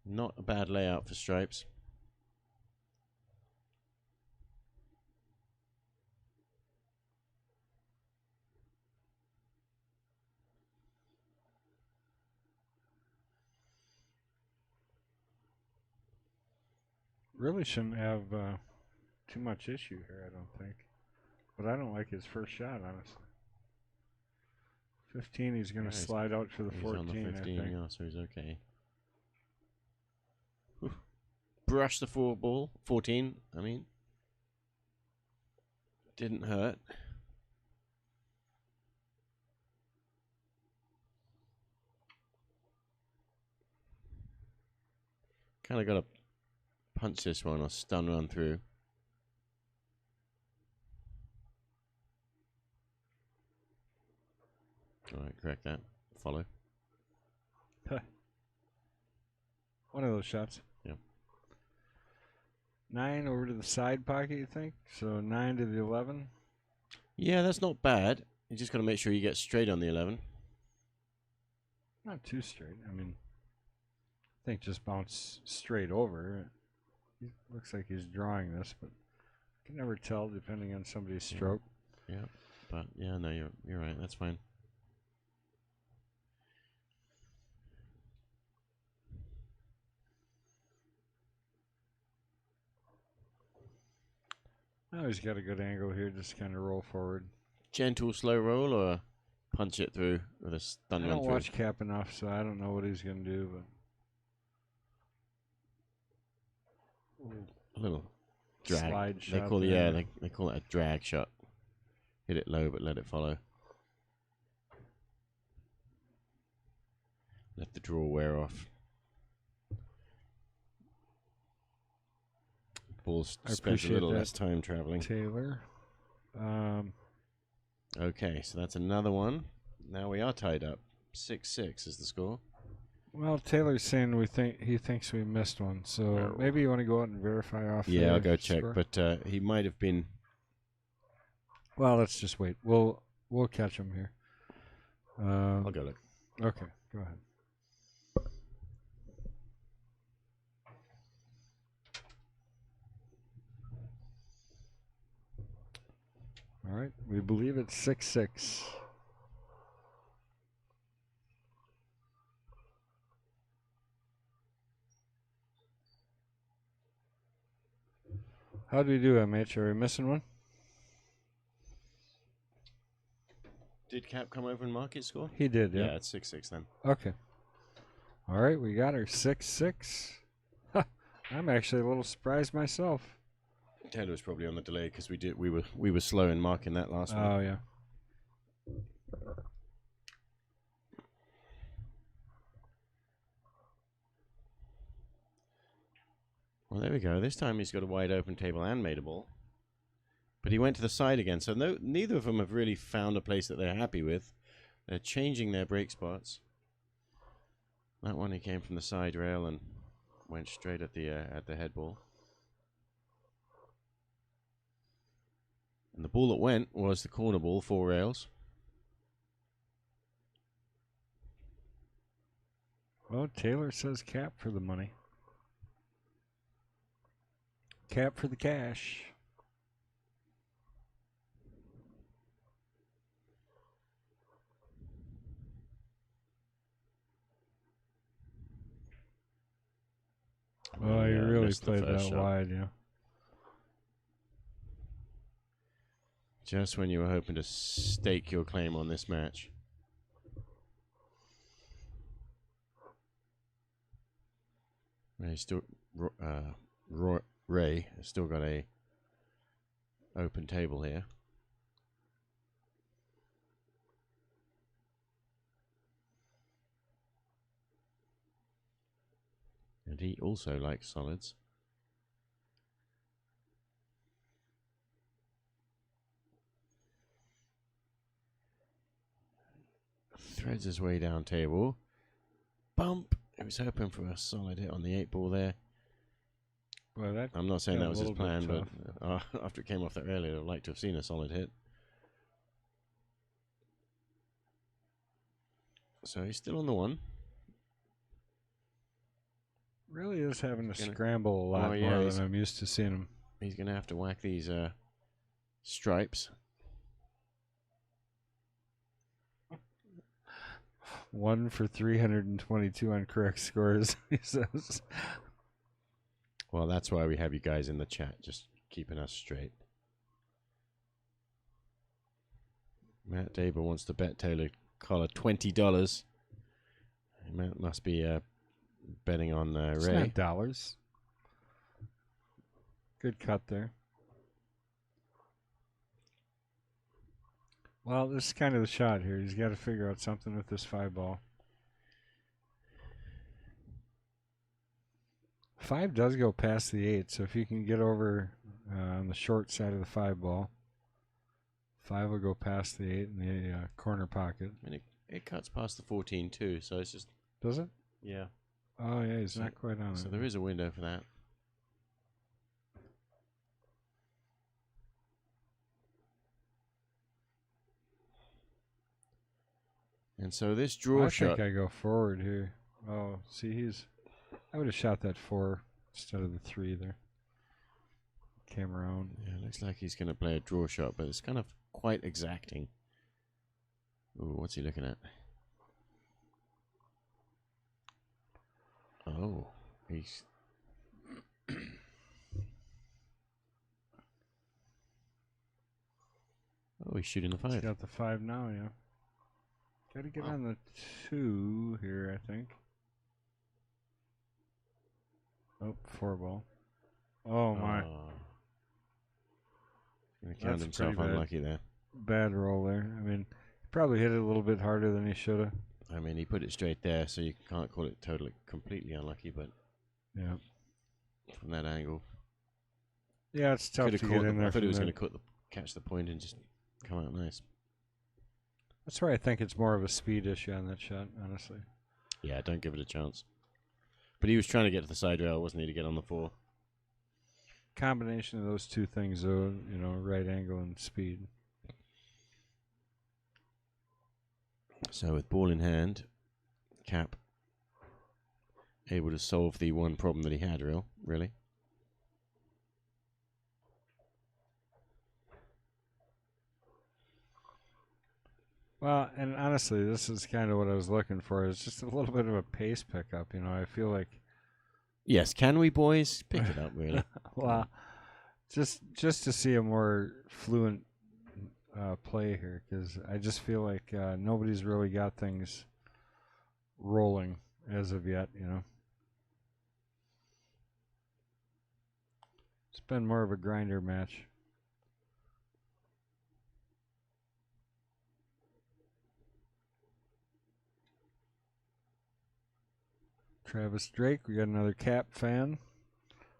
Not a bad layout for stripes. Really shouldn't have too much issue here, I don't think. But I don't like his first shot, honestly. 15, he's going to slide out for the He's 14, on the 15, I think. yeah, so he's okay. Whew. Brush the 4 ball. 14, I mean. Didn't hurt. Kind of got to punch this one or stun run through. All right, correct that. Follow. One of those shots. Yeah. 9 over to the side pocket, you think? So 9 to the 11. Yeah, that's not bad. You just got to make sure you get straight on the 11. Not too straight. I mean, I think just bounce straight over. He looks like he's drawing this, but I can never tell depending on somebody's stroke. Yeah, but yeah, no, you're right. That's fine. Now he's got a good angle here. Just kind of roll forward. Gentle, slow roll, or punch it through with a stun I run don't through? watch Cap enough, so I don't know what he's going to do. But A little drag. slide They shot. call there. they call it a drag shot. Hit it low, but let it follow. Let the draw wear off. Ball I spends a appreciate little that, less time traveling. Taylor. Okay, so that's another one. Now we are tied up. 6-6 is the score. Well, Taylor's saying he thinks we missed one, so maybe you want to go out and verify off. Yeah, I'll the go check, score? but he might have been. Well, let's just wait. We'll catch him here. I'll go look. Okay, go ahead. All right, we believe it's 6-6. How do we do, MH? Are we missing one? Did Cap come over and mark his score? He did, Yeah, yeah. it's 6-6 then. Okay. All right, we got her 6-6. I'm actually a little surprised myself. Taylor was probably on the delay because we were slow in marking that last one. Oh, yeah. Well, there we go. This time he's got a wide open table and made a ball. But he went to the side again, so neither of them have really found a place that they're happy with. They're changing their break spots. That one, he came from the side rail and went straight at the head ball. And the ball that went was the corner ball, 4 rails. Well, Taylor says Cap for the money. Cap for the cash. Oh, you really missed the played that first shot. wide, yeah. Just when you were hoping to stake your claim on this match. Ray still, Ray has still got a open table here. And he also likes solids. Threads his way down table. Bump! He was hoping for a solid hit on the 8 ball there. Well, that I'm not saying got that a was his little bit plan, but after it came off that earlier, I'd like to have seen a solid hit. So he's still on the 1. really is having to scramble a lot Oh, yeah, more he's- than I'm used to seeing him. He's going to have to whack these stripes. 1 for 322 on correct scores, he says. Well, that's why we have you guys in the chat, just keeping us straight. Matt Daber wants to bet Taylor Collar $20. Matt must be betting on It's Ray. not dollars. Good cut there. Well, this is kind of the shot here. He's got to figure out something with this 5 ball. 5 does go past the 8, so if you can get over on the short side of the 5 ball, 5 will go past the 8 in the corner pocket. And it cuts past the 14 too, so it's just... Does it? Yeah. Oh, yeah, he's not quite on it. So there is a window for that. And so this draw I shot... think I go forward here. Oh, see, I would have shot that 4 instead of the 3 there. Came around. Yeah, looks like he's going to play a draw shot, but it's kind of quite exacting. Ooh, what's he looking at? Oh, he's... Oh, he's shooting the 5. He's got the 5 now, yeah. Got to get on the 2 here, I think. Oh, 4 ball. Oh, my. Gonna count That's himself pretty bad. unlucky there. Bad roll there. I mean, he probably hit it a little bit harder than he should have. I mean, he put it straight there, so you can't call it totally, completely unlucky, but Yeah. from that angle, Yeah, it's tough to could have get caught in the, there. I thought he from was there. going to catch the point and just come out nice. That's why I think it's more of a speed issue on that shot, honestly. Yeah, don't give it a chance. But he was trying to get to the side rail, wasn't he, to get on the 4? Combination of those two things, though, right angle and speed. So with ball in hand, Cap able to solve the one problem that he had, really. Well, and honestly, this is kind of what I was looking for. It's just a little bit of a pace pickup. I feel like... Yes, can we, boys? Pick it up, really. Well, just to see a more fluent play here, because I just feel like nobody's really got things rolling as of yet, It's been more of a grinder match. Travis Drake, we got another Cap fan.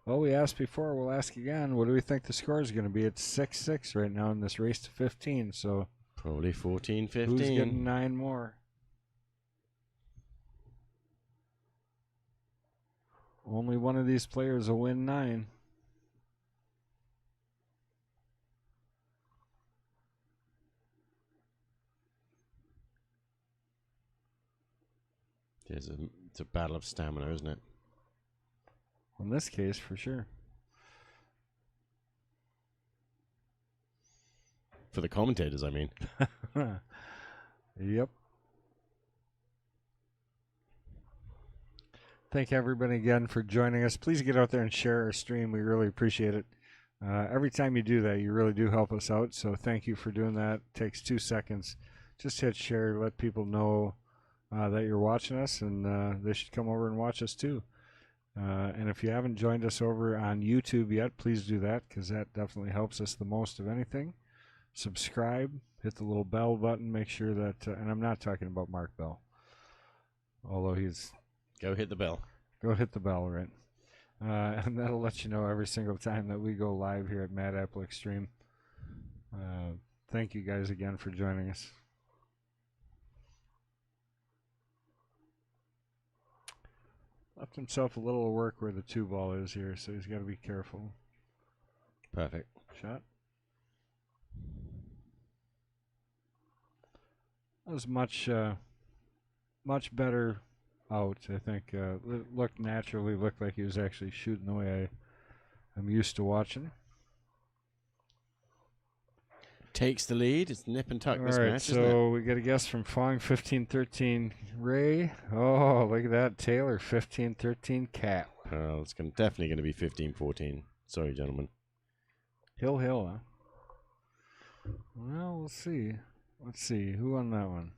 Well, we asked before, we'll ask again. What do we think the score is going to be? It's 6-6 right now in this race to 15, so... Probably 14, 15. Who's getting 9 more? Only one of these players will win 9. It's a battle of stamina, isn't it? In this case, for sure. For the commentators, I mean. Yep. Thank everybody again for joining us. Please get out there and share our stream. We really appreciate it. Every time you do that, you really do help us out. So thank you for doing that. It takes 2 seconds. Just hit share. Let people know that you're watching us, and they should come over and watch us too. And if you haven't joined us over on YouTube yet, please do that, because that definitely helps us the most of anything. Subscribe, hit the little bell button, make sure that, and I'm not talking about Mark Bell, although he's... Go hit the bell. Go hit the bell, right? And that'll let you know every single time that we go live here at Mad Apple Xstream. Thank you guys again for joining us. Left himself a little work where the 2 ball is here, so he's got to be careful. Perfect. Shot. That was much better out, I think. Looked like he was actually shooting the way I'm used to watching. Takes the lead. It's nip and tuck this All right, match, isn't it? so we get a guess from Fong, 15-13 Ray. Oh, look at that. Taylor, 15-13 Cap. It's definitely going to be 15-14. Sorry, gentlemen. Hill, huh? Well, we'll see. Let's see. Who won that one?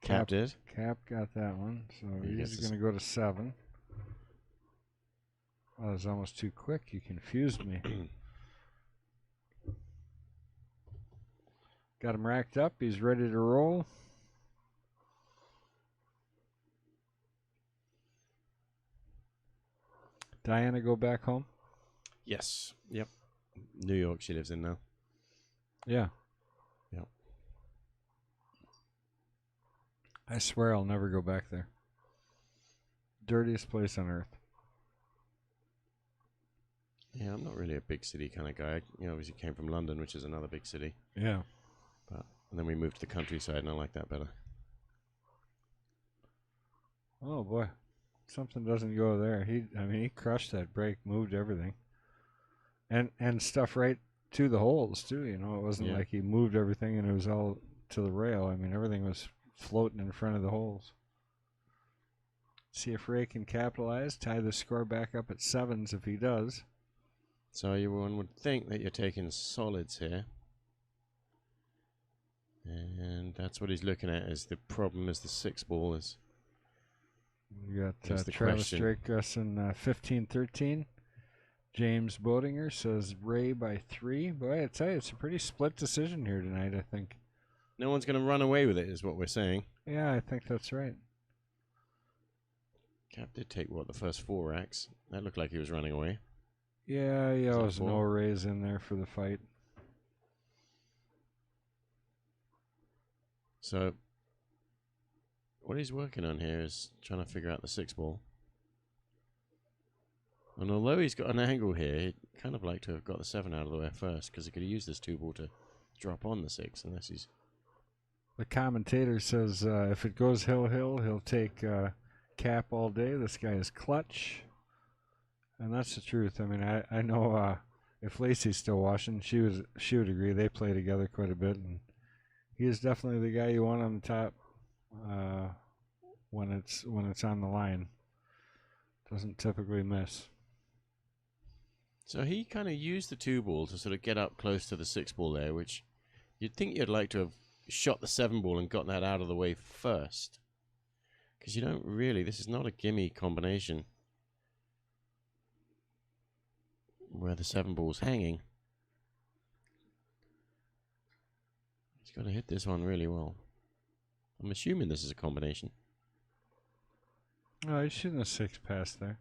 Cap did. Cap got that one, so He he's gets going to go to 7. Oh, that was almost too quick. You confused me. Got him racked up. He's ready to roll. Diana go back home? Yes. Yep. New York she lives in now. Yeah. Yep. I swear I'll never go back there. Dirtiest place on earth. Yeah, I'm not really a big city kind of guy. Obviously came from London, which is another big city. Yeah. And then we moved to the countryside, and I like that better. Oh boy, something doesn't go there. He crushed that brake, moved everything, and stuff right to the holes too. It wasn't like he moved everything and it was all to the rail. Everything was floating in front of the holes. See if Ray can capitalize, tie the score back up at 7s if he does. So one would think that you're taking solids here. And that's what he's looking at. Is the problem is the 6 ball is. You got Travis Drake guessing 15-13. James Bodinger says Ray by 3. Boy, I tell you, it's a pretty split decision here tonight, I think. No one's going to run away with it, is what we're saying. Yeah, I think that's right. Cap did take, the first 4 racks. That looked like he was running away. Yeah, there was no Rays in there for the fight. So, what he's working on here is trying to figure out the 6 ball. And although he's got an angle here, he'd kind of like to have got the 7 out of the way first, because he could have used this 2 ball to drop on the 6, unless he's... The commentator says if it goes hill, he'll take Cap all day. This guy is clutch. And that's the truth. I know if Lacey's still watching, she would agree. They play together quite a bit, and he is definitely the guy you want on the top when it's on the line. Doesn't typically miss. So he kind of used the 2 ball to sort of get up close to the 6 ball there, which you'd think you'd like to have shot the 7 ball and gotten that out of the way first. Because you don't really, this is not a gimme combination where the 7 ball's hanging. He's got to hit this one really well. I'm assuming this is a combination. Oh, he's shooting a 6 pass there.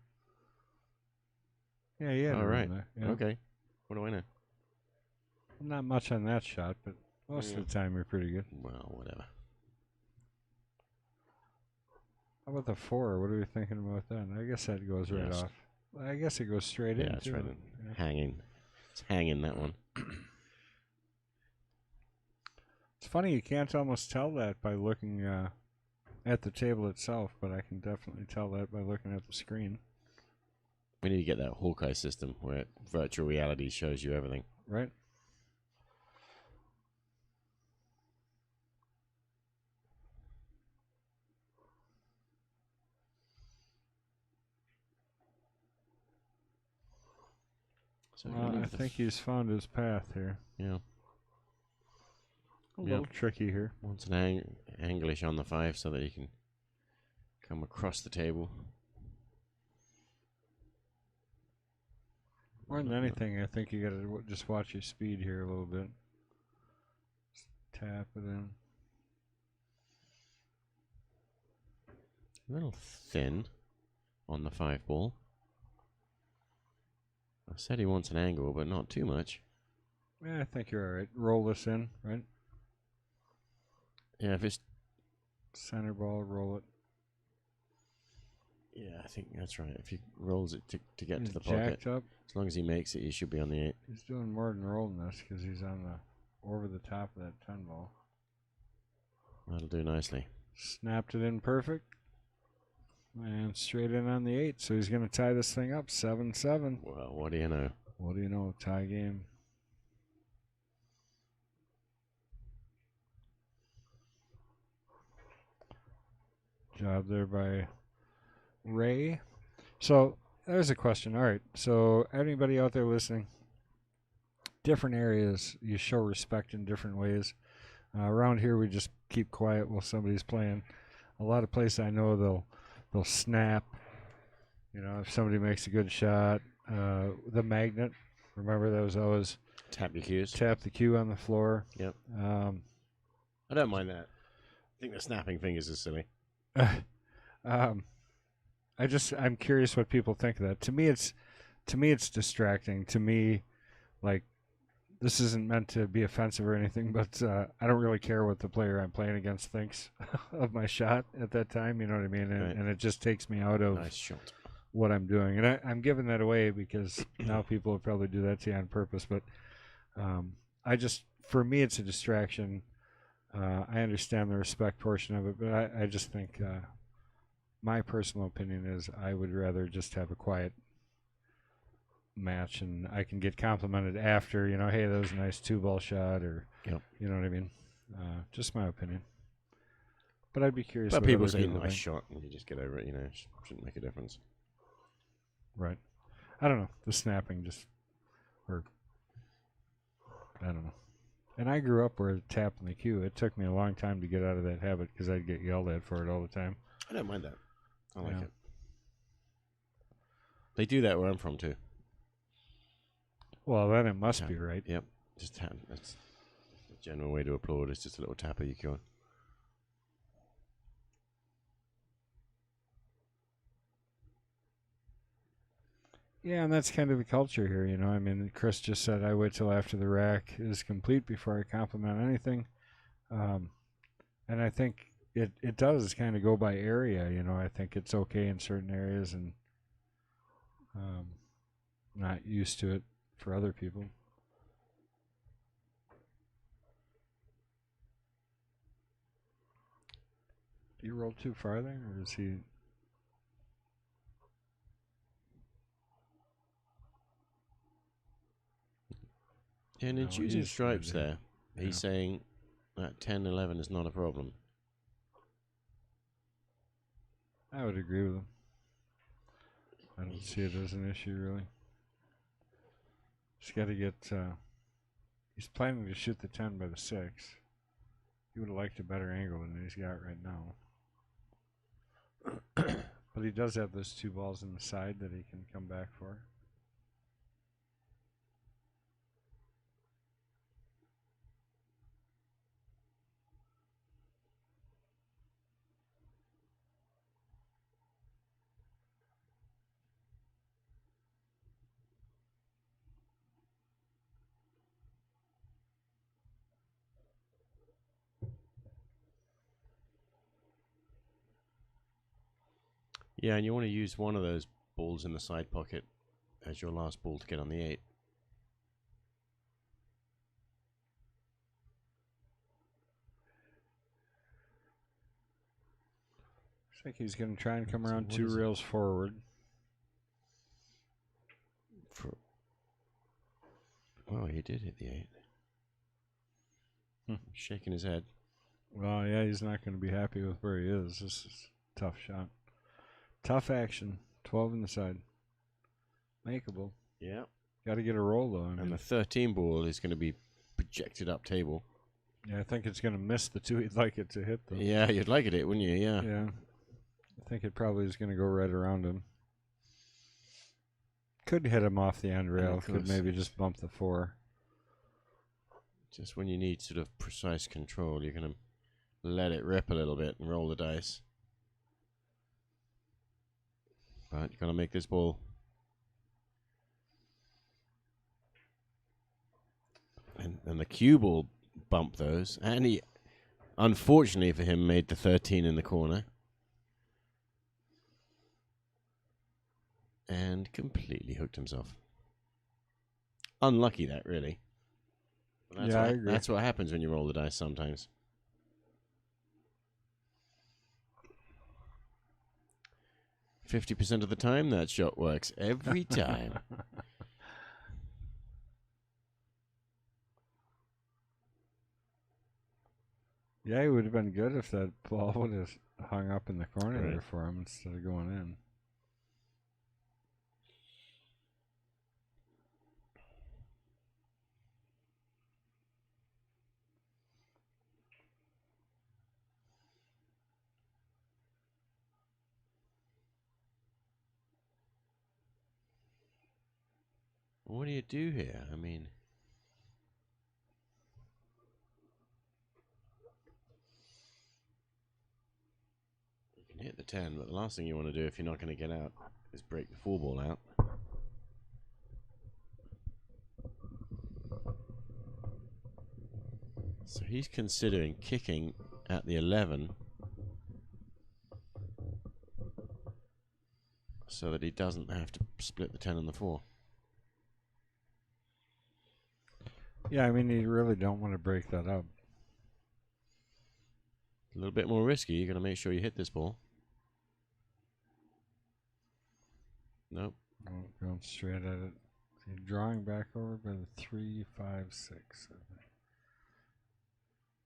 Yeah, yeah. All right. There. Yeah. Okay. What do I know? Not much on that shot, but most of the time you're pretty good. Well, whatever. How about the 4? What are we thinking about that? I guess that goes right off. I guess it goes straight in. Yeah, it's right in. Hanging. It's hanging, that one. It's funny, you can't almost tell that by looking at the table itself, but I can definitely tell that by looking at the screen. We need to get that Hawkeye system where virtual reality shows you everything. Right? So I think he's found his path here. Yeah. A little tricky here. Wants an English on the 5 so that he can come across the table. More than anything, I think you got to just watch your speed here a little bit. Just tap it in. A little thin on the 5 ball. I said he wants an angle, but not too much. Yeah, I think you're all right. Roll this in, right? Yeah, if it's... Center ball, roll it. Yeah, I think that's right. If he rolls it to get He's to the pocket, jacked up. as long as he makes it, he should be on the 8. He's doing more than rolling this because he's on the over the top of that 10 ball. That'll do nicely. Snapped it in perfect. And straight in on the 8. So he's going to tie this thing up 7-7. Well, what do you know? What do you know? Tie game. Job there by Ray. So there's a question. All right. So anybody out there listening, different areas you show respect in different ways. Around here we just keep quiet while somebody's playing. A lot of places I know they'll snap. If somebody makes a good shot, the magnet. Remember that was always Tap your cues. tap the cue on the floor. Yep. I don't mind that. I think the snapping fingers is silly. I'm curious what people think of that. To me, it's to me, it's distracting. To me, like, this isn't meant to be offensive or anything, but I don't really care what the player I'm playing against thinks of my shot at that time. You know what I mean? And, Right. and it just takes me out of Nice shot. what I'm doing. And I'm giving that away because now people will probably do that to you on purpose. But for me, it's a distraction. I understand the respect portion of it, but I just think my personal opinion is I would rather just have a quiet match, and I can get complimented after, hey, that was a nice 2-ball shot, or Yep. you know what I mean. Just my opinion, but I'd be curious. But what people other say people nice think. shot, and you just get over it. Shouldn't make a difference. Right. I don't know. The snapping just, or I don't know. And I grew up where tapping the cue. It took me a long time to get out of that habit because I'd get yelled at for it all the time. I don't mind that. I like Yeah. it. They do that where I'm from too. Well, then it must Tap. be right. Yep. Just tap. That's the general way to applaud. It's just a little tap of your cue. Yeah, and that's kind of the culture here, I mean, Chris just said I wait till after the rack is complete before I compliment anything. And I think it does kind of go by area, I think it's okay in certain areas and not used to it for other people. Do you roll too far there, or is he... Yeah, and in No, choosing he's stripes good there, he's saying that 10, 11 is not a problem. I would agree with him. I don't see it as an issue, really. He's got to get... he's planning to shoot the 10 by the 6. He would have liked a better angle than he's got right now. But he does have those 2 balls in the side that he can come back for. Yeah, and you want to use one of those balls in the side pocket as your last ball to get on the 8. Looks like he's going to try and come So around what 2 is it? rails forward. Oh, he did hit the 8. Shaking his head. Well, yeah, he's not going to be happy with where he is. This is a tough shot. Tough action. 12 in the side. Makeable. Yeah. Got to get a roll, though. I mean, And the 13 ball is going to be projected up table. yeah, I think it's going to miss the 2 he'd like it to hit, though. Yeah, you'd like it, wouldn't you? Yeah. Yeah. I think it probably is going to go right around him. Could hit him off the end rail. Could maybe just bump the 4. Just when you need sort of precise control, you're going to let it rip a little bit and roll the dice. But you're going to make this ball. And the cue ball bumped those. And he, unfortunately for him, made the 13 in the corner. And completely hooked himself. Unlucky that, really. That's Yeah, I agree. That's what happens when you roll the dice sometimes. "50% of the time, that shot works. Every time." Yeah, it would have been good if that ball would have hung up in the corner Right. there for him instead of going in. What do you do here? I mean, you can hit the 10, but the last thing you want to do if you're not going to get out is break the 4 ball out. So he's considering kicking at the 11 so that he doesn't have to split the 10 and the 4. Yeah, I mean, you really don't want to break that up. A little bit more risky. You're going to make sure you hit this ball. Nope. Oh, going straight at it. So you're drawing back over by the 3, 5, 6.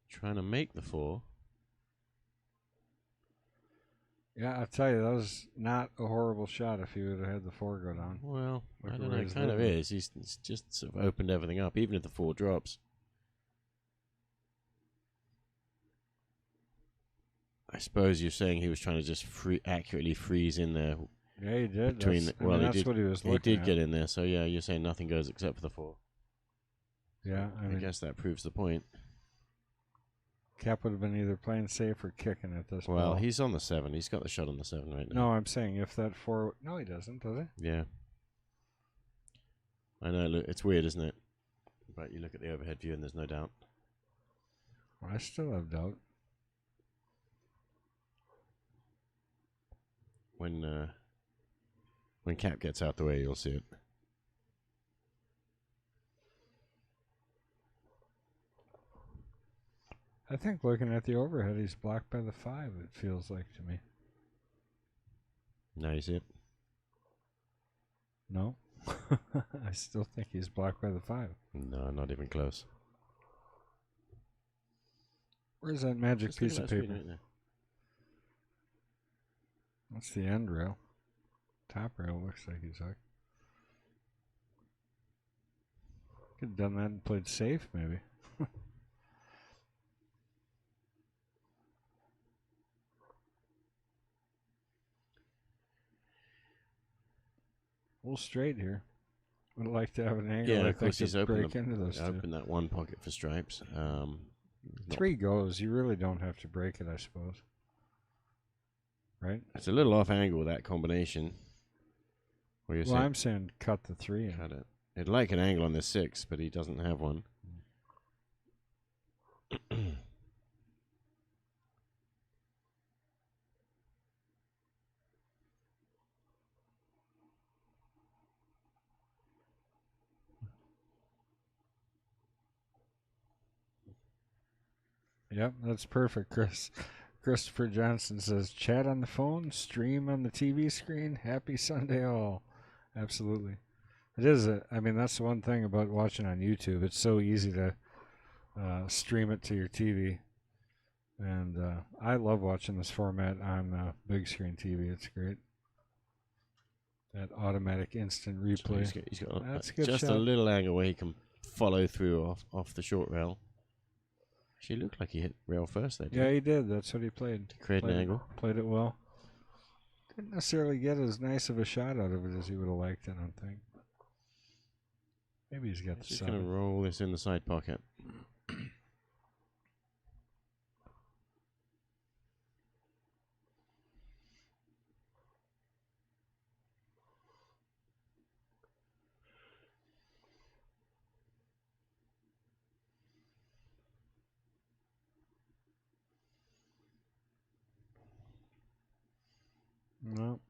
Trying to make the 4. Yeah, I'll tell you, that was not a horrible shot if he would have had the 4 go down. Well, Look I at don't know. where It he's kind of living. is. He's just sort of opened everything up, even if the 4 drops. I suppose you're saying he was trying to just accurately freeze in there. Yeah, he did. Between That's, the, well, that's what he was looking He did at. get in there, so yeah, you're saying nothing goes except for the 4. Yeah, I mean, guess that proves the point. Cap would have been either playing safe or kicking at this Well, ball. he's on the 7. He's got the shot on the 7 right now. No, I'm saying if that 4... No, he doesn't, does he? Yeah. I know, look, it's weird, isn't it? But you look at the overhead view and there's no doubt. Well, I still have doubt. When Cap gets out the way, you'll see it. I think looking at the overhead, he's blocked by the 5, it feels like to me. Now you see it? No? I still think he's blocked by the 5. No, not even close. Where's that magic Just look piece at of that screen paper? right there. That's the end rail. Top rail looks like he's hooked. Could have done that and played safe, maybe. A little straight here. Would like to have an angle. Yeah, I of course think he's to break opened into those two. open that one pocket for stripes. 3 goes. You really don't have to break it, I suppose. Right? It's a little off angle with that combination. What you're Well, saying? I'm saying cut the 3 in. Cut it. It'd like an angle on the 6, but he doesn't have one. Yep, that's perfect, Chris. Christopher Johnson says, chat on the phone, stream on the TV screen. Happy Sunday all. Absolutely. It is. I mean, that's the one thing about watching on YouTube. It's so easy to stream it to your TV. And I love watching this format on big screen TV. It's great. That automatic instant replay. So he's got That's a good just shot. a little angle where he can follow through off the short rail. She looked like he hit rail first there. Yeah, he did. That's what he played. To create an angle. Played it well. Didn't necessarily get as nice of a shot out of it as he would have liked, I don't think. Maybe he's got the He's going to 7. roll this in the side pocket. No.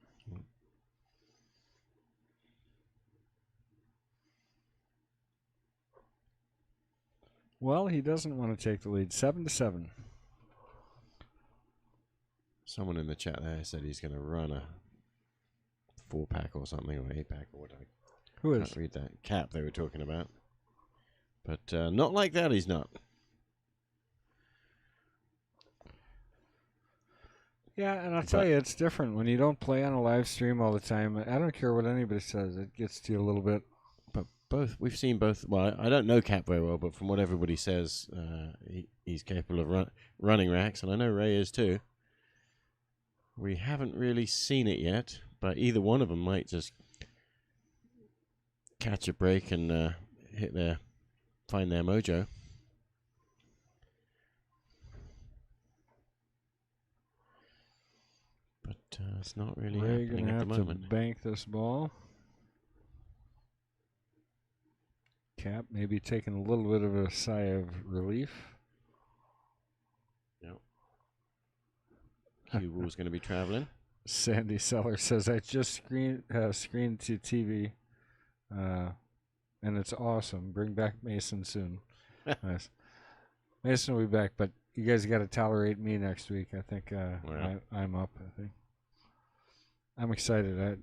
Well, he doesn't want to take the lead. 7-7. Someone in the chat there said he's going to run a 4-pack or something, or 8-pack or whatever. Who Can't is? read that cap they were talking about. But not like that, he's not. Yeah, and I'll tell you, it's different when you don't play on a live stream all the time. I don't care what anybody says; it gets to you a little bit. But we've seen both. Well, I don't know Cap very well, but from what everybody says, he's capable of running racks, and I know Ray is too. We haven't really seen it yet, but either one of them might just catch a break and find their mojo. But it's not really Ray happening gonna at the have to moment. bank this ball. Cap maybe taking a little bit of a sigh of relief. Cue ball's going to be traveling. Sandy Seller says, I just screened to TV, and it's awesome. Bring back Mason soon. Nice. Mason will be back, but you guys got to tolerate me next week. I think I'm up. I think I'm excited.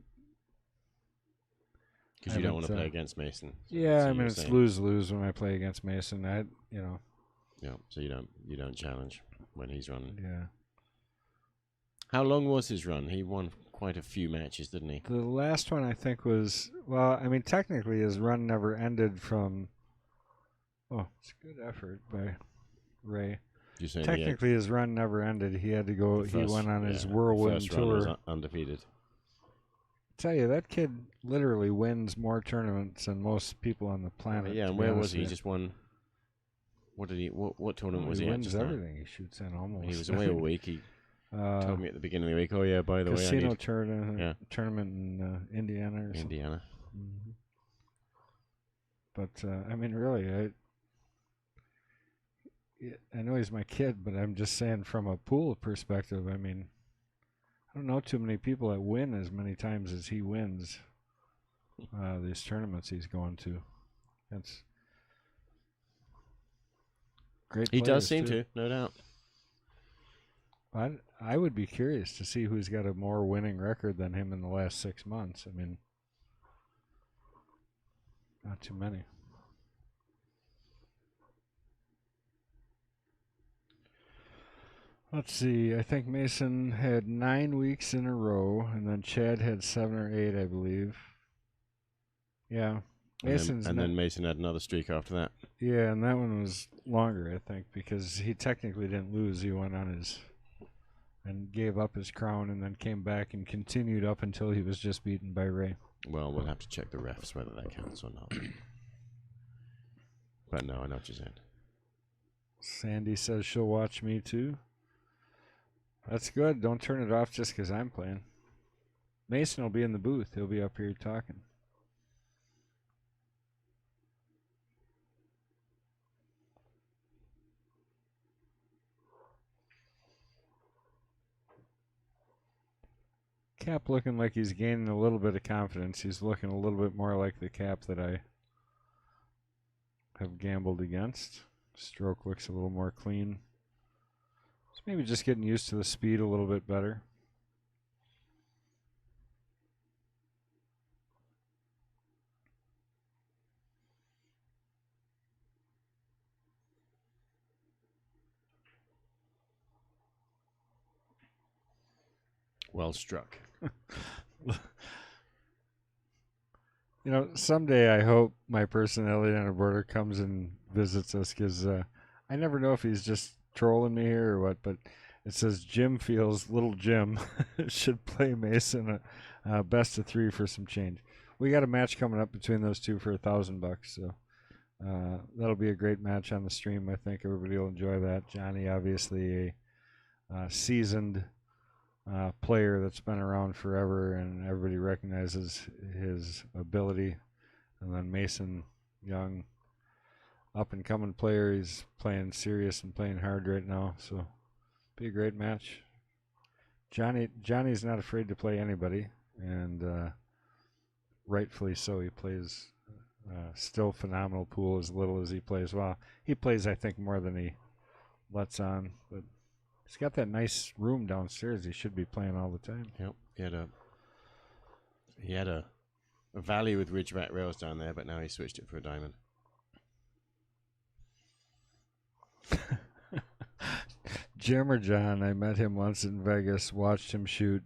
Because you don't want to play against Mason. Yeah, I mean it's lose-lose when I play against Mason. Yeah, so you don't challenge when he's running. Yeah. How long was his run? He won quite a few matches, didn't he? The last one I think was, well, I mean technically his run never ended from. Oh, it's a good effort by Ray. You're saying technically his run never ended. He had to go. He went on his whirlwind first tour. Run was undefeated. Tell you, that kid literally wins more tournaments than most people on the planet. Yeah, and where was he? He just won. What did he? What tournament was he at? He wins everything. He shoots in almost. He was away all week. He told me at the beginning of the week. Oh yeah, by the way, casino tournament in Indiana. Or Indiana. Mm-hmm. But I mean, really, I know he's my kid, but I'm just saying from a pool perspective. I mean, I don't know too many people that win as many times as he wins these tournaments he's going to. That's great. He does seem to, no doubt. I would be curious to see who's got a more winning record than him in the last 6 months. I mean, not too many. Let's see. I think Mason had 9 weeks in a row, and then Chad had 7 or 8, I believe. Yeah. And then Mason had another streak after that. Yeah, and that one was longer, I think, because he technically didn't lose. He went on and gave up his crown and then came back and continued up until he was just beaten by Ray. Well, we'll have to check the refs whether that counts or not. But no, I know what you're saying. Sandy says she'll watch me too. That's good. Don't turn it off just because I'm playing. Mason will be in the booth. He'll be up here talking. Cap looking like he's gaining a little bit of confidence. He's looking a little bit more like the Cap that I have gambled against. Stroke looks a little more clean. So maybe just getting used to the speed a little bit better. Well struck. You know, someday I hope my person Elliot on a border comes and visits us, because I never know if he's just trolling me here or what, but it says Jim feels little Jim should play Mason best of 3 for some change. We got a match coming up between those two for $1,000, so that'll be a great match on the stream. I think everybody will enjoy that. Johnny, obviously a seasoned player that's been around forever, and everybody recognizes his ability. And then Mason, young, up-and-coming player. He's playing serious and playing hard right now, so be a great match. Johnny's not afraid to play anybody, and rightfully so. He plays still phenomenal pool as little as he plays. Well, he plays, I think, more than he lets on, but he's got that nice room downstairs. He should be playing all the time. Yep. He had a valley with ridgeback rails down there, but now he switched it for a diamond. Jim or John, I met him once in Vegas, watched him shoot,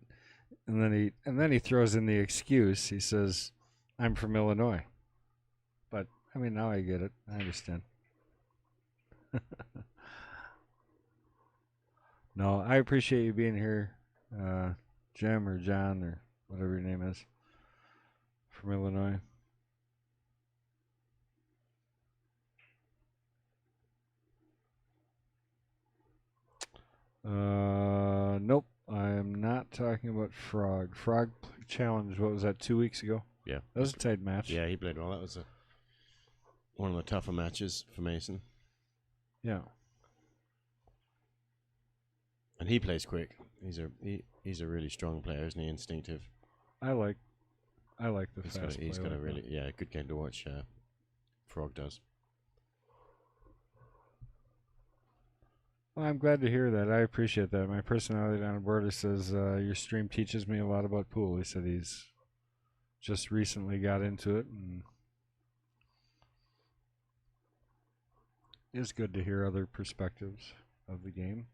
and then he throws in the excuse. He says, "I'm from Illinois." But I mean, now I get it. I understand. No, I appreciate you being here, Jim or John or whatever your name is, from Illinois. Nope, I am not talking about Frog. Frog challenge, what was that, 2 weeks ago? Yeah. That was a tight match. Yeah, he played well. That was one of the tougher matches for Mason. Yeah. And he plays quick. He's a really strong player, isn't he? Instinctive. I like the He's fast got play a like really that. good game to watch. Frog does. Well, I'm glad to hear that. I appreciate that. My personality down at Border says your stream teaches me a lot about pool. He said he's just recently got into it, and it's good to hear other perspectives of the game.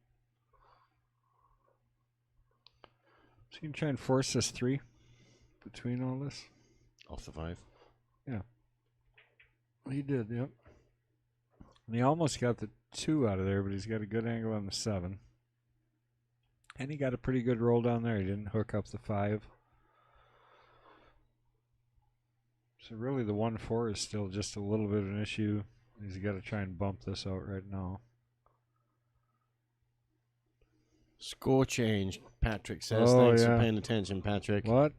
So you can try and force this 3 between all this. Off the 5. Yeah. He did, yep. And he almost got the 2 out of there, but he's got a good angle on the 7. And he got a pretty good roll down there. He didn't hook up the 5. So really the 1-4 is still just a little bit of an issue. He's got to try and bump this out right now. Score change, Patrick says. Oh, Thanks yeah. for paying attention, Patrick. What?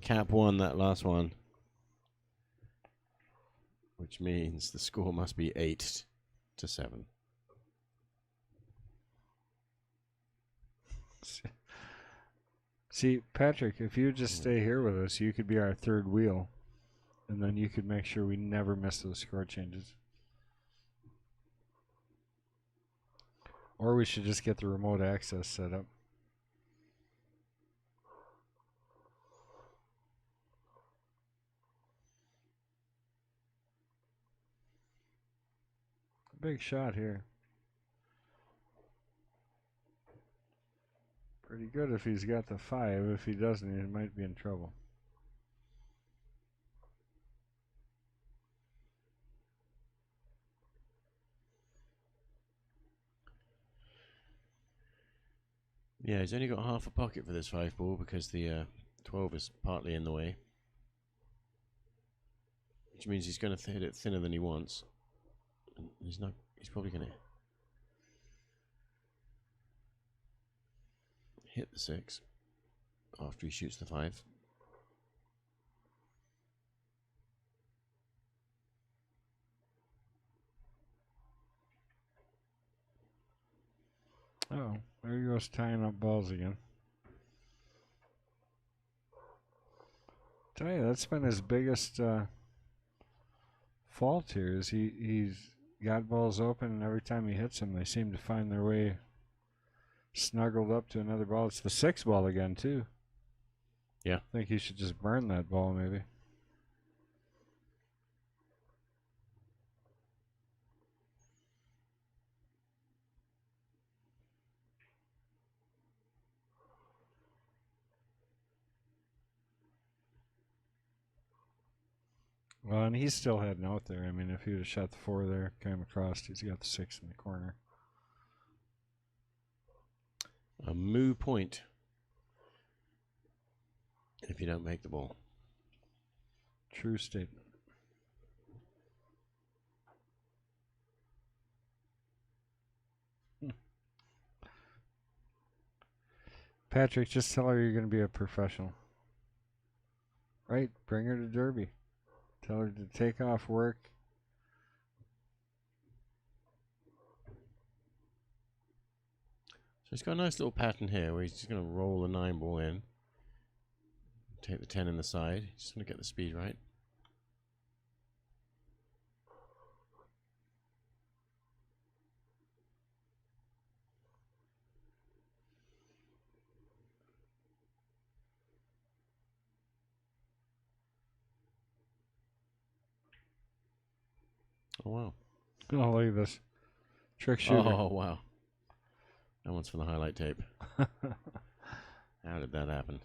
Cap won that last one. Which means the score must be 8-7. See, Patrick, if you just stay here with us, you could be our third wheel. And then you could make sure we never miss those score changes. Or we should just get the remote access set up. Big shot here. Pretty good if he's got the 5. If he doesn't, he might be in trouble. Yeah, he's only got half a pocket for this 5 ball because the 12 is partly in the way. Which means he's going to hit it thinner than he wants. And he's probably going to hit the 6 after he shoots the 5. Oh, there he goes tying up balls again. Tell you, that's been his biggest fault here. Is he's got balls open, and every time he hits them, they seem to find their way snuggled up to another ball. It's the 6 ball again too. Yeah, I think he should just burn that ball maybe. Well, and he's still heading out there. I mean, if he would have shot the 4 there, came across, he's got the 6 in the corner. a moo point if you don't make the ball. True statement. Patrick, just tell her you're going to be a professional. Right? Bring her to Derby. Tell her to take off work. So he's got a nice little pattern here where he's just going to roll the 9 ball in. Take the 10 in the side. Just want to get the speed right. Oh, wow. Oh, look at this. Trick shooter. Oh, wow. That one's for the highlight tape. How did that happen?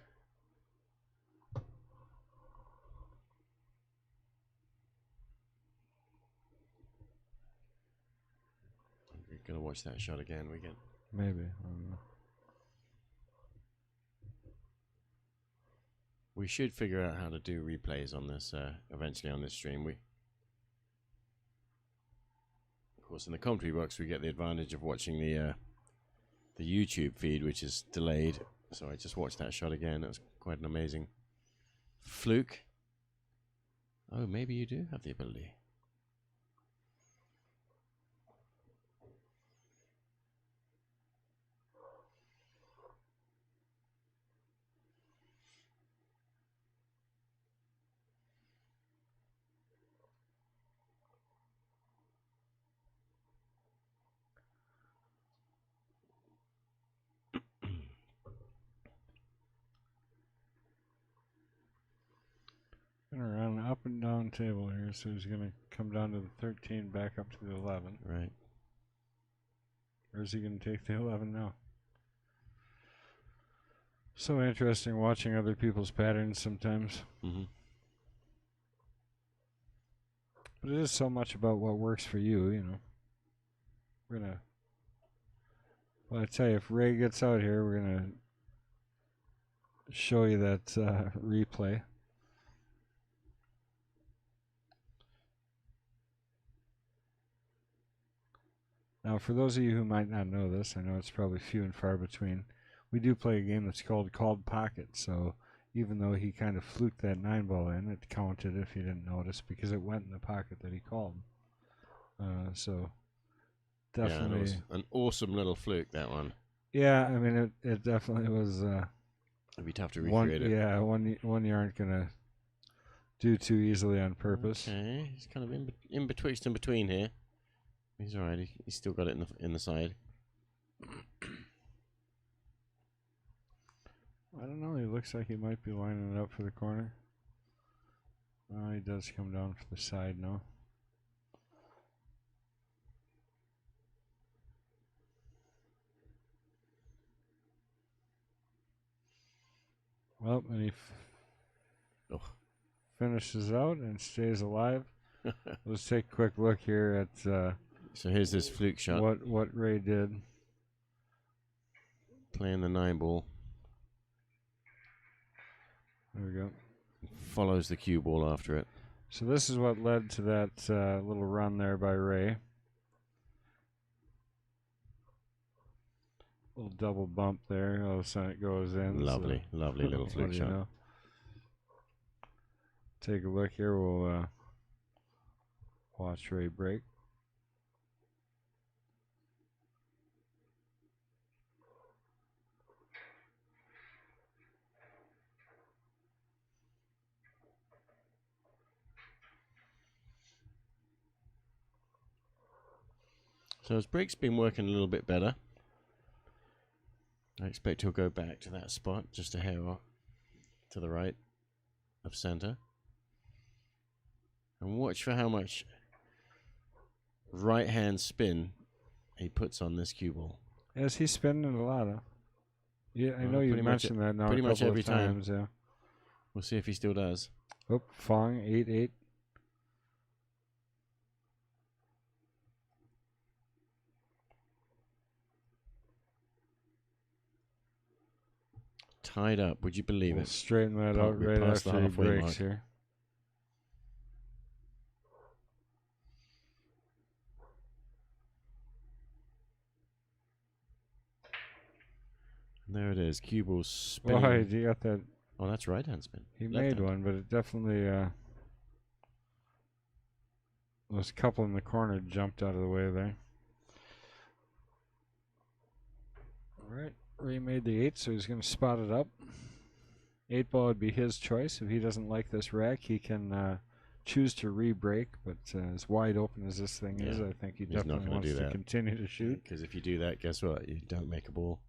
We're going to watch that shot again. We can. Maybe. I don't know. We should figure out how to do replays on this eventually on this stream. Of course, in the commentary box, we get the advantage of watching the YouTube feed, which is delayed. So I just watched that shot again. That was quite an amazing fluke. Oh, maybe you do have the ability. table here, so he's going to come down to the 13, back up to the 11. Right. Or is he going to take the 11 now? So interesting watching other people's patterns sometimes. Mm-hmm. But it is so much about what works for you, you know. We're going to... Well, I tell you, if Ray gets out here, we're going to show you that replay. Now, for those of you who might not know this, I know it's probably few and far between, we do play a game that's called Pocket, so even though he kind of fluked that 9-ball in, it counted if you didn't notice, because it went in the pocket that he called. So, definitely... Yeah, it was an awesome little fluke, that one. Yeah, I mean, it definitely was... It'd be tough to recreate it. Yeah, one you aren't going to do too easily on purpose. Okay, he's kind of in betwixt and between here. He's alright. He's still got it in the side. I don't know. He looks like he might be lining it up for the corner. Oh, he does come down for the side now. Well, and he finishes out and stays alive. Let's take a quick look here at so here's this fluke shot. What Ray did. Playing the 9-ball. There we go. Follows the cue ball after it. So this is what led to that little run there by Ray. Little double bump there. All of a sudden it goes in. Lovely, so lovely little fluke shot. Know? Take a look here. We'll watch Ray break. So his break's been working a little bit better. I expect he'll go back to that spot, just a hair off to the right of center. And watch for how much right hand spin he puts on this cue ball. Yes, he's spinning it a lot. Huh? Yeah, I know you mentioned that now. Pretty a much couple every of time. times, yeah. We'll see if he still does. Oh, Fong 8-8. Tied up, would you believe We'll it? straighten that out We're right past the after he halfway breaks mark. here. And there it is. Cue ball spinning. Well, you got that. Oh, that's right hand spin. He Left made hand. one, but it definitely those couple in the corner jumped out of the way there. All right, Ray made the 8, so he's going to spot it up. 8-ball would be his choice. If he doesn't like this rack, he can choose to re-break, but as wide open as this thing is, I think he He's not definitely gonna wants do to that. continue to shoot. Because if you do that, guess what? You don't make a ball.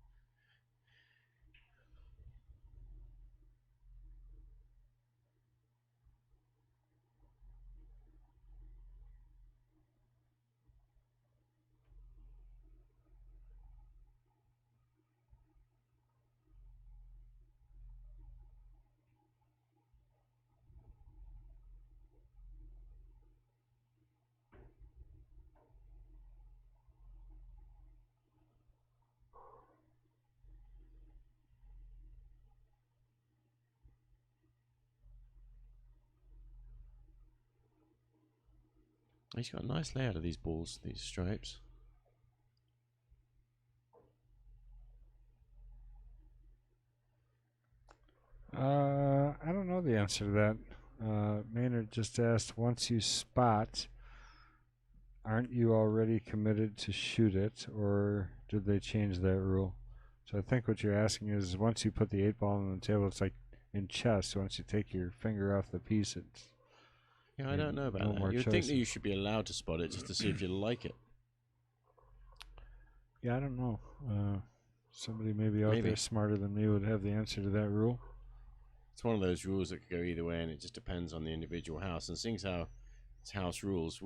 He's got a nice layout of these balls, these stripes. I don't know the answer to that. Maynard just asked, once you spot, aren't you already committed to shoot it, or did they change that rule? So I think what you're asking is, once you put the 8-ball on the table, it's like in chess. Once you take your finger off the piece, it's... Yeah, I don't know about no that. more You'd think choices. that you should be allowed to spot it just to see if you like it. Yeah, I don't know. Somebody maybe out Maybe. there smarter than me would have the answer to that rule. It's one of those rules that could go either way, and it just depends on the individual house. And seeing as how it's house rules,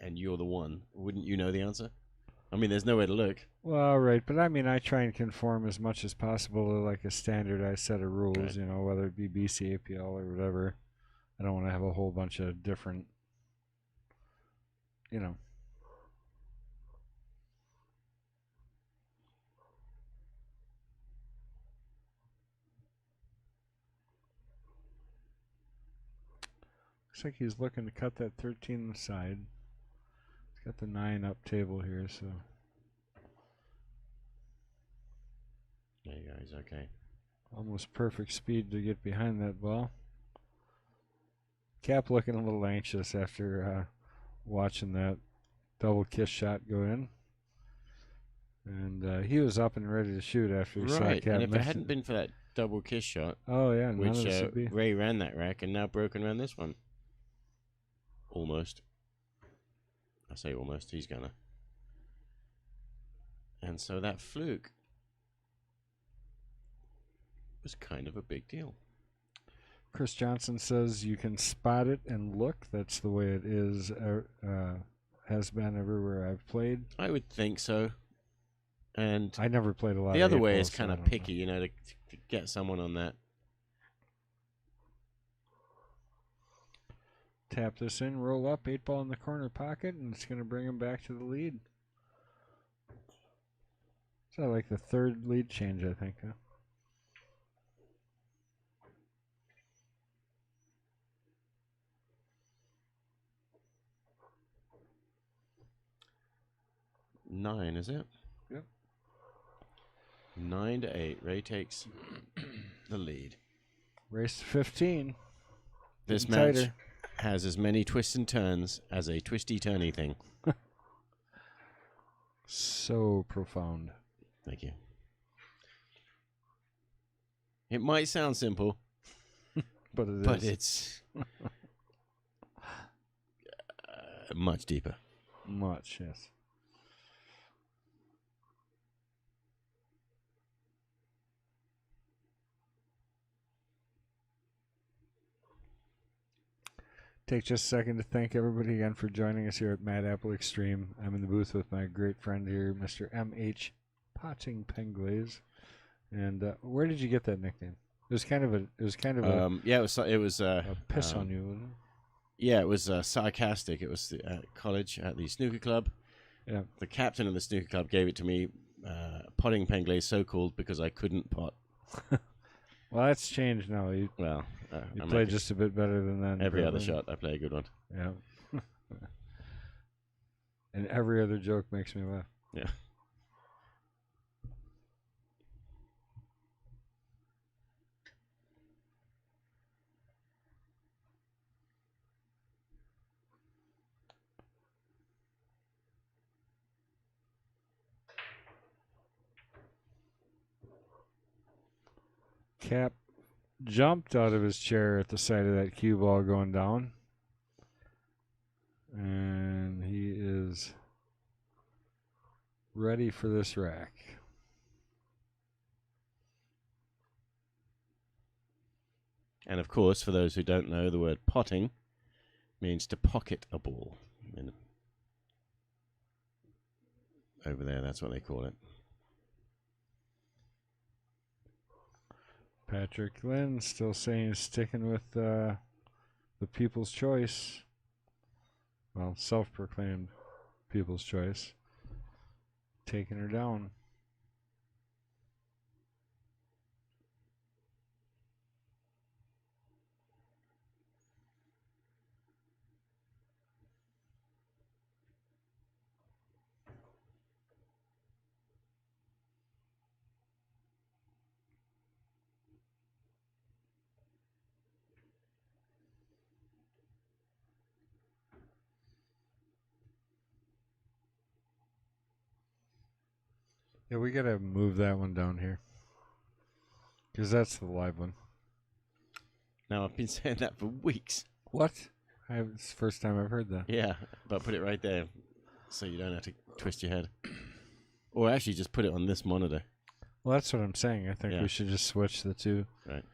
and you're the one, wouldn't you know the answer? I mean, there's nowhere to look. Well, right, but I mean, I try and conform as much as possible to like a standardized set of rules, Right. you know, whether it be BCAPL or whatever. I don't want to have a whole bunch of different, you know. Looks like he's looking to cut that 13 aside. He's got the 9 up table here, so. There you go, he's okay. Almost perfect speed to get behind that ball. Cap looking a little anxious after watching that double kiss shot go in. And he was up and ready to shoot after he saw Right, Cap and if it miss hadn't been for that double kiss shot, oh yeah, none which of this would be. Ray ran that rack and now broken ran this one. Almost. I say almost, he's gonna. And so that fluke was kind of a big deal. Chris Johnson says you can spot it and look. That's the way it is. Has been everywhere I've played. I would think so. And I never played a lot. the of other way April, is kind so I of don't picky, you know, to get someone on that. Tap this in, roll up, 8 ball in the corner pocket, and it's going to bring him back to the lead. Is that like the 3rd lead change, I think, huh? Nine, is it? Yep. 9-8. Ray takes the lead. Race to 15. This Getting match tighter. has as many twists and turns as a twisty-turny thing. So profound. Thank you. It might sound simple, But it is. but it's much deeper. Much, yes. Take just a second to thank everybody again for joining us here at Mad Apple Xstream. I'm in the booth with my great friend here, Mr. M.H. Potting Penglaze. And where did you get that nickname? It was kind of a Yeah, it was a piss on you, wasn't it? Yeah, it was sarcastic. It was at college at the snooker club. Yeah. The captain of the snooker club gave it to me. Potting Penglaze, so called because I couldn't pot. Well, that's changed now. You Well, play just a bit better than that. every other shot. I play a good one. Yeah. And every other joke makes me laugh. Yeah. Cap jumped out of his chair at the sight of that cue ball going down. And he is ready for this rack. And of course, for those who don't know, the word potting means to pocket a ball. Over there, that's what they call it. Patrick Lynn still saying he's sticking with the people's choice. Well, self-proclaimed people's choice. Taking her down. Yeah, we gotta move that one down here. Because that's the live one. Now, I've been saying that for weeks. What? It's the first time I've heard that. Yeah, but put it right there so you don't have to twist your head. Or actually just put it on this monitor. Well, that's what I'm saying. I think Yeah. we should just switch the two. Right.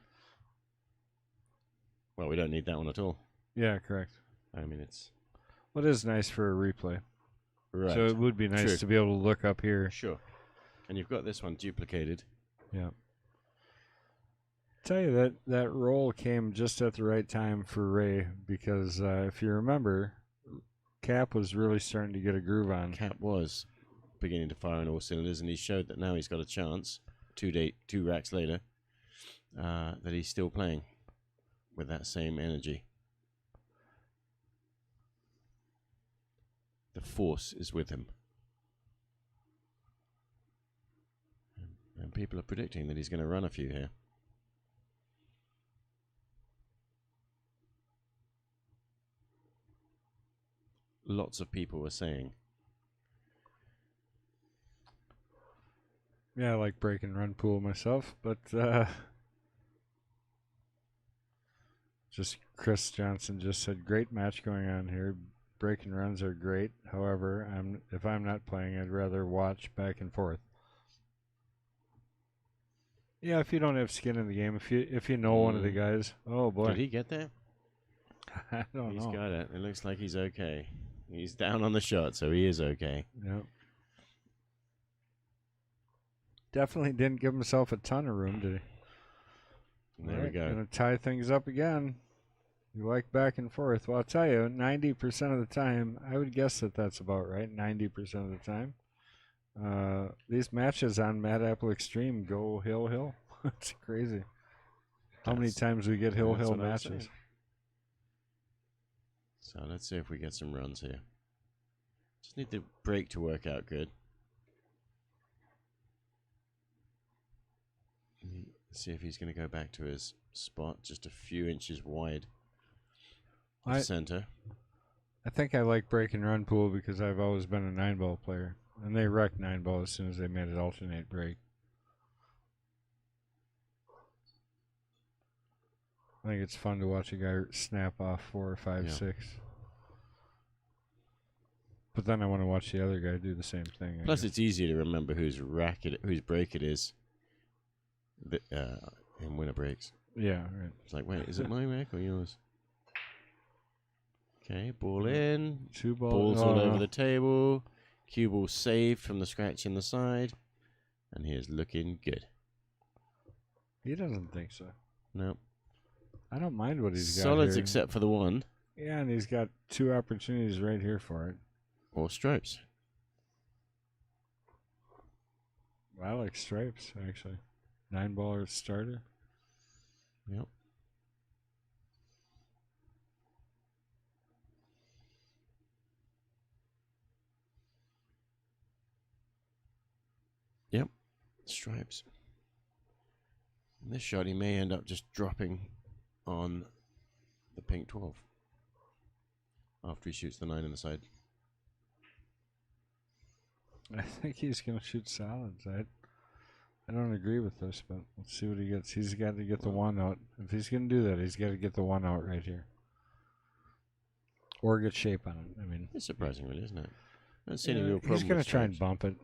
Well, we don't need that one at all. Yeah, correct. I mean, it's Well, it is nice for a replay. right. So it would be nice True. to be able to look up here. Sure. And you've got this one duplicated. Yeah. Tell you that roll came just at the right time for Ray because if you remember, Cap was really starting to get a groove on. Cap was beginning to fire on all cylinders, and he showed that now he's got a chance. 2 racks later, that he's still playing with that same energy. The force is with him. And people are predicting that he's going to run a few here. Lots of people were saying. Yeah, I like break and run pool myself, but just Chris Johnson just said great match going on here. Break and runs are great. However, if I'm not playing, I'd rather watch back and forth. Yeah, if you don't have skin in the game, if you know one of the guys, oh boy, Did he get there? I don't He's know. got it. It looks like he's okay. He's down on the shot, so he is okay. Yep. Definitely didn't give himself a ton of room, did he? There we go. Gonna tie things up again. You like back and forth. Well, I'll tell you, 90% of the time, I would guess that that's about right. 90% of the time, these matches on Mad Apple Xstream go hill. It's crazy. How many times we get hill what I was matches? saying. So let's see if we get some runs here. Just need the break to work out good. Let's see if he's going to go back to his spot, just a few inches wide of center. I think I like break and run pool because I've always been a 9-ball player. And they wrecked 9-ball as soon as they made it alternate break. I think it's fun to watch a guy snap off 4 or 5, Yeah. 6. But then I want to watch the other guy do the same thing. Plus, it's easier to remember whose break it is in winner breaks. Yeah, right. It's like, wait, is it my rack or yours? Okay, ball in. 2 Balls all over the table. Cue ball saved from the scratch in the side. And he is looking good. He doesn't think so. No. I don't mind what he's got Solids here. except for the one. Yeah, and he's got 2 opportunities right here for it. Or stripes. I like stripes, actually. 9-baller starter. Yep. Yep. Stripes. In this shot, he may end up just dropping on the pink 12 after he shoots the 9 in the side. I think he's going to shoot solids. I don't agree with this, but let's see what he gets. He's got to get the 1 out. If he's going to do that, he's got to get the 1 out right here. Or get shape on it. I mean, It's surprising, really, isn't it? I don't see any real problem. He's going with to try and stripes. bump it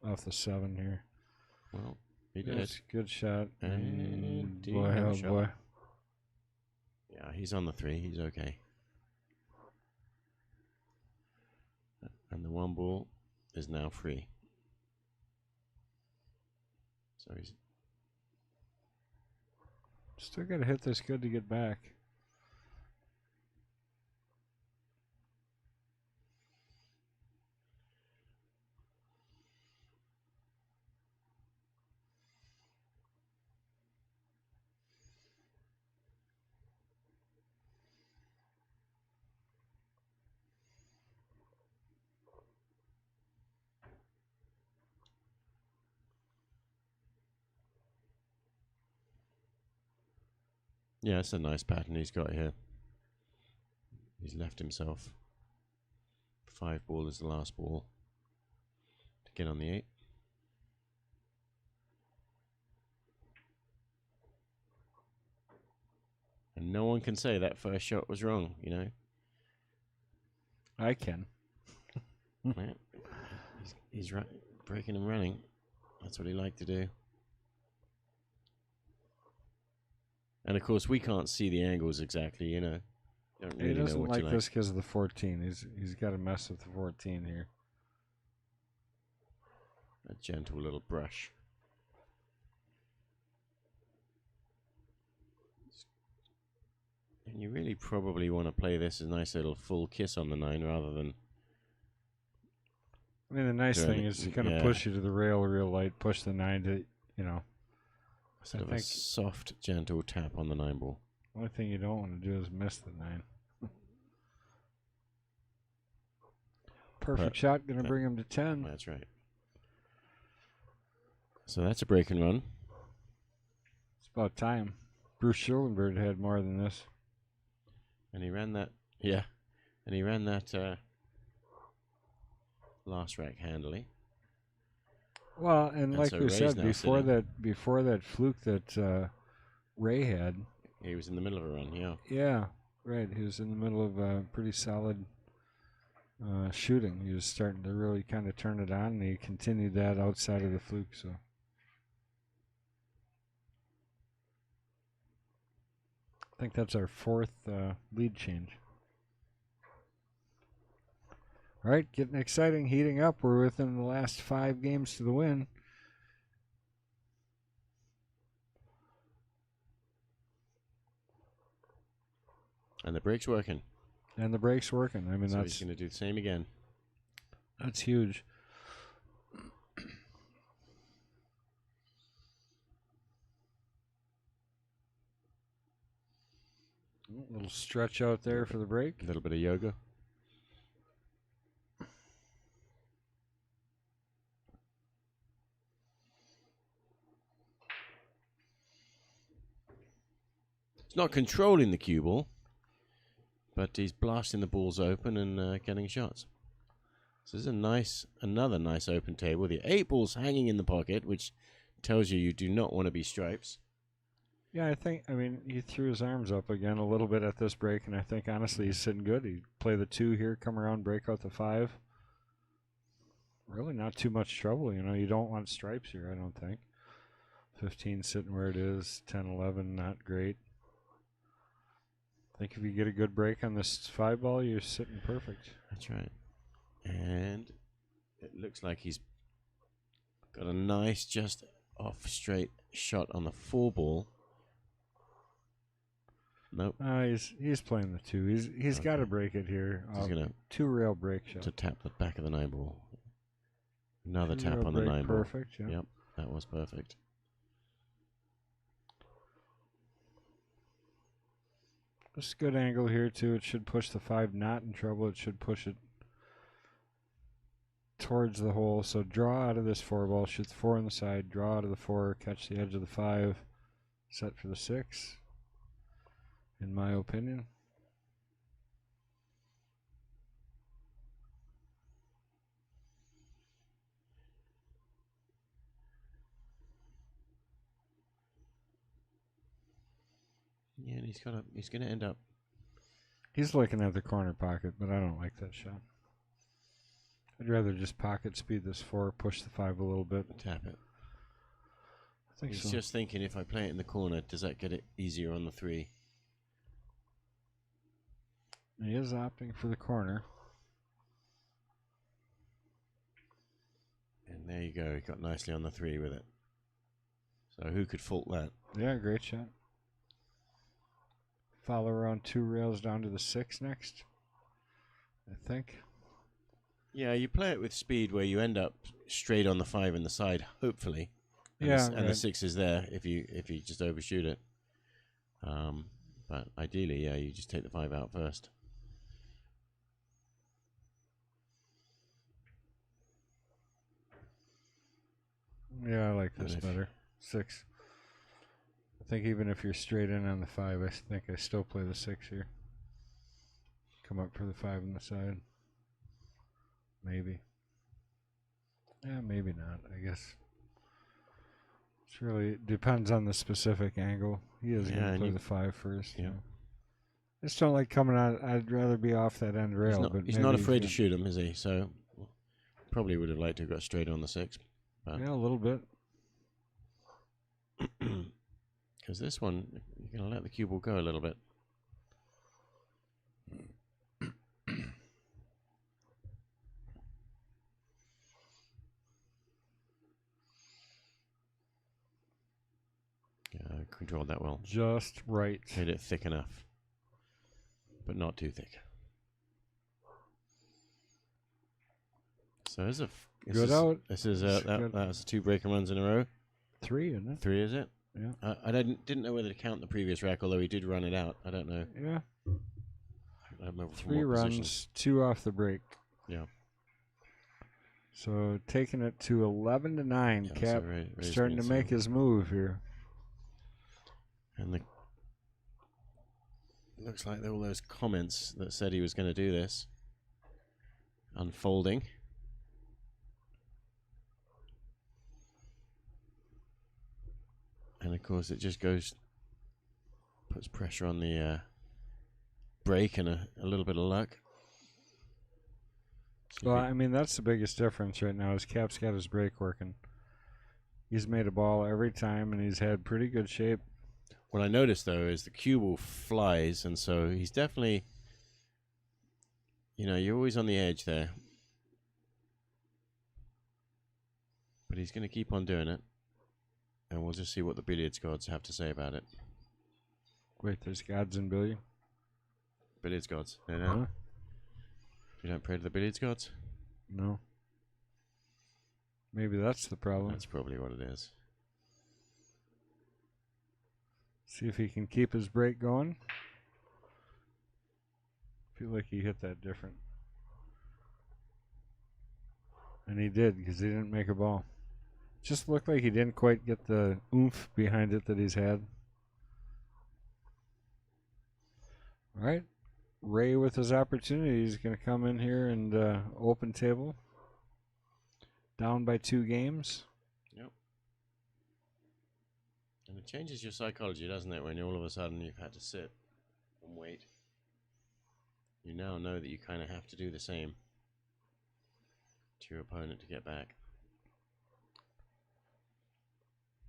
off the 7 here. Well, he did. Yes, good shot. And do you Boy, have a oh shot? boy. Yeah, he's on the 3. He's okay. And the 1 ball is now free. So he's Still got to hit this good to get back. yeah, it's a nice pattern he's got here. He's left himself 5 ball is the last ball to get on the 8. And no one can say that first shot was wrong, you know. I can. Yeah. He's breaking and running. That's what he liked to do. And of course, we can't see the angles exactly. You know, don't He really know doesn't what like you this because of the 14. He's got to mess with the 14 here. A gentle little brush. And you really probably want to play this as a nice little full kiss on the 9 rather than. I mean, the nice Doing thing it, is it's going to yeah. push you to the rail real light, push the 9 to, you know. Sort of I a think soft, gentle tap on the 9 ball. the only thing you don't want to do is miss the 9. Perfect shot, going to bring him to 10. That's right. So that's a break and run. It's about time. Bruce Schulenberg had more than this. And he ran that, yeah. And he ran that last rack handily. Well, and like so we Ray's said now before that fluke that Ray had. He was in the middle of a run, yeah. Yeah, right. He was in the middle of a pretty solid shooting. He was starting to really kind of turn it on, and he continued that outside of the fluke. So I think that's our 4th lead change. All right, getting exciting, heating up. We're within the last 5 games to the win. And the brake's working. And the brake's working. I mean, So that's he's going to do the same again. That's huge. A little stretch out there for the brake. A little bit of yoga. He's not controlling the cue ball, but he's blasting the balls open and getting shots. So this is another nice open table. The 8 ball's hanging in the pocket, which tells you do not want to be stripes. Yeah, I mean, he threw his arms up again a little bit at this break, and I think, honestly, he's sitting good. He play the 2 here, come around, break out the 5. Really not too much trouble, you know. You don't want stripes here, I don't think. 15 sitting where it is. 10, 11, not great. I think if you get a good break on this 5 ball, you're sitting perfect. That's right. And it looks like he's got a nice just off straight shot on the 4 ball. Nope. He's playing the 2. He's got to break it here. He's gonna 2 rail break shot. to tap the back of the 9 ball. Another 2 tap rail on the break, 9 ball. Perfect. Yeah. Yep, that was perfect. This is a good angle here too. It should push the 5 not in trouble. It should push it towards the hole. So draw out of this 4 ball. Shoot the 4 on the side. Draw out of the 4. Catch the edge of the 5. Set for the 6. In my opinion. Yeah, and he's gonna end up. He's looking at the corner pocket, but I don't like that shot. I'd rather just pocket speed this 4, push the 5 a little bit. Tap it. I think He's so. just thinking, if I play it in the corner, does that get it easier on the 3? He is opting for the corner. And there you go. He got nicely on the 3 with it. So who could fault that? Yeah, great shot. Follow around 2 rails down to the 6 next, I think. Yeah, you play it with speed where you end up straight on the 5 in the side, hopefully. And Yeah, and the 6 is there if you just overshoot it. But ideally, yeah, you just take the 5 out first. Yeah, I like this And if- better. 6. I think even if you're straight in on the 5, I think I still play the 6 here. Come up for the 5 on the side. Maybe. Yeah, maybe not, I guess. It's really depends on the specific angle. He is Yeah, going to and play you- the 5 first. Yeah. I just don't like coming out. I'd rather be off that end rail. He's not afraid to shoot him, is he? So probably would have liked to have got straight on the 6. But Yeah, a little bit. Because this one, you're going to let the cue ball go a little bit. Yeah, controlled that well. Just right. Made it thick enough, but not too thick. So there's a Good out. This is It's that good. was 2 breaker runs in a row. 3, isn't it? 3, is it? Yeah. I didn't know whether to count the previous rack, although he did run it out. I don't know. Yeah. I remember from 3 what runs, positions. 2 off the break. Yeah. So taking it to 11-9. Yeah, Cap so Ray's starting to been make his move here. And looks like all those comments that said he was going to do this unfolding. And of course, it just puts pressure on the break and a little bit of luck. So Well, I mean, that's the biggest difference right now is Cap's got his break working. He's made a ball every time, and he's had pretty good shape. what I noticed, though, is the cue ball flies, and so he's definitely, you're always on the edge there. But he's going to keep on doing it, and we'll just see what the billiards gods have to say about it. Wait, there's gods in billiard? Billiards gods. No, no. Huh? You don't pray to the billiards gods? No. Maybe that's the problem. That's probably what it is. See if he can keep his break going. Feel like he hit that different. And he did, because he didn't make a ball. Just looked like he didn't quite get the oomph behind it that he's had. All right. Ray with his opportunity. He's going to come in here and open table. Down by 2 games. Yep. And it changes your psychology, doesn't it, when all of a sudden you've had to sit and wait. You now know that you kind of have to do the same to your opponent to get back.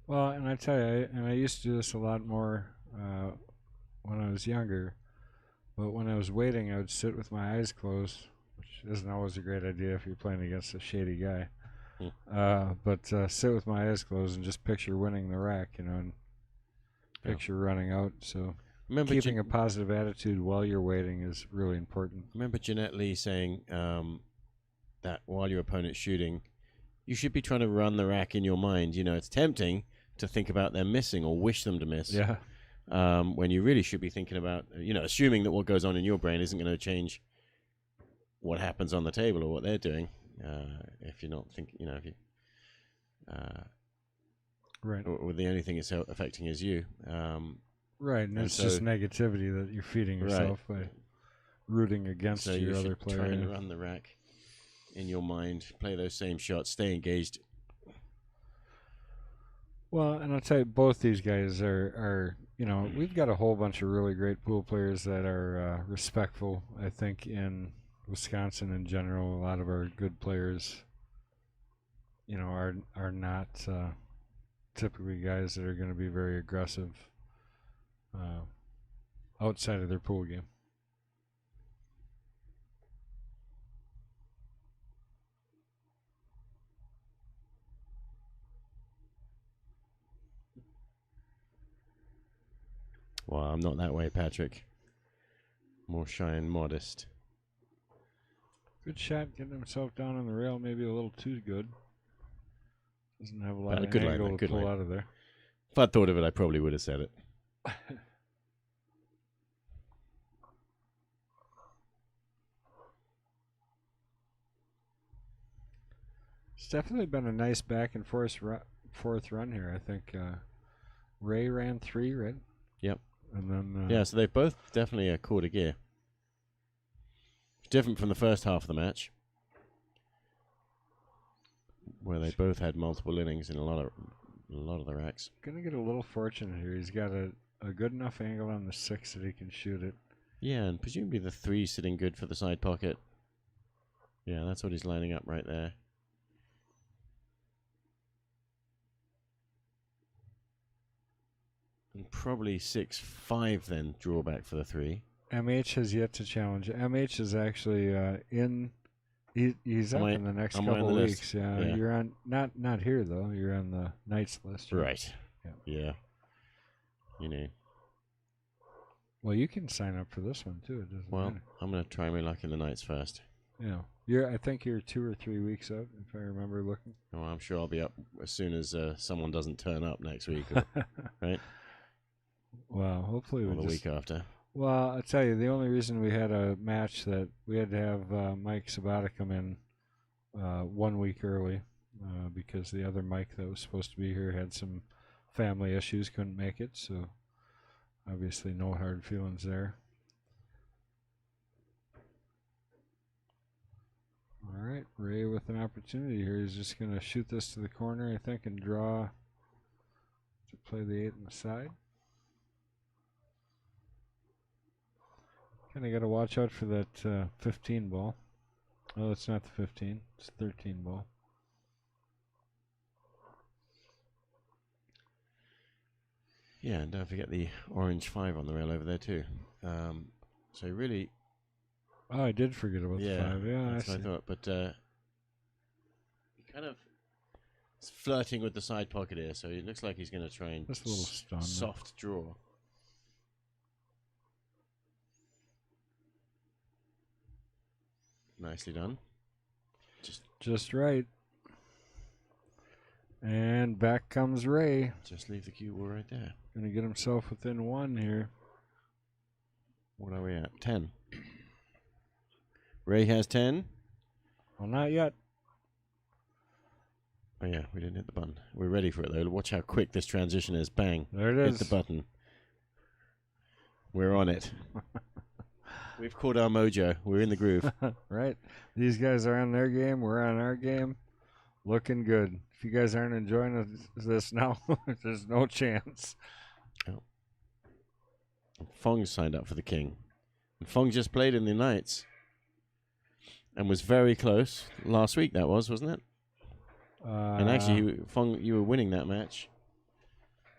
Well, and I tell you, I used to do this a lot more when I was younger. But when I was waiting, I would sit with my eyes closed, which isn't always a great idea if you're playing against a shady guy. But sit with my eyes closed and just picture winning the rack, and picture running out. So keeping a positive attitude while you're waiting is really important. Remember Jeanette Lee saying that while your opponent's shooting, you should be trying to run the rack in your mind. It's tempting to think about them missing or wish them to miss. Yeah. When you really should be thinking about, assuming that what goes on in your brain isn't going to change what happens on the table or what they're doing. If you're not thinking, if you, right. Or the only thing it's affecting is you. Right, and it's just negativity that you're feeding yourself by rooting against your other player. Try and run the rack in your mind, play those same shots, stay engaged. Well, and I'll tell you, both these guys are we've got a whole bunch of really great pool players that are respectful. I think in Wisconsin in general, a lot of our good players, are not typically guys that are going to be very aggressive outside of their pool game. Well, I'm not that way, Patrick. More shy and modest. Good shot, getting himself down on the rail, maybe a little too good. Doesn't have a lot of good angle line, to pull line. out of there. If I'd thought of it, I probably would have said it. It's definitely been a nice back and forth run here. I think Ray ran 3, right? Yep. And then yeah, so they've both definitely a quarter gear. It's different from the first half of the match, where they both had multiple innings in a lot of the racks. Gonna get a little fortunate here. He's got a good enough angle on the 6 that he can shoot it. Yeah, and presumably the 3 sitting good for the side pocket. Yeah, that's what he's lining up right there. And probably 6-5 then drawback for the 3. MH has yet to challenge. MH is actually in. He's up in the next am I on couple the weeks. list? Yeah, Yeah. you're on not here though. You're on the Knights list. Right. Yeah. Yeah. You know. Well, you can sign up for this one too. It doesn't Well, matter. I'm going to try my luck in the Knights first. Yeah. I think you're 2 or 3 weeks out, if I remember looking. Well, I'm sure I'll be up as soon as someone doesn't turn up next week, right? Well, hopefully Or we the just. week after. Well, I'll tell you, the only reason we had a match that we had to have Mike Sabata come in 1 week early because the other Mike that was supposed to be here had some family issues, couldn't make it. So obviously, no hard feelings there. All right, Ray with an opportunity here. He's just going to shoot this to the corner, I think, and draw to play the 8 on the side. Kind of got to watch out for that 15 ball. Oh, it's not the 15. It's 13 ball. Yeah, and don't forget the orange 5 on the rail over there too. So really... Oh, I did forget about the 5. Yeah, that's I what I see. thought. But he kind of is flirting with the side pocket here, so it looks like he's going to try and Just a little stun. soft draw. Nicely done. Just right. And back comes Ray. Just leave the cue ball right there. Gonna get himself within 1 here. What are we at? 10. Ray has 10. Well, not yet. Oh yeah, we didn't hit the button. We're ready for it though. Watch how quick this transition is. Bang. There it is. Hit the button. We're on it. We've caught our mojo. We're in the groove. Right. These guys are on their game. We're on our game. Looking good. If you guys aren't enjoying this now, there's no chance. Oh. Fong signed up for the king. And Fong just played in the Knights. And was very close. Last week that was, wasn't it? And actually, Fong, you were winning that match.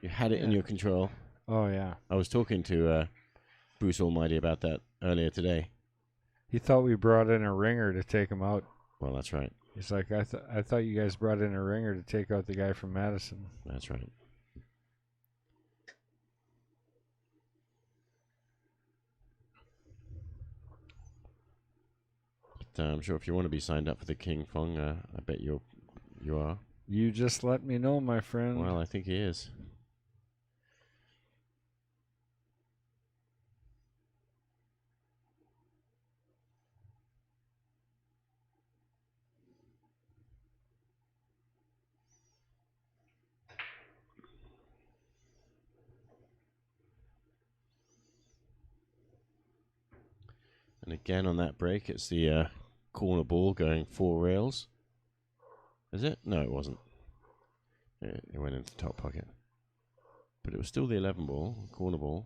You had it in your control. Oh, yeah. I was talking to Bruce Almighty about that earlier today. He thought we brought in a ringer to take him out. Well, that's right. He's like, I thought you guys brought in a ringer to take out the guy from Madison. That's right. But I'm sure if you want to be signed up for the King Fong, I bet you are. You just let me know, my friend. Well, I think he is. And again on that break, it's the corner ball going 4 rails. Is it? No, it wasn't. It went into the top pocket. But it was still the 11 ball, corner ball.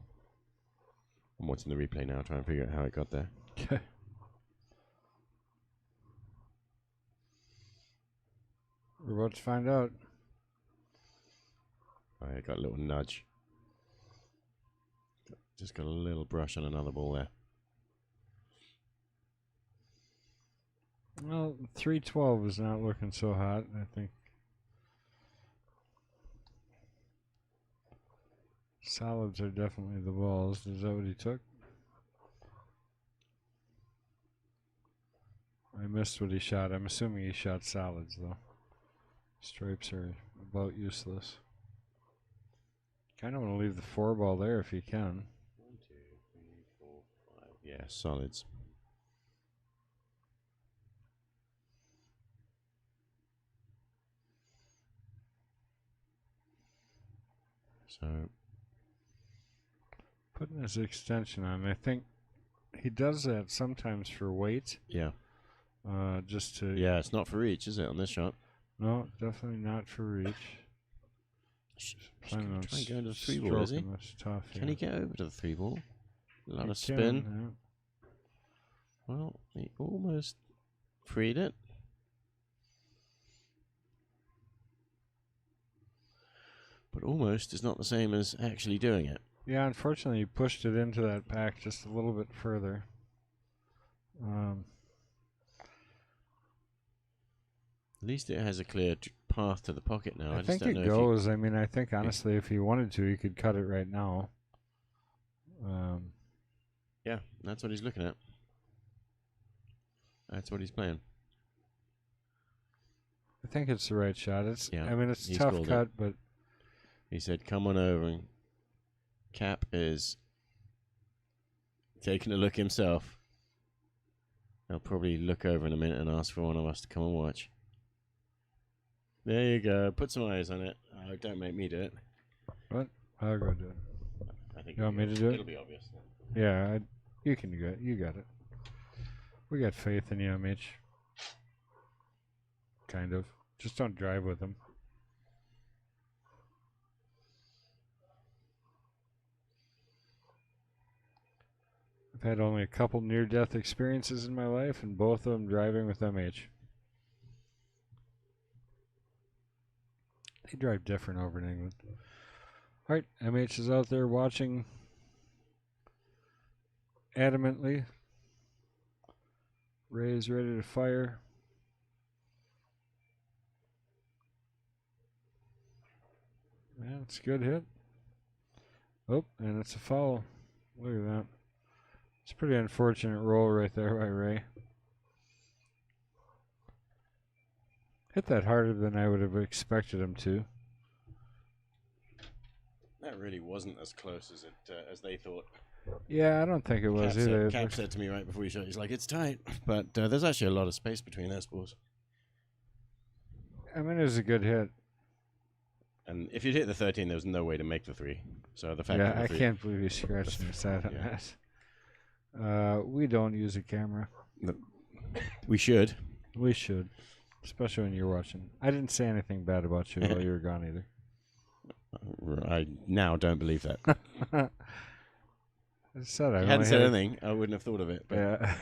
I'm watching the replay now, trying to figure out how it got there. Okay. We're about to find out. I got a little nudge. Just got a little brush on another ball there. Well, 312 is not looking so hot, I think. Solids are definitely the balls. Is that what he took? I missed what he shot. I'm assuming he shot solids, though. Stripes are about useless. Kind of want to leave the 4 ball there if you can. 1, 2, 3, 4, 5. Yeah, solids. So putting his extension on, I think he does that sometimes for weight. yeah. Just to... Yeah, it's not for reach, is it, on this shot? No, definitely not for reach. Try and go into the 3 ball, is he? Tough, Can he get over to the 3 ball? A lot He of spin. can, Well, he almost freed it. but almost is not the same as actually doing it. Yeah, unfortunately, you pushed it into that pack just a little bit further. At least it has a clear path to the pocket now. I just think don't it know goes. I mean, I think honestly, if you wanted to, you could cut it right now. Yeah, that's what he's looking at. That's what he's playing. I think it's the right shot. I mean, it's a tough cut, but he said, "Come on over." And Cap is taking a look himself. He'll probably look over in a minute and ask for one of us to come and watch. There you go. Put some eyes on it. Don't make me do it. What? I'll go do it. I think you want me to do it? It'll be obvious. Yeah, you can do it. You got it. We got faith in you, Mitch. Kind of. Just don't drive with him. I've had only a couple near-death experiences in my life, and both of them driving with MH. They drive different over in England. All right, MH is out there watching adamantly. Ray is ready to fire. Yeah, it's a good hit. Oh, and it's a foul. Look at that. It's a pretty unfortunate roll right there by Ray. Hit that harder than I would have expected him to. That really wasn't as close as as they thought. Yeah, I don't think it was either. Cap said to me right before he shot, he's like, "It's tight," but there's actually a lot of space between those balls. I mean, it was a good hit. And if you'd hit the 13, there was no way to make the 3. So the fact yeah, that I can't believe you scratched your side on that. We don't use a camera. No. We should. We should, especially when you're watching. I didn't say anything bad about you while you were gone either. I now don't believe that. I said I hadn't said anything, I wouldn't have thought of it. But yeah.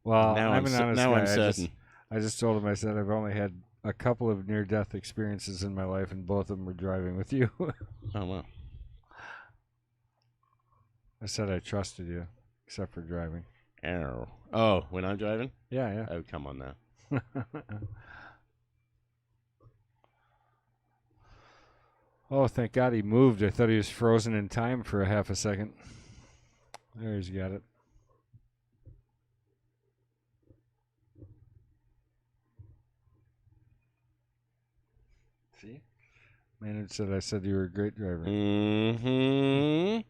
Well, now I'm an honest now guy. I'm certain. I just told him, I said, I've only had a couple of near-death experiences in my life, and both of them were driving with you. Oh, wow. I said I trusted you, except for driving. Oh, when I'm driving? Yeah, yeah. Oh, come on now. Oh, thank God he moved. I thought he was frozen in time for a half a second. There, he's got it. See? Maynard said I said you were a great driver. Mm-hmm.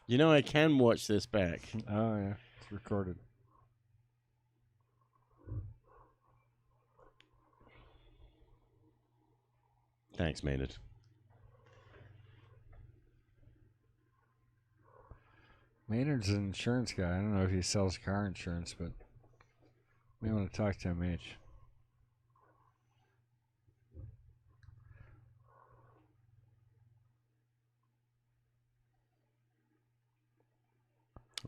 You know, I can watch this back. Oh, yeah. It's recorded. Thanks, Maynard. Maynard's an insurance guy. I don't know if he sells car insurance, but we want to talk to MH.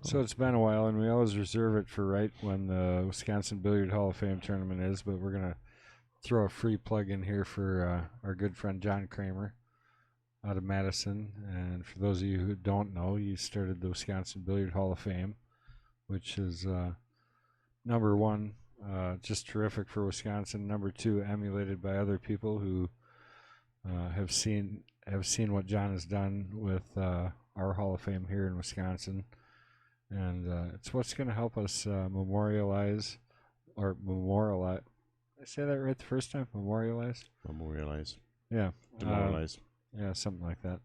So it's been a while, and we always reserve it for right when the Wisconsin Billiard Hall of Fame tournament is, but we're going to throw a free plug in here for our good friend John Kramer out of Madison. And for those of you who don't know, he started the Wisconsin Billiard Hall of Fame, which is number one, just terrific for Wisconsin. Number two, emulated by other people who have seen what John has done with our Hall of Fame here in Wisconsin. And it's what's going to help us memorialize. Did I say that right the first time? Memorialize? Memorialize. Yeah. Demoralize. Yeah, something like that.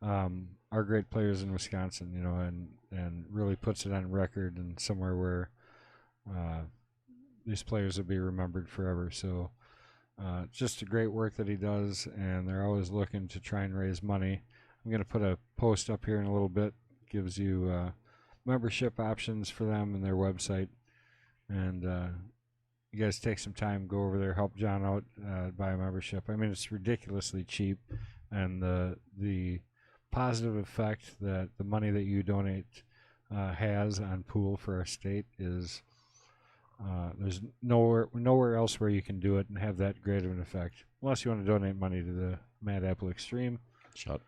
Our great players in Wisconsin, you know, and really puts it on record and somewhere where these players will be remembered forever. So just a great work that he does, and they're always looking to try and raise money. I'm going to put a post up here in a little bit. Gives you membership options for them and their website. And you guys take some time, go over there, help John out, buy a membership. I mean, it's ridiculously cheap, and the positive effect that the money that you donate has on pool for our state is there's nowhere else where you can do it and have that great of an effect, unless you want to donate money to the Mad Apple Xstream. Shot.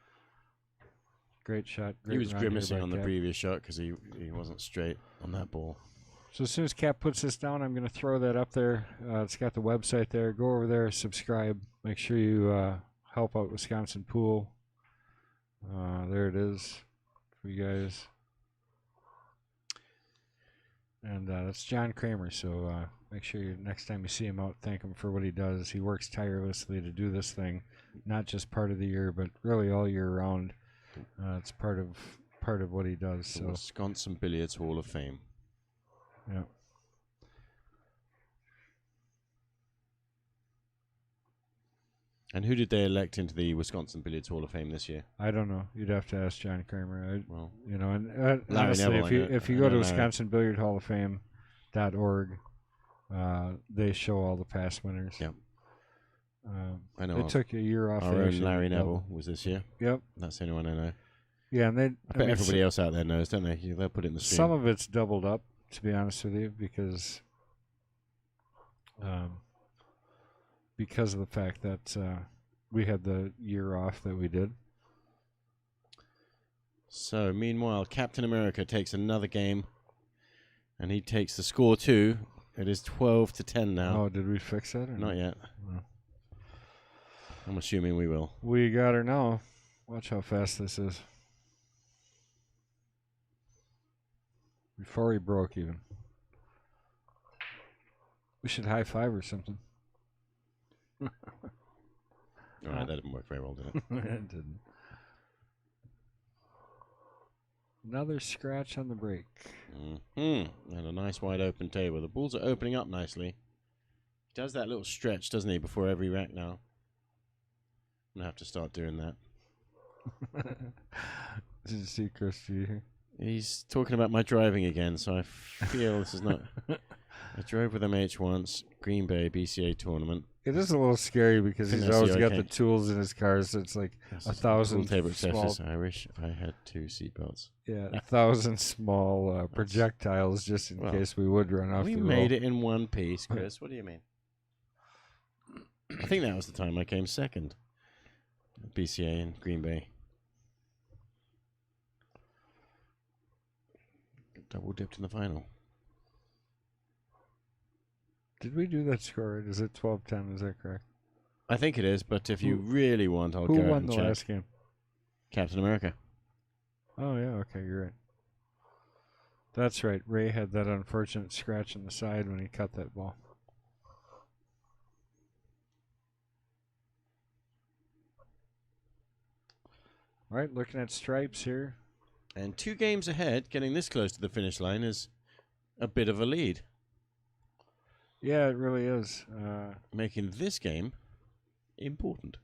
Great shot. Great He was round here grimacing by on the Cap. previous shot because he wasn't straight on that ball. So as soon as Cap puts this down, I'm going to throw that up there. It's got the website there. Go over there, subscribe. Make sure you help out Wisconsin Pool. There it is for you guys. And that's John Kramer. So make sure next time you see him out, thank him for what he does. He works tirelessly to do this thing, not just part of the year, but really all year round. It's part of what he does. The So Wisconsin Billiards Hall of Fame. yeah. And who did they elect into the Wisconsin Billiards Hall of Fame this year? I don't know. You'd have to ask John Kramer. Well, And Larry honestly, Neville, if you I go to know Larry. WisconsinBilliardHallOfFame.org, they show all the past winners. Yep. I know. They took a year off. Our They own actually Larry did Neville was this year. Yep. That's the only one I know. Yeah, and they. I bet everybody else out there knows, don't they? They'll put it in the stream. Some of it's doubled up, to be honest with you, because of the fact that we had the year off that we did. So, meanwhile, Captain America takes another game, and he takes the score too. It is 12-10 now. Oh, did we fix that? Or Not yet. No. I'm assuming we will. We got her now. Watch how fast this is. Before he broke even. We should high five or something. All right, that didn't work very well, did it? It didn't. Another scratch on the break. And a nice wide open table. The balls are opening up nicely. He does that little stretch, doesn't he, before every rack now? I'm going to have to start doing that. Did you see Chris G here? He's talking about my driving again, so I feel this is not... I drove with MH once, Green Bay BCA tournament. It is a little scary because he's always got the tools in his car, so it's like Yes, 1,000 table small... accessories. I wish I had 2 seatbelts. Yeah, 1,000 small projectiles just in case we would run off we the made roll. it in one piece, Chris. What do you mean? I think that was the time I came second. BCA in Green Bay. Double dipped in the final. Did we do that score right? Is it 12-10? Is that correct? I think it is, but if you really want, I'll go Who out won and the check. last game? Captain America. Oh, yeah, okay, you're right. That's right. Ray had that unfortunate scratch in the side when he cut that ball. All right, looking at stripes here. And 2 games ahead, getting this close to the finish line is a bit of a lead. Yeah, it really is. Making this game important.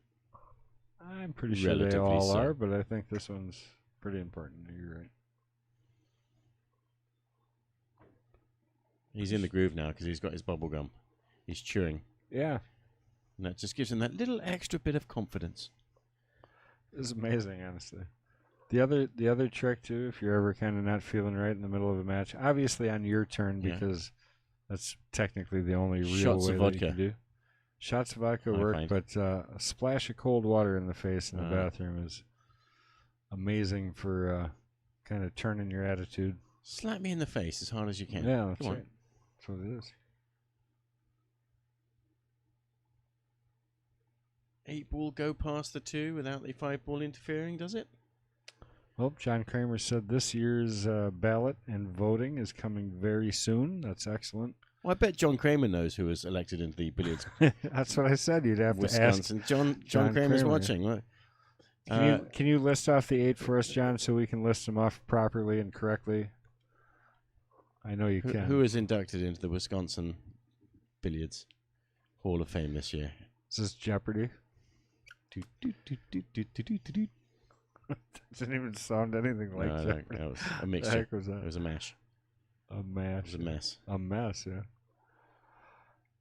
I'm pretty sure they Relatively all so. are, but I think this one's pretty important. You're right. He's in the groove now because he's got his bubble gum. He's chewing. Yeah. And that just gives him that little extra bit of confidence. It's amazing, honestly. The other trick too, if you're ever kind of not feeling right in the middle of a match, obviously on your turn because that's technically the only real Shots way of that vodka. you can do. Shots of vodka I work, find. but a splash of cold water in the face in the bathroom is amazing for kind of turning your attitude. Slap me in the face as hard as you can. Yeah, that's Come on. right. That's what it is. 8 ball go past the 2 without the 5 ball interfering, does it? Well, John Kramer said this year's ballot and voting is coming very soon. That's excellent. Well, I bet John Kramer knows who was elected into the billiards That's what I said. You'd have to ask. Wisconsin. John John Kramer's Kramer. watching. Right? Can you list off the 8 for us, John, so we can list them off properly and correctly? I know you can. Who is inducted into the Wisconsin Billiards Hall of Fame this year? Is this Jeopardy? Doesn't even sound anything like No, Jeopardy. that was a The mixture. heck was that? It was a mash. A mash. It was a mess. A mess, yeah.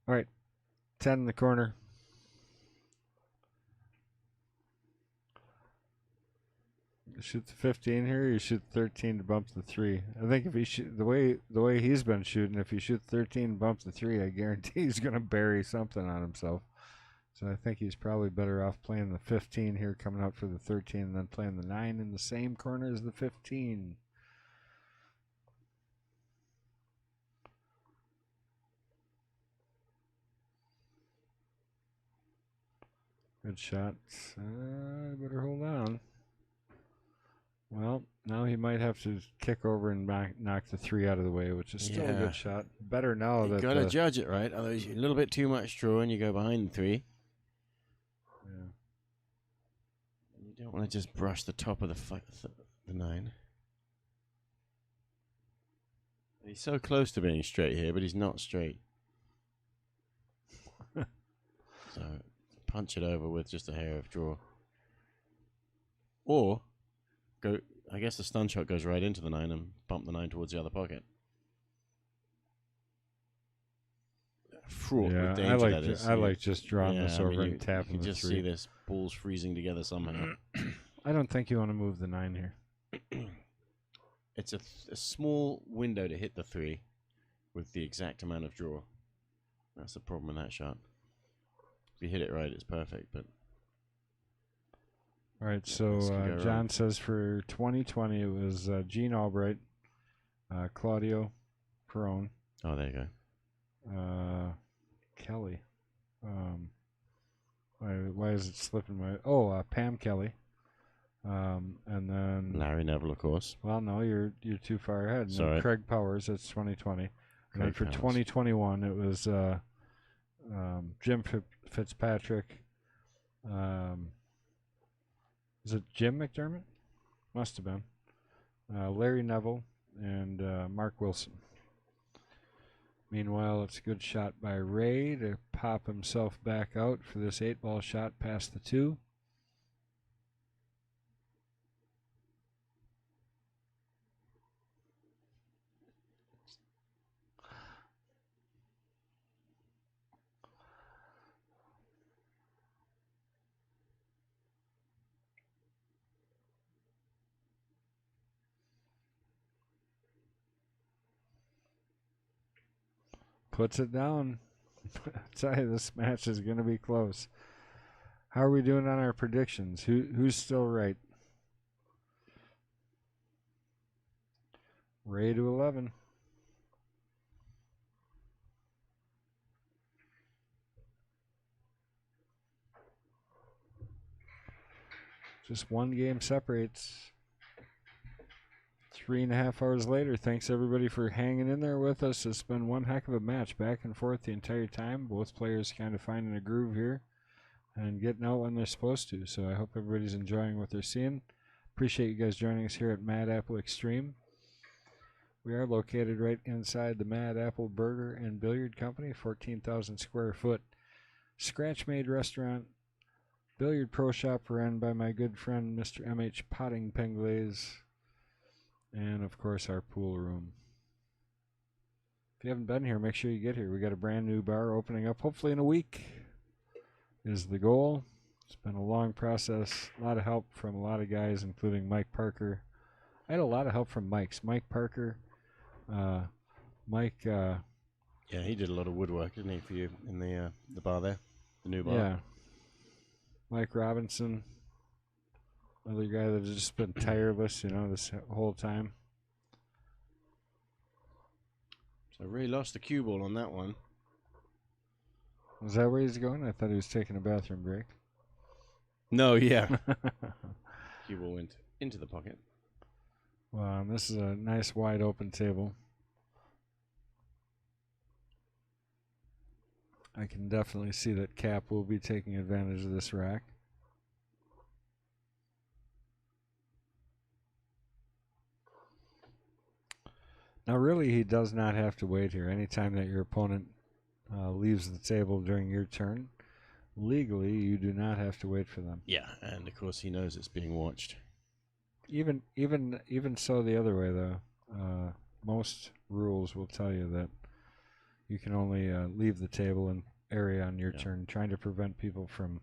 All right. 10 in the corner. You shoot the 15 here, you shoot 13 to bump the 3. I think if he shoot the way he's been shooting, if you shoot 13 and bump the 3, I guarantee he's going to bury something on himself. So I think he's probably better off playing the 15 here, coming out for the 13, and then playing the 9 in the same corner as the 15. Good shot. Better hold on. Well, now he might have to kick over and knock the 3 out of the way, which is still a Yeah. good shot. Better now You that got to judge it, right? Otherwise, a little bit too much draw and you go behind the 3. Yeah. You don't want to just brush the top of the 9. He's so close to being straight here, but he's not straight. So punch it over with just a hair of draw. Or go. I guess the stun shot goes right into the 9 and bump the 9 towards the other pocket. Fraught with danger, that is. I like just drawing this over and you tapping can the just 3. see this balls freezing together somehow. I don't think you want to move the 9 here. It's a small window to hit the 3 with the exact amount of draw. That's the problem in that shot. If you hit it right, it's perfect. But all right, so John says for 2020 it was Gene Albright, Claudio Perone. Oh, there you go. Kelly. Why is it slipping my... Pam Kelly. And then... Larry Neville, of course. Well, no, you're too far ahead. Sorry. Craig Powers, that's 2020. And then for Powers. 2021, it was Jim Fitzpatrick. Is it Jim McDermott? Must have been. Larry Neville and Mark Wilson. Meanwhile, it's a good shot by Ray to pop himself back out for this 8-ball shot past the 2. Puts it down. I tell you, this match is going to be close. How are we doing on our predictions? Who's still right? Ray to 11. Just one game separates. 3.5 hours later. Thanks everybody for hanging in there with us. It's been one heck of a match, back and forth the entire time. Both players kind of finding a groove here and getting out when they're supposed to. So I hope everybody's enjoying what they're seeing. Appreciate you guys joining us here at Mad Apple Xstream. We are located right inside the Mad Apple Burger and Billiard Company, 14,000 square foot scratch-made restaurant, billiard pro shop run by my good friend Mr. M.H. Potting Penglaze, and of course our pool room. If you haven't been here, make sure you get here. We got a brand new bar opening up hopefully in a week is the goal. It's been a long process, a lot of help from a lot of guys, including Mike Parker. I had a lot of help from Mike Parker, Mike. Yeah, he did a lot of woodwork, didn't he, for you in the bar there, the new bar? Yeah. Mike Robinson, another guy that has just been tireless, this whole time. So Ray lost the cue ball on that one. Was that where he's going? I thought he was taking a bathroom break. No, yeah. Cue ball went into the pocket. Well, this is a nice wide open table. I can definitely see that Cap will be taking advantage of this rack. Now, really, he does not have to wait here. Anytime that your opponent leaves the table during your turn, legally, you do not have to wait for them. Yeah, and of course he knows it's being watched. Even so, the other way though, most rules will tell you that you can only leave the table and area on your turn, trying to prevent people from,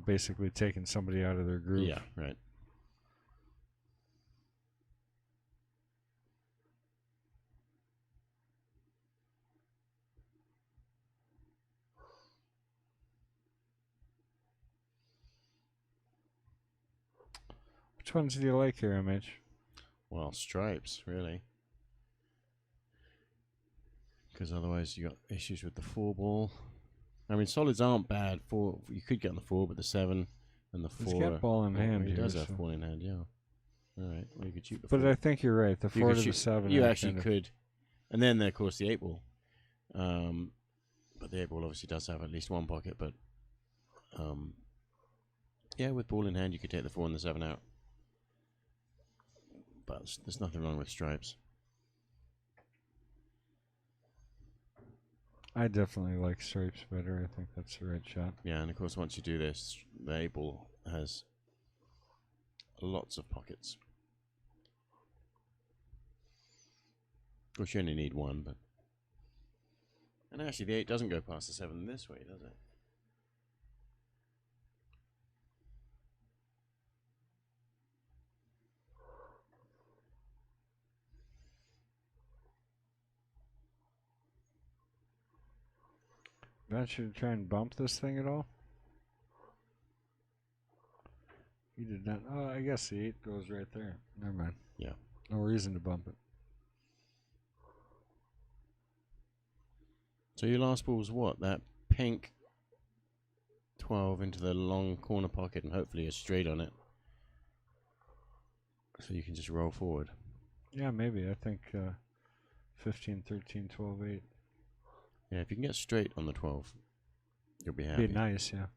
basically taking somebody out of their groove. Yeah, right. ones do you like here, MH? Well, stripes, really. Because otherwise you got issues with the 4-ball. I mean, solids aren't bad. You could get on the 4, but the 7 and the 4. He's got ball in hand He here. does have So. ball in hand, yeah. All right, well, you could shoot the But 4. I think you're right. The 4 to the 7. You actually could. And then, of course, the 8-ball. But the 8-ball obviously does have at least one pocket. But, yeah, with ball in hand, you could take the 4 and the 7 out. But there's nothing wrong with stripes. I definitely like stripes better. I think that's the right shot. Yeah, and of course, once you do this, the 8-ball has lots of pockets. Of course, you only need one, but... And actually, the 8 doesn't go past the 7 this way, does it? Venture to try and bump this thing at all? He did not. Oh, I guess the 8 goes right there. Never mind. Yeah. No reason to bump it. So your last ball was what? That pink 12 into the long corner pocket and hopefully a straight on it. So you can just roll forward. Yeah, maybe. I think 15, 13, 12, 8. Yeah, if you can get straight on the 12, you'll be happy. Be nice, yeah.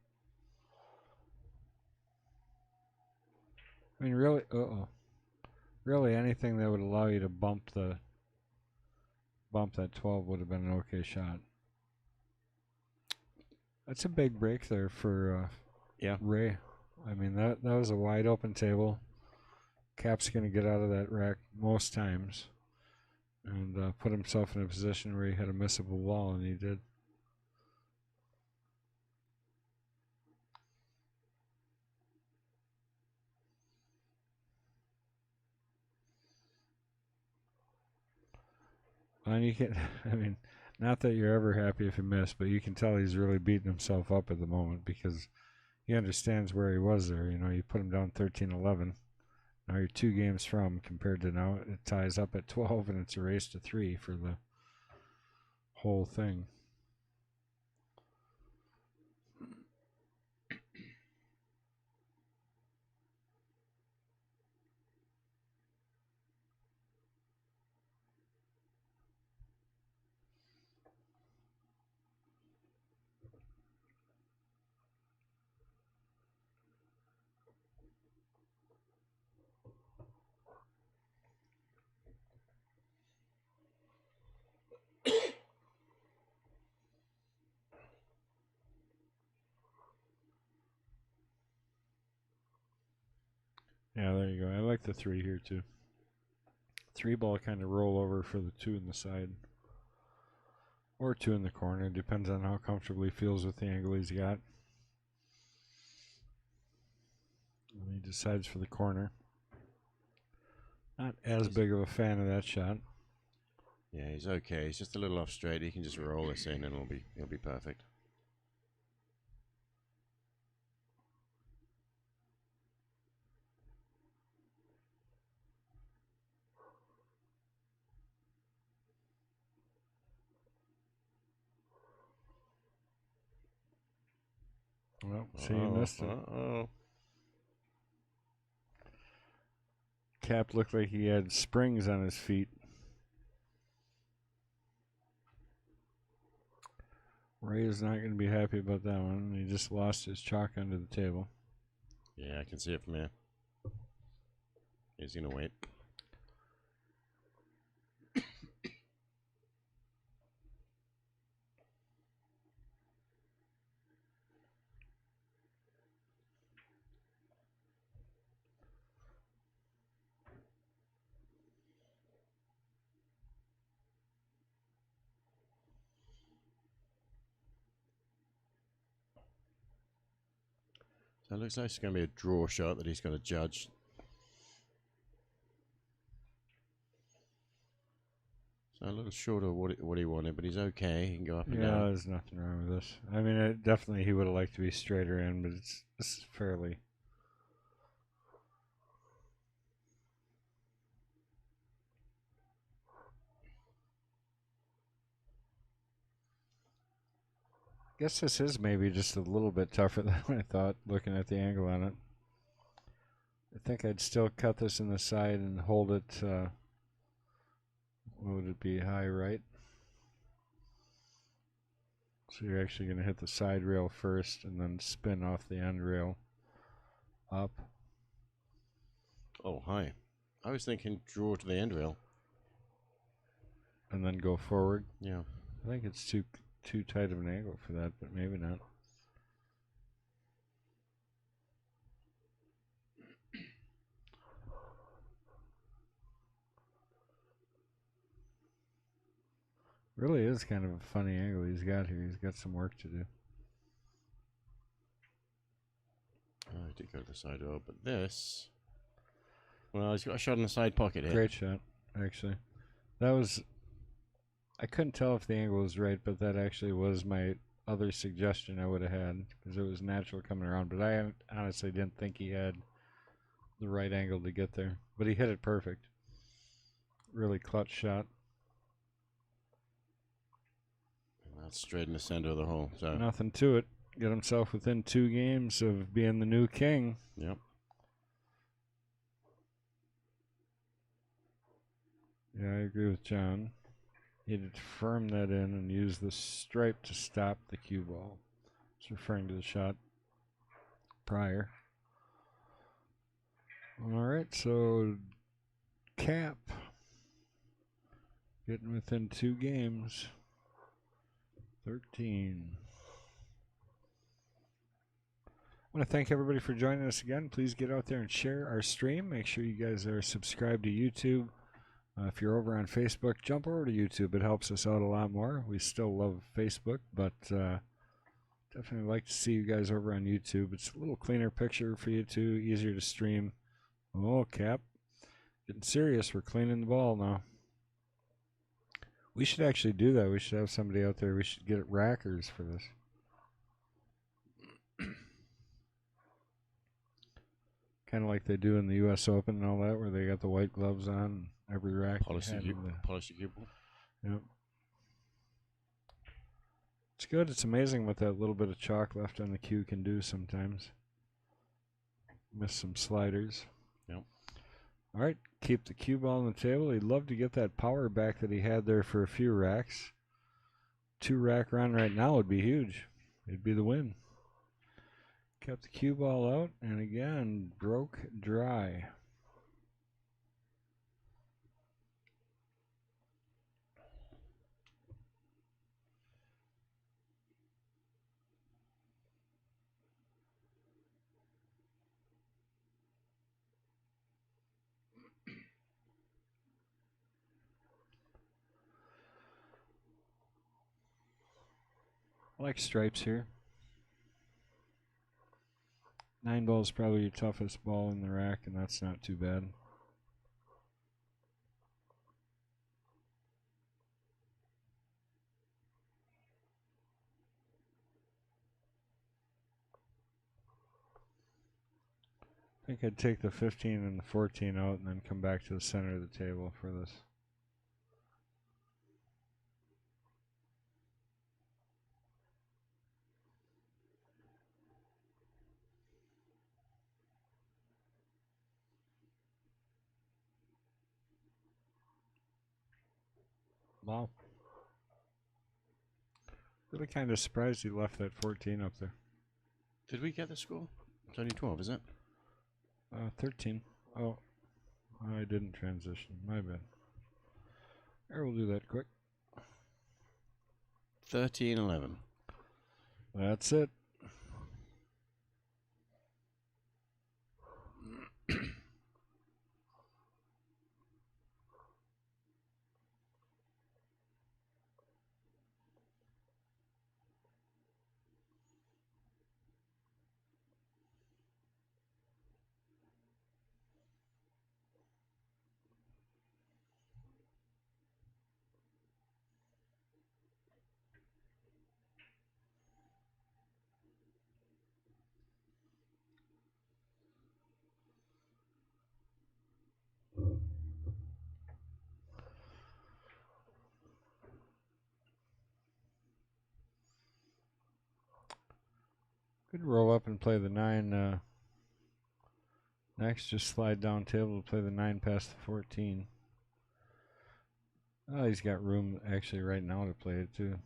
I mean, really, really anything that would allow you to bump that 12 would have been an okay shot. That's a big break there for Ray. I mean, that was a wide open table. Cap's going to get out of that rack most times and put himself in a position where he had a missable ball, and he did. And you can, I mean, not that you're ever happy if you miss, but you can tell he's really beating himself up at the moment because he understands where he was there. You know, you put him down 13-11. Now you're 2 games from compared to now it ties up at 12 and it's a race to 3 for the whole thing. Yeah, there you go. I like the 3 here too. 3 ball kind of roll over for the 2 in the side. Or 2 in the corner. Depends on how comfortable he feels with the angle he's got. And he decides for the corner. Not as big of a fan of that shot. Yeah, he's okay. He's just a little off straight. He can just roll this in and it'll be perfect. Well, see, he missed it. Cap looked like he had springs on his feet. Ray is not going to be happy about that one. He just lost his chalk under the table. Yeah, I can see it from here. He's going to wait. So it looks like it's going to be a draw shot that he's going to judge. So a little short of what he wanted, but he's okay. He can go up and down. Yeah, there's nothing wrong with this. I mean, definitely he would have liked to be straighter in, but this is fairly Guess this is maybe just a little bit tougher than I thought, looking at the angle on it. I think I'd still cut this in the side and hold it, what would it be, high right? So you're actually going to hit the side rail first and then spin off the end rail up. Oh, hi. I was thinking draw to the end rail. And then go forward. Yeah. I think it's too tight of an angle for that, but maybe not. Really is kind of a funny angle he's got here. He's got some work to do. Oh, I did go to the side rail, but this... Well, he's got a shot in the side pocket here. Great shot, actually. That was... I couldn't tell if the angle was right, but that actually was my other suggestion I would have had, because it was natural coming around. But I honestly didn't think he had the right angle to get there. But he hit it perfect. Really clutch shot. And that's straight in the center of the hole. So Nothing to it. Got himself within 2 games of being the new king. Yep. Yeah, I agree with John. He had to firm that in and use the stripe to stop the cue ball. It's referring to the shot prior. All right, so Cap getting within 2 games. 13. I want to thank everybody for joining us again. Please get out there and share our stream. Make sure you guys are subscribed to YouTube. If you're over on Facebook, jump over to YouTube. It helps us out a lot more. We still love Facebook, but definitely like to see you guys over on YouTube. It's a little cleaner picture for you too, easier to stream. Oh, Cap. Getting serious. We're cleaning the ball now. We should actually do that. We should have somebody out there. We should get rackers for this. Kind of like they do in the U.S. Open and all that, where they got the white gloves on every rack. Polish the cue ball. Yep. It's good. It's amazing what that little bit of chalk left on the cue can do sometimes. Miss some sliders. Yep. All right, keep the cue ball on the table. He'd love to get that power back that he had there for a few racks. 2-rack run right now would be huge. It'd be the win. Kept the cue ball out, and again, broke dry. I like stripes here. 9 ball is probably your toughest ball in the rack, and that's not too bad. I think I'd take the 15 and the 14 out and then come back to the center of the table for this. Wow. Really kind of surprised he left that 14 up there. Did we get the score? It's only 12, is it? 13. Oh, I didn't transition. My bad. Here, we'll do that quick. 13-11. That's it. Could roll up and play the 9 next. Just slide down table to play the 9 past the 14. Oh, he's got room actually right now to play it too.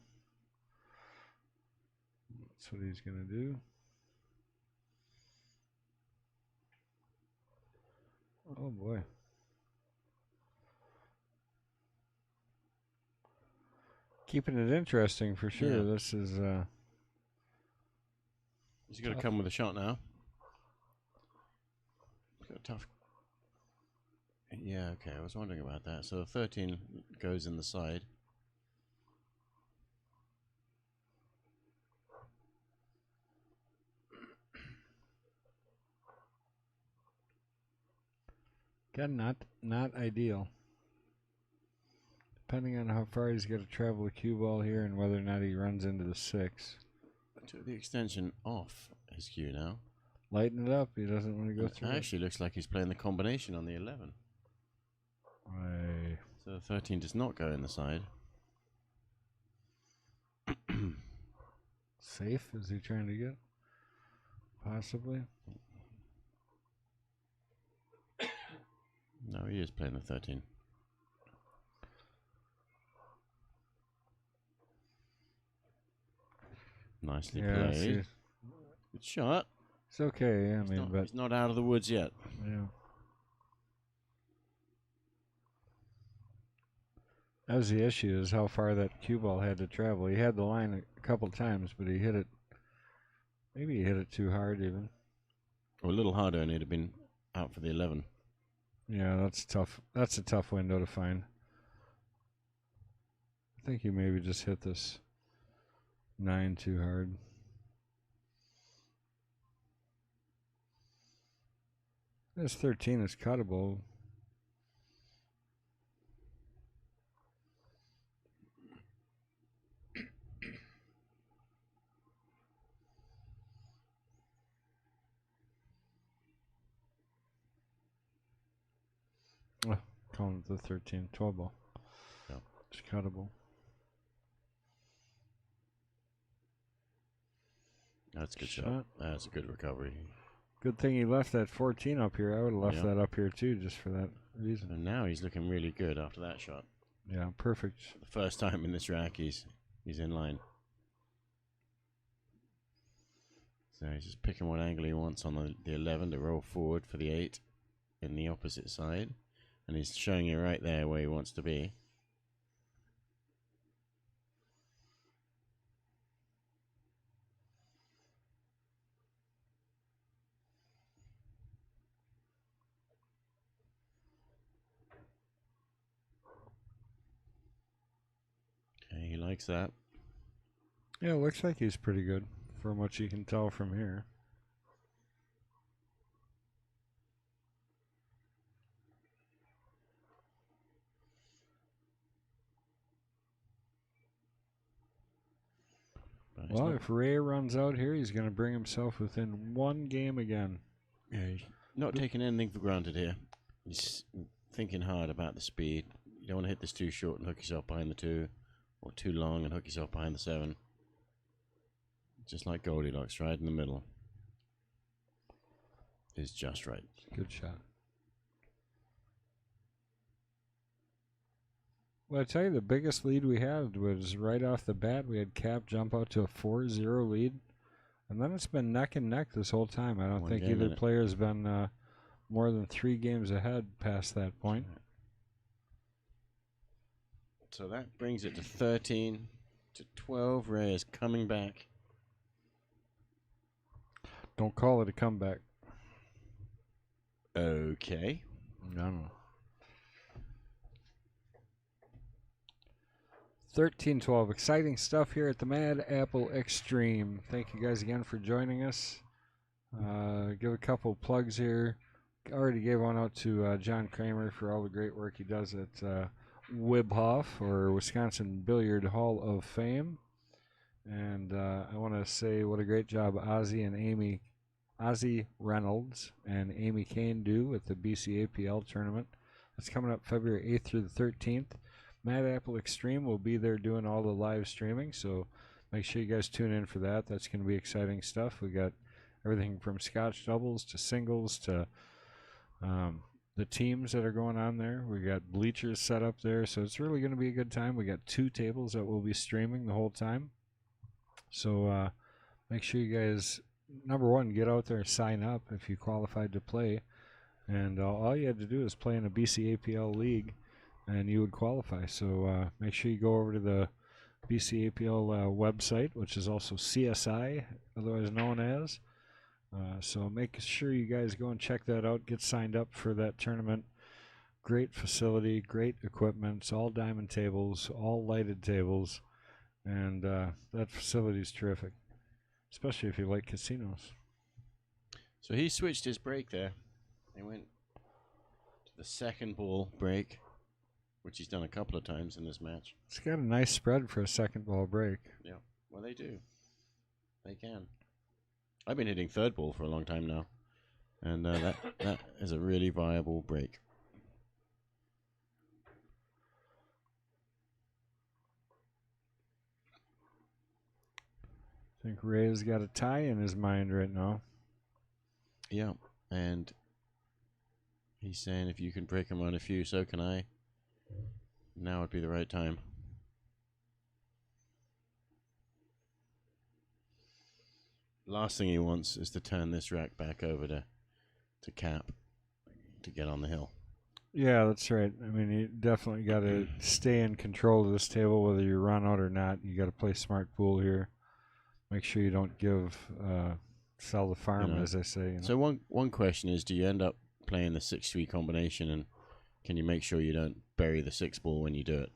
That's what he's going to do. Oh boy. Keeping it interesting for sure. Yeah. This is He's got to come with a shot now. He's got a tough. Yeah, okay. I was wondering about that. So the 13 goes in the side. again not ideal. Depending on how far he's got to travel the cue ball here and whether or not he runs into the 6. Took the extension off his cue now. Lighten it up. He doesn't want to go through. Actually, looks like he's playing the combination on the 11. Right. So the 13 does not go in the side. Safe? Is he trying to get? Possibly. No, he is playing the 13. Nicely played. Good shot. It's okay, yeah, He's not out of the woods yet. Yeah. That was the issue, is how far that cue ball had to travel. He had the line a couple times, but he hit it. Maybe he hit it too hard even. Or a little harder, and he'd have been out for the 11. Yeah, that's tough. That's a tough window to find. I think he maybe just hit this 9 too hard. This 13 is cuttable. Oh, calling it the 13, 12 ball. Yeah. It's cuttable. That's a good shot. That's a good recovery. Good thing he left that 14 up here. I would have left Yeah. that up here too, just for that reason. And now he's looking really good after that shot. Yeah, perfect. The first time in this rack, he's in line. So he's just picking what angle he wants on the 11 to roll forward for the 8 in the opposite side. And he's showing you right there where he wants to be. Okay, he likes that. Yeah, it looks like he's pretty good from what you can tell from here. Well, if Ray runs out here, he's going to bring himself within 1 game again. Yeah, he's not taking anything for granted here. He's thinking hard about the speed. You don't want to hit this too short and hook yourself behind the 2, or too long and hook yourself behind the 7. Just like Goldilocks, right in the middle. Is just right. Good shot. Well, I tell you, the biggest lead we had was right off the bat. We had Cap jump out to a 4-0 lead. And then it's been neck and neck this whole time. I don't think either player has been more than 3 games ahead past that point. So that brings it to 13 to 12. Ray is coming back. Don't call it a comeback. Okay. No. 13-12. Exciting stuff here at the Mad Apple Xstream. Thank you guys again for joining us. Give a couple plugs here. Already gave one out to John Kramer for all the great work he does at Wibhoff, or Wisconsin Billiard Hall of Fame. And I want to say what a great job Ozzy Reynolds and Amy Kane do at the BCAPL tournament. That's coming up February 8th through the 13th. Mad Apple Xstream will be there doing all the live streaming, so make sure you guys tune in for that. That's going to be exciting stuff. We got everything from Scotch doubles to singles to the teams that are going on there. We got bleachers set up there, so it's really going to be a good time. We got 2 tables that will be streaming the whole time. So make sure you guys, number one, get out there and sign up if you qualified to play. And all you had to do is play in a BCAPL league, and you would qualify. So make sure you go over to the BCAPL website, which is also CSI, otherwise known as. So make sure you guys go and check that out. Get signed up for that tournament. Great facility, great equipment. It's all diamond tables, all lighted tables, and that facility is terrific, especially if you like casinos. So he switched his break there. He went to the second ball break, which he's done a couple of times in this match. It's got a nice spread for a second ball break. Yeah, well, they do. They can. I've been hitting third ball for a long time now, and that is a really viable break. I think Ray's got a tie in his mind right now. Yeah, and he's saying if you can break him on a few, so can I. Now would be the right time. Last thing he wants is to turn this rack back over to cap to get on the hill. Yeah, that's right. I mean, you definitely got to stay in control of this table, whether you run out or not. You got to play smart pool here. Make sure you don't sell the farm, as they say. So one question is, do you end up playing the 6-3 combination, and can you make sure you don't bury the 6 ball when you do it?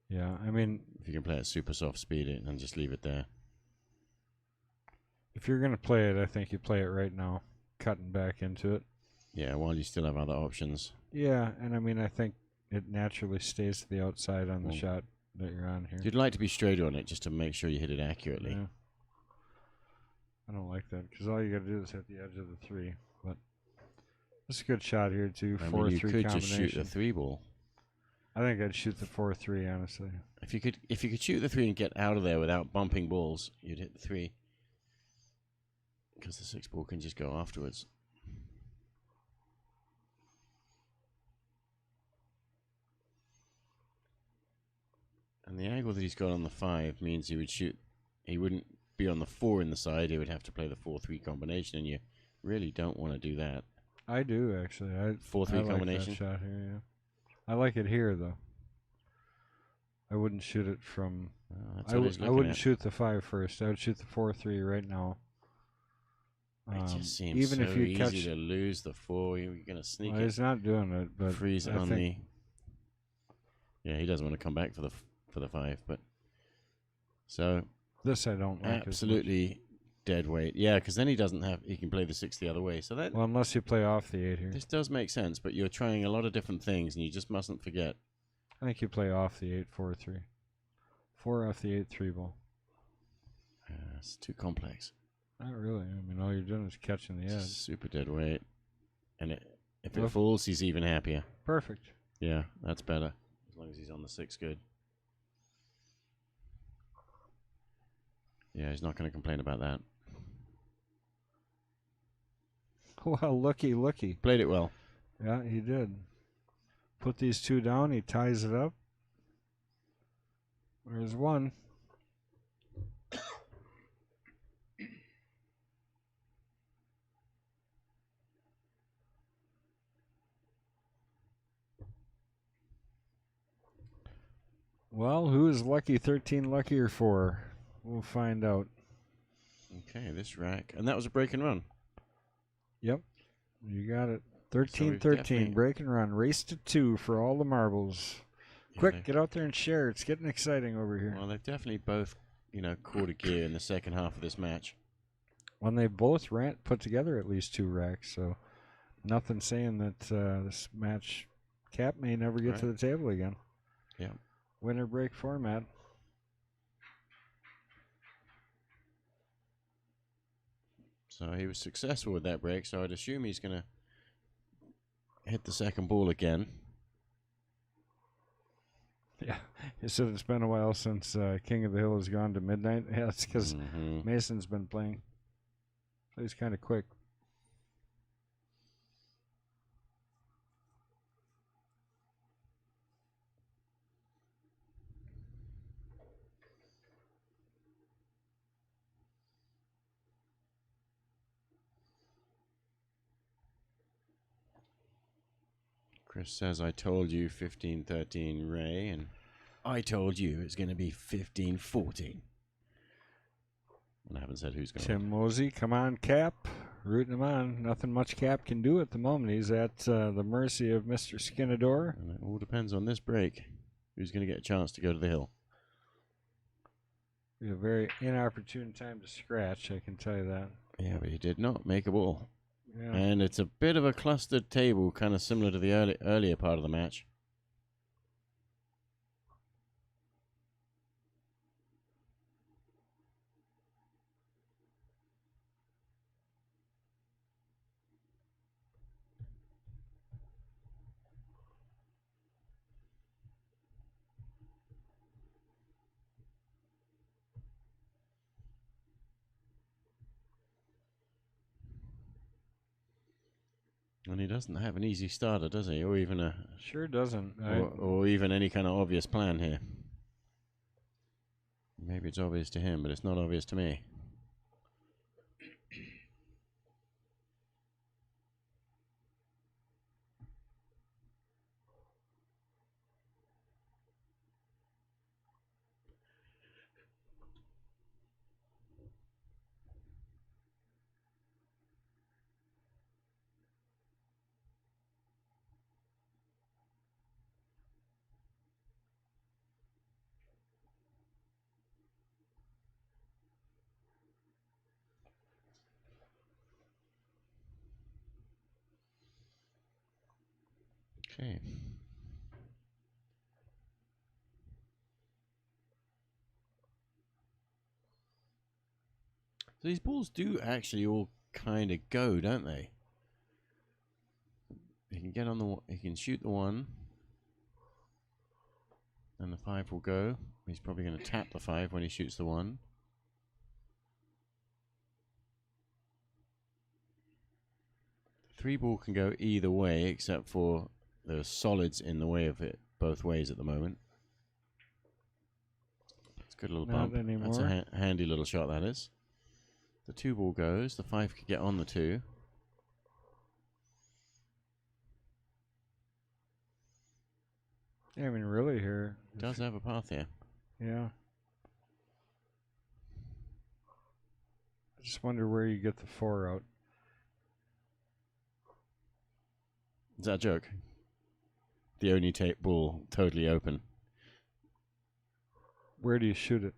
Yeah, I mean, if you can play at super soft speed and just leave it there. If you're going to play it, I think you play it right now, cutting back into it. Yeah, while you still have other options. Yeah, and I mean, I think it naturally stays to the outside on the shot that you're on here. You'd like to be straighter on it just to make sure you hit it accurately. Yeah. I don't like that, because all you got to do is hit the edge of the 3. But it's a good shot here, too. 4-3 combination. You could just shoot the 3 ball. I think I'd shoot the 4-3, honestly. If you could shoot the 3 and get out of there without bumping balls, you'd hit the 3. Because the 6 ball can just go afterwards. And the angle that he's got on the 5 means he wouldn't be on the 4 in the side, he would have to play the 4-3 combination, and you really don't want to do that. I do, actually. 4-3 combination? Like that shot here, yeah. I like it here, though. I wouldn't shoot it from... I wouldn't shoot the 5 first. I would shoot the 4-3 right now. It just seems even so if you easy to lose the 4. You're going to sneak it. He's not doing it, but freeze it on the... Yeah, he doesn't want to come back for the 5, but... So... This I don't like. Absolutely dead weight. Yeah, because then he can play the 6 the other way. So that... Well, unless you play off the 8 here. This does make sense, but you're trying a lot of different things, and you just mustn't forget. I think you play off the 8-4-3. 4 off the 8-3 ball. It's too complex. Not really. I mean, all you're doing is catching the edge. Super dead weight. And if it falls, he's even happier. Perfect. Yeah, that's better. As long as he's on the 6 good. Yeah, he's not going to complain about that. Well, looky. Played it well. Yeah, he did. Put these 2 down. He ties it up. There's 1. Well, who is lucky 13 luckier for? We'll find out. Okay, this rack. And that was a break and run. Yep. You got it. 13-13. Break and run. Race to 2 for all the marbles. Yeah, quick, get out there and share. It's getting exciting over here. Well, they've definitely both, caught a gear in the second half of this match. When they both put together at least 2 racks, so nothing saying that this match cap may never get to the table again. Yeah. Winner break format. So he was successful with that break, so I'd assume he's going to hit the second ball again. Yeah, he said it's been a while since King of the Hill has gone to midnight. Yeah, it's because Mason's been playing. Plays kind of quick. Chris says, I told you 15-13 Ray, and I told you it's going to be 15-14. And I haven't said who's going to Tim Mosey, come on, Cap. Rooting him on. Nothing much Cap can do at the moment. He's at the mercy of Mr. Skenanddore. And it all depends on this break. Who's going to get a chance to go to the hill? A very inopportune time to scratch, I can tell you that. Yeah, but he did not make a ball. Yeah. And it's a bit of a clustered table, kind of similar to the earlier part of the match. And he doesn't have an easy starter, does he? Or even Sure doesn't. or even any kind of obvious plan here. Maybe it's obvious to him, but it's not obvious to me. Okay. So these balls do actually all kind of go, don't they? He can get on the. He can shoot the 1, and the 5 will go. He's probably going to tap the 5 when he shoots the 1. The 3 ball can go either way, except for the solids in the way of it both ways at the moment. It's a good little Not bump. anymore. That's a handy little shot, that is. The 2 ball goes. The 5 could get on the 2. I mean, really here. Does have a path here. Yeah. I just wonder where you get the 4 out. Is that a joke? The only tape ball totally open. Where do you shoot it?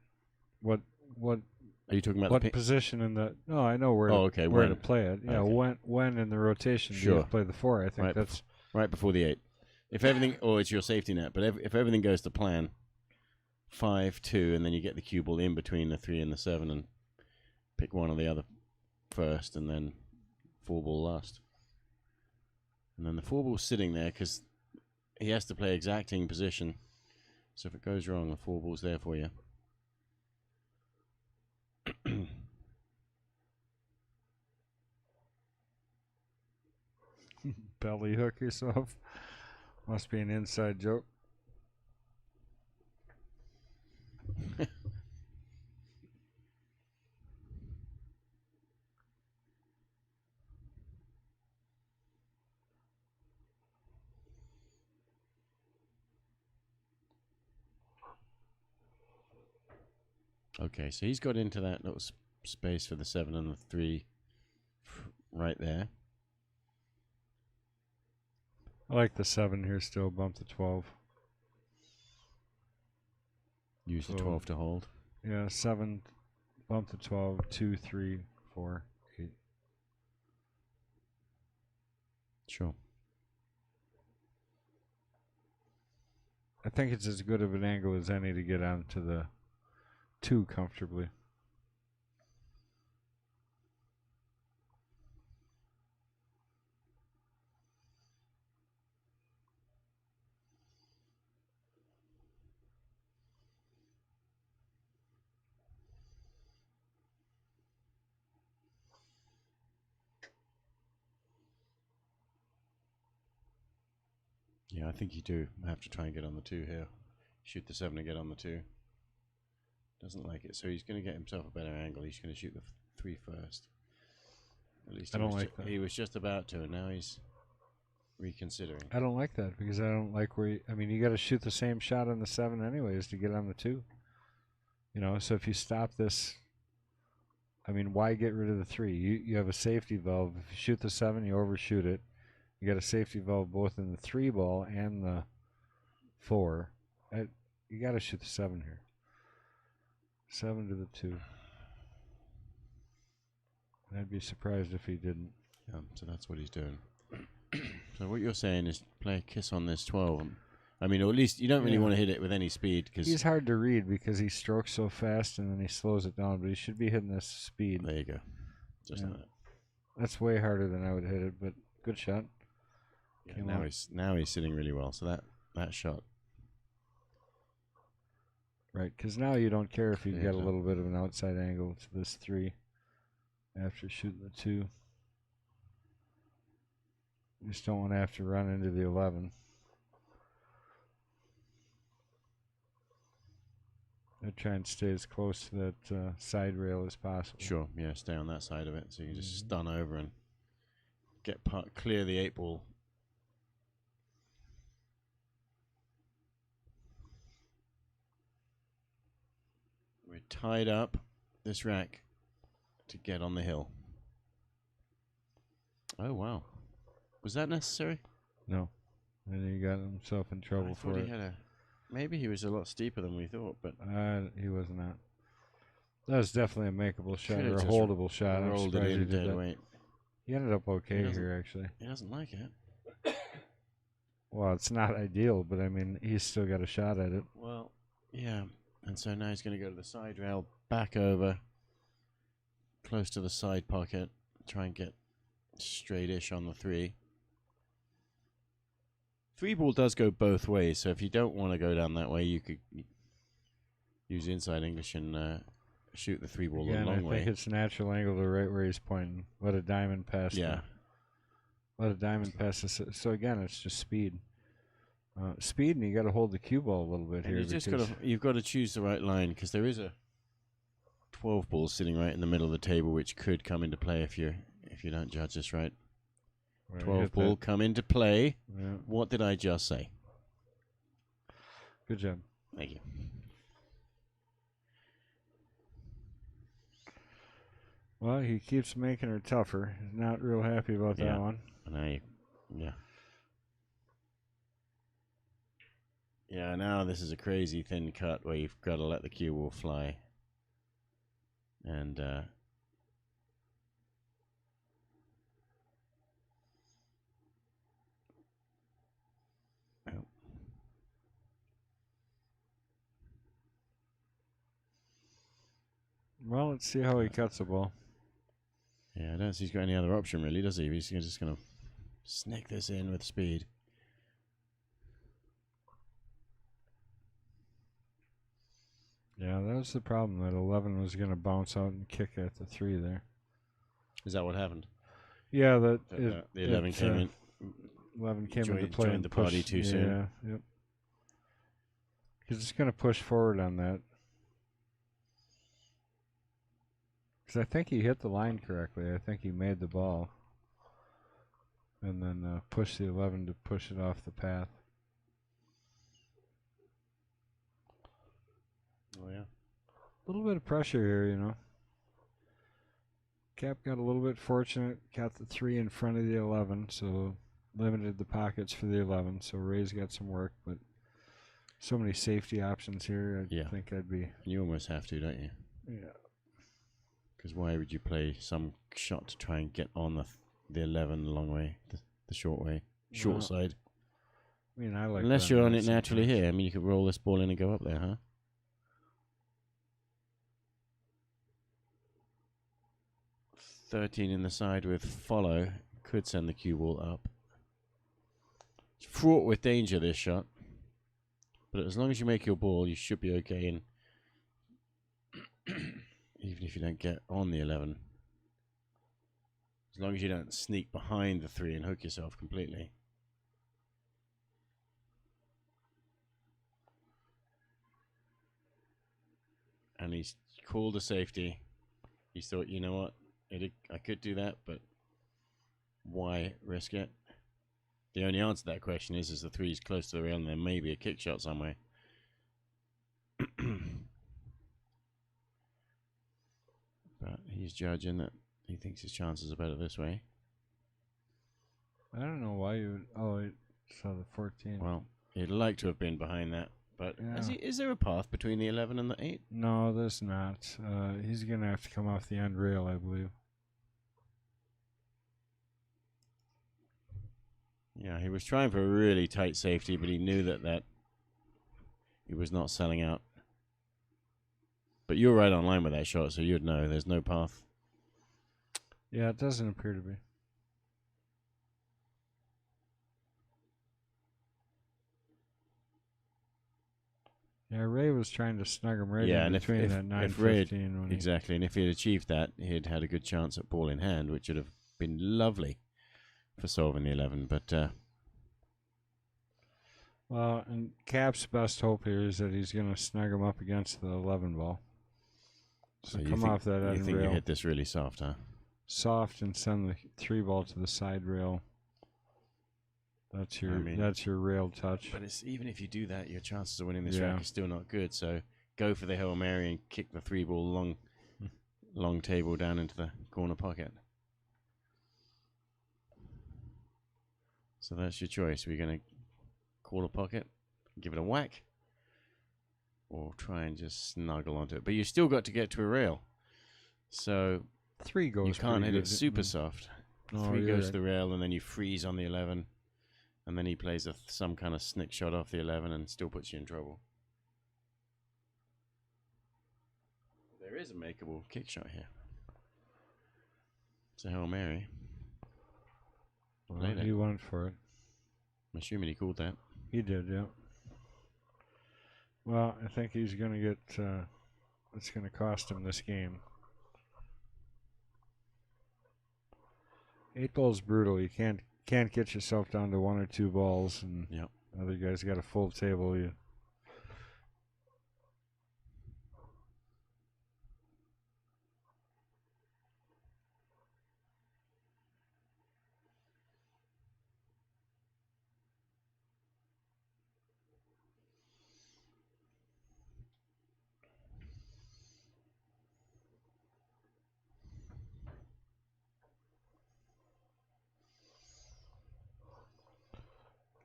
What Are you talking about what the position in the? No, I know where. Oh, okay, Where when. to play it? Yeah, Okay. when in the rotation do Sure. you play the 4? I think Right that's right before the 8? If everything, or it's your safety net, but if everything goes to plan, 5, 2, and then you get the cue ball in between the 3 and the 7, and pick one or the other first, and then 4 ball last. And then the 4 ball's sitting there because he has to play exacting position. So if it goes wrong, the 4 ball's there for you. belly hook yourself. Must be an inside joke. Okay, so he's got into that little space for the 7 and the 3 right there. I like the 7 here still. Bump the 12. Use the So- 12 to hold. Yeah, 7. Bump the 12. 2, 3, 4, 8. Sure. I think it's as good of an angle as any to get onto the 2 comfortably. Yeah, I think you do have to try and get on the 2 here. Shoot the 7 and get on the 2. Doesn't like it, so he's going to get himself a better angle. He's going to shoot the 3 first. At least I don't like that. he was just about to, and now he's reconsidering. I don't like that because I don't like where you, I mean, you got to shoot the same shot on the 7 anyways to get on the 2. You know, so if you stop this, I mean, why get rid of the 3? You have a safety valve. If you shoot the 7, you overshoot it. You got a safety valve both in the 3 ball and the 4. You got to shoot the 7 here. 7 to the 2. I'd be surprised if he didn't. So that's what he's doing. So what you're saying is play a kiss on this 12. I mean, or at least you don't really want to hit it with any speed because he's hard to read because he strokes so fast and then he slows it down. But he should be hitting this speed. There you go. Just like that. That's way harder than I would hit it, but good shot. Yeah, now he's sitting really well. So that shot. Right, because now you don't care if you get a little bit of an outside angle to this 3 after shooting the 2. You just don't want to have to run into the 11. I try and stay as close to that side rail as possible. Sure, yeah, stay on that side of it so you just stun over and get clear the 8 ball. We're tied up this rack to get on the hill. Oh, wow. Was that necessary? No. And he got himself in trouble for it. Maybe he was a lot steeper than we thought, but he was not. That was definitely a makeable shot or a just holdable shot. I'm rolled it surprised he in did dead that. weight. He ended up okay here, actually. He doesn't like it. Well, it's not ideal, but I mean, he's still got a shot at it. Well, yeah. And so now he's going to go to the side rail, back over, close to the side pocket, try and get straight-ish on the 3. 3 ball does go both ways, so if you don't want to go down that way, you could use inside English and shoot the 3 ball a long way. I think it's natural angle to right where he's pointing. Let a diamond pass. Yeah. Let a diamond pass. So again, it's just speed. Speed, and you got to hold the cue ball a little bit here. You've got to choose the right line because there is a 12 ball sitting right in the middle of the table, which could come into play if you don't judge this right. 12 ball come into play. Yeah. What did I just say? Good job. Thank you. Well, he keeps making her tougher. He's not real happy about that one. Yeah, now this is a crazy thin cut where you've got to let the cue ball fly. And well, let's see how he cuts the ball. yeah, I don't see he's got any other option really, does he? He's just going to sneak this in with speed. Yeah, that was the problem. That 11 was going to bounce out and kick at the 3 there. Is that what happened? Yeah, The 11 came in. 11 came into play joined and the party pushed, too soon. Yeah, yep. He's just going to push forward on that. Because I think he hit the line correctly. I think he made the ball. And then pushed the 11 to push it off the path. Oh, yeah. A little bit of pressure here, you know. Cap got a little bit fortunate. Got the 3 in front of the 11, so limited the pockets for the 11. So Ray's got some work, but so many safety options here. I think I'd be... You almost have to, don't you? Yeah. Because why would you play some shot to try and get on the 11 the long way, the short way, short side? I mean, I like Unless you're on it naturally here. I mean, you could roll this ball in and go up there, huh? $13 in the side with follow could send the cue ball up. It's fraught with danger, this shot. But as long as you make your ball, you should be okay. And even if you don't get on the 11, as long as you don't sneak behind the 3 and hook yourself completely. and he's called a safety. He thought, you know what, I could do that, but why risk it? The only answer to that question is the 3's close to the rail, and there may be a kick shot somewhere. But he's judging that he thinks his chances are better this way. I don't know why you would. Oh, I saw the 14. Well, he'd like to have been behind that, but Yeah. is there a path between the 11 and the 8? No, there's not. He's going to have to come off the end rail, I believe. Yeah, he was trying for a really tight safety, but he knew that he was not selling out. But you're right on line with that shot, so you'd know there's no path. Yeah, it doesn't appear to be. Yeah, Ray was trying to snug him right in between that 9-15. Exactly, and if he had achieved that, he'd had a good chance at ball in hand, which would have been lovely for solving the 11. But well, and Cap's best hope here is that he's going to snug him up against the 11 ball. So come off that end you think rail. you hit this really soft, huh? Soft and send the 3 ball to the side rail. That's your rail touch. But it's, even if you do that, your chances of winning this rack are still not good. So go for the Hail Mary and kick the 3 ball long table down into the corner pocket. So that's your choice. We're going to call a pocket, give it a whack, or try and just snuggle onto it. But you still got to get to a rail. So 3 goes. You can't hit it super soft. No, 3 goes to right. the rail, and then you freeze on the 11. And then he plays some kind of snick shot off the 11 and still puts you in trouble. There is a makeable kick shot here. It's a Hail Mary. Well, he went for it. I'm assuming he called that. He did, yeah. Well, I think he's going to get... it's going to cost him this game. 8 ball's brutal. You can't get yourself down to 1 or 2 balls, and other guys got a full table. You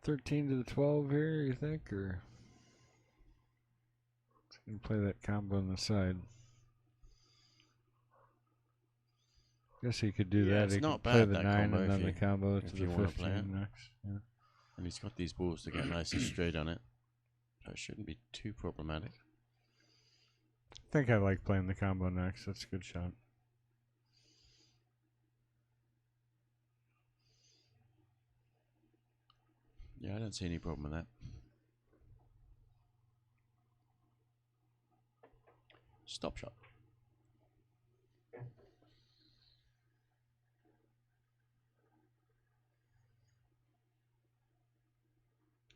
13 to the 12 here, you think, or going to play that combo on the side? Guess he could do that. It's he not could play bad, the that 9 combo and then the combo to the 15 next. Yeah. And he's got these balls to get nice and straight on it. So it shouldn't be too problematic. I think I like playing the combo next. That's a good shot. Yeah, I don't see any problem with that. Stop shot.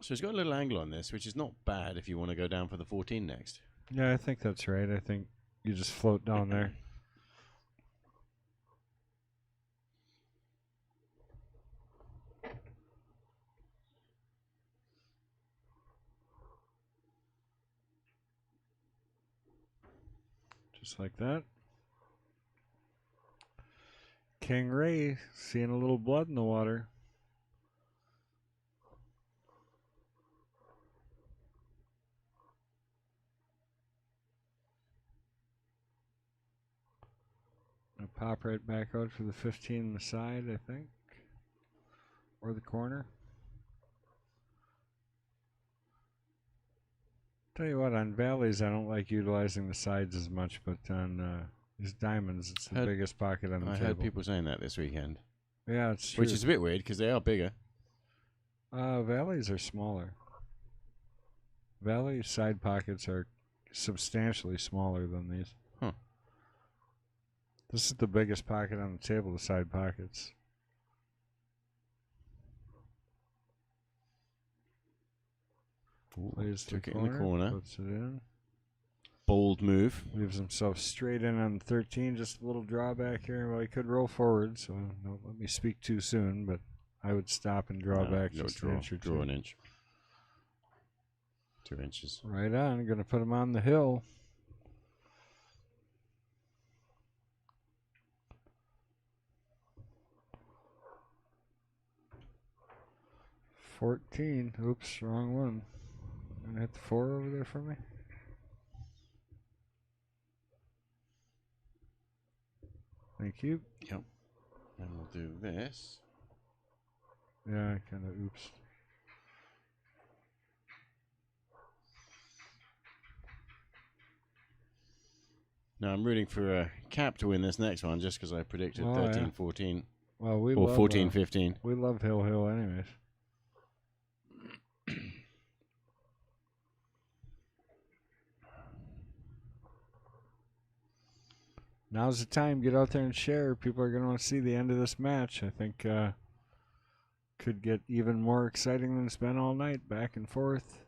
So he's got a little angle on this, which is not bad if you want to go down for the 14 next. Yeah, I think that's right. I think you just float down there. Just like that. King Ray seeing a little blood in the water. I'll pop right back out for the 15 on the side, I think. Or the corner. Tell you what, on valleys I don't like utilizing the sides as much, but on these diamonds it's the biggest pocket on the table. I heard people saying that this weekend. Yeah, it's true. Which is a bit weird because they are bigger. Valleys are smaller. Valley side pockets are substantially smaller than these. Huh. This is the biggest pocket on the table, the side pockets. Plays Took it in the corner. Puts it in. bold move. Leaves himself straight in on 13. Just a little drawback here. Well, he could roll forward, so don't let me speak too soon, but I would stop and draw back just an inch or two. Draw an inch. 2 inches. Right on. Going to put him on the hill. $14. Oops, wrong one. Gonna hit the 4 over there for me. Thank you. Yep. And we'll do this. Yeah, I kind of oops. Now I'm rooting for a Cap to win this next one just because I predicted 13-14. Well, we or love 14-15. We love Hill anyways. Now's the time. Get out there and share. People are going to want to see the end of this match. I think could get even more exciting than it's been all night. Back and forth.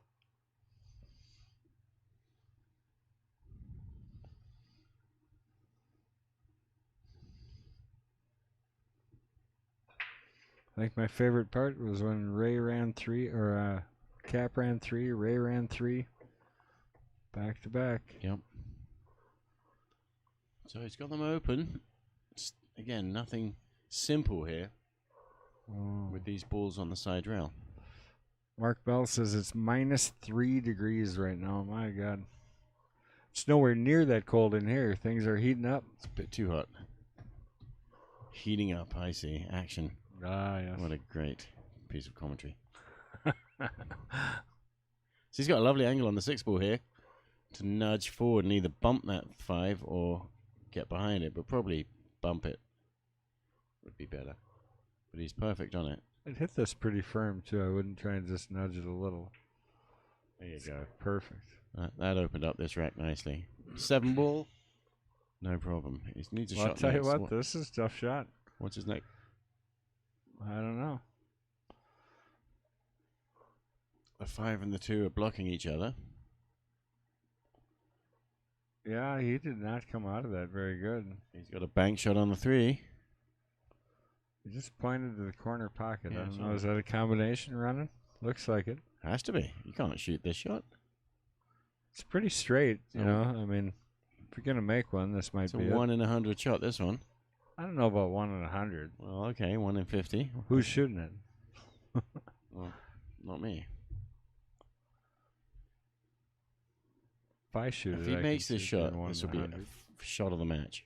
I think my favorite part was when Ray ran 3, or Cap ran 3, Ray ran 3. Back to back. Yep. So he's got them open. Again, nothing simple here with these balls on the side rail. Mark Bell says it's -3 degrees right now. My God. It's nowhere near that cold in here. Things are heating up. It's a bit too hot. Heating up, I see. Action. Ah, yes. What a great piece of commentary. So he's got a lovely angle on the 6 ball here to nudge forward and either bump that 5 or get behind it, but probably bump it would be better. But he's perfect on it. It hit this pretty firm, too. I wouldn't try and just nudge it a little. There you go. Perfect. That opened up this rack nicely. 7 ball, no problem. He needs a shot. I'll tell you next. what, this is a tough shot. What's his next? I don't know. The 5 and the 2 are blocking each other. Yeah, he did not come out of that very good. He's got a bank shot on the 3. He just pointed to the corner pocket. Yeah, I don't know. Is that a combination running? Looks like it. Has to be. You can't shoot this shot. It's pretty straight, you know. I mean, if you're going to make one, this might It's a be 1 in 100 shot, this one. I don't know about 1 in 100. Well, okay, 1 in 50. Who's shooting it? Well, not me. If I shoot it, If he I makes can this shoot it shot, in 1 this in will be a 100. shot of the match.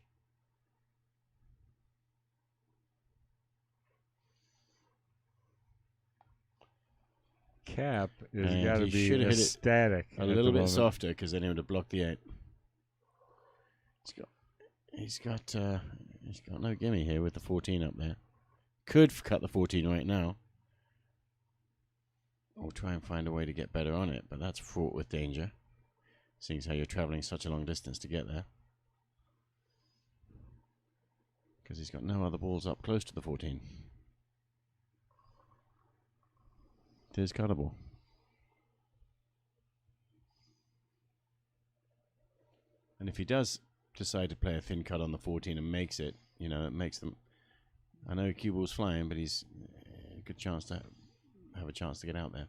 Cap is And got to he be should have hit it ecstatic. A at little the bit moment. softer, because then he would have blocked the 8. He's got no gimme here with the 14 up there. Could cut the 14 right now, or try and find a way to get better on it, but that's fraught with danger, seeing as how you're traveling such a long distance to get there. Because he's got no other balls up close to the 14. It is cuttable. And if he does decide to play a thin cut on the 14 and makes it, you know, it makes them. I know cue ball's flying, but he's a good chance to have a chance to get out there.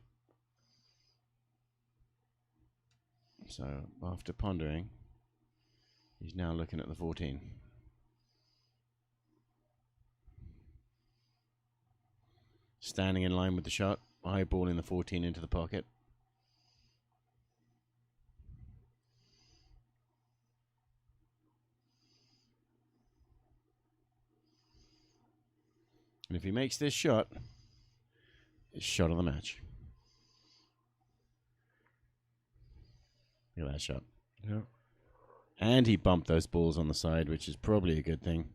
So after pondering, he's now looking at the 14. Standing in line with the shot, eyeballing the 14 into the pocket. And if he makes this shot, it's shot of the match. Look at that shot. Yep. And he bumped those balls on the side, which is probably a good thing.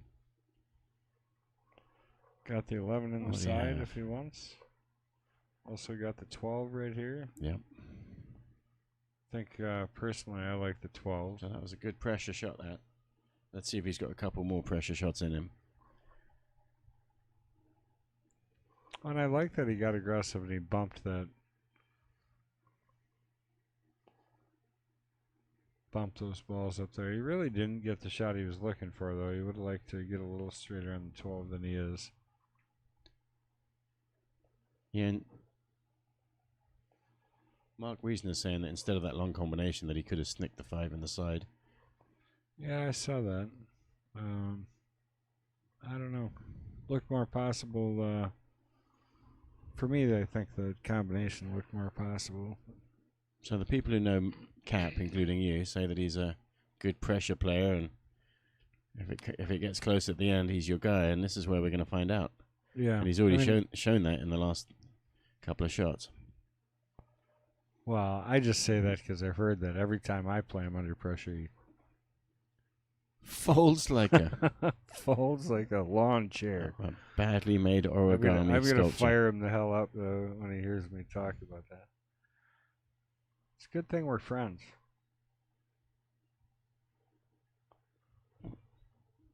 Got the 11 in the Oh, side yeah. if he wants. Also got the 12 right here. Yep. I think personally I like the 12. So that was a good pressure shot, that. Let's see if he's got a couple more pressure shots in him. And I like that he got aggressive and he bumped that. bump those balls up there. He really didn't get the shot he was looking for, though. He would have liked to get a little straighter on the 12 than he is. Yeah, and Mark Wiesner's saying that instead of that long combination that he could have snicked the 5 in the side. Yeah, I saw that. I don't know. Looked more possible. For me, I think the combination looked more possible. So the people who know Cap, including you, say that he's a good pressure player, and if it gets close at the end, he's your guy. And this is where we're going to find out. Yeah, And he's already shown that in the last couple of shots. Well, I just say that because I've heard that every time I play him under pressure, he folds like a folds like a lawn chair. a badly made origami I'm gonna sculpture. fire him the hell up when he hears me talk about that. It's a good thing we're friends.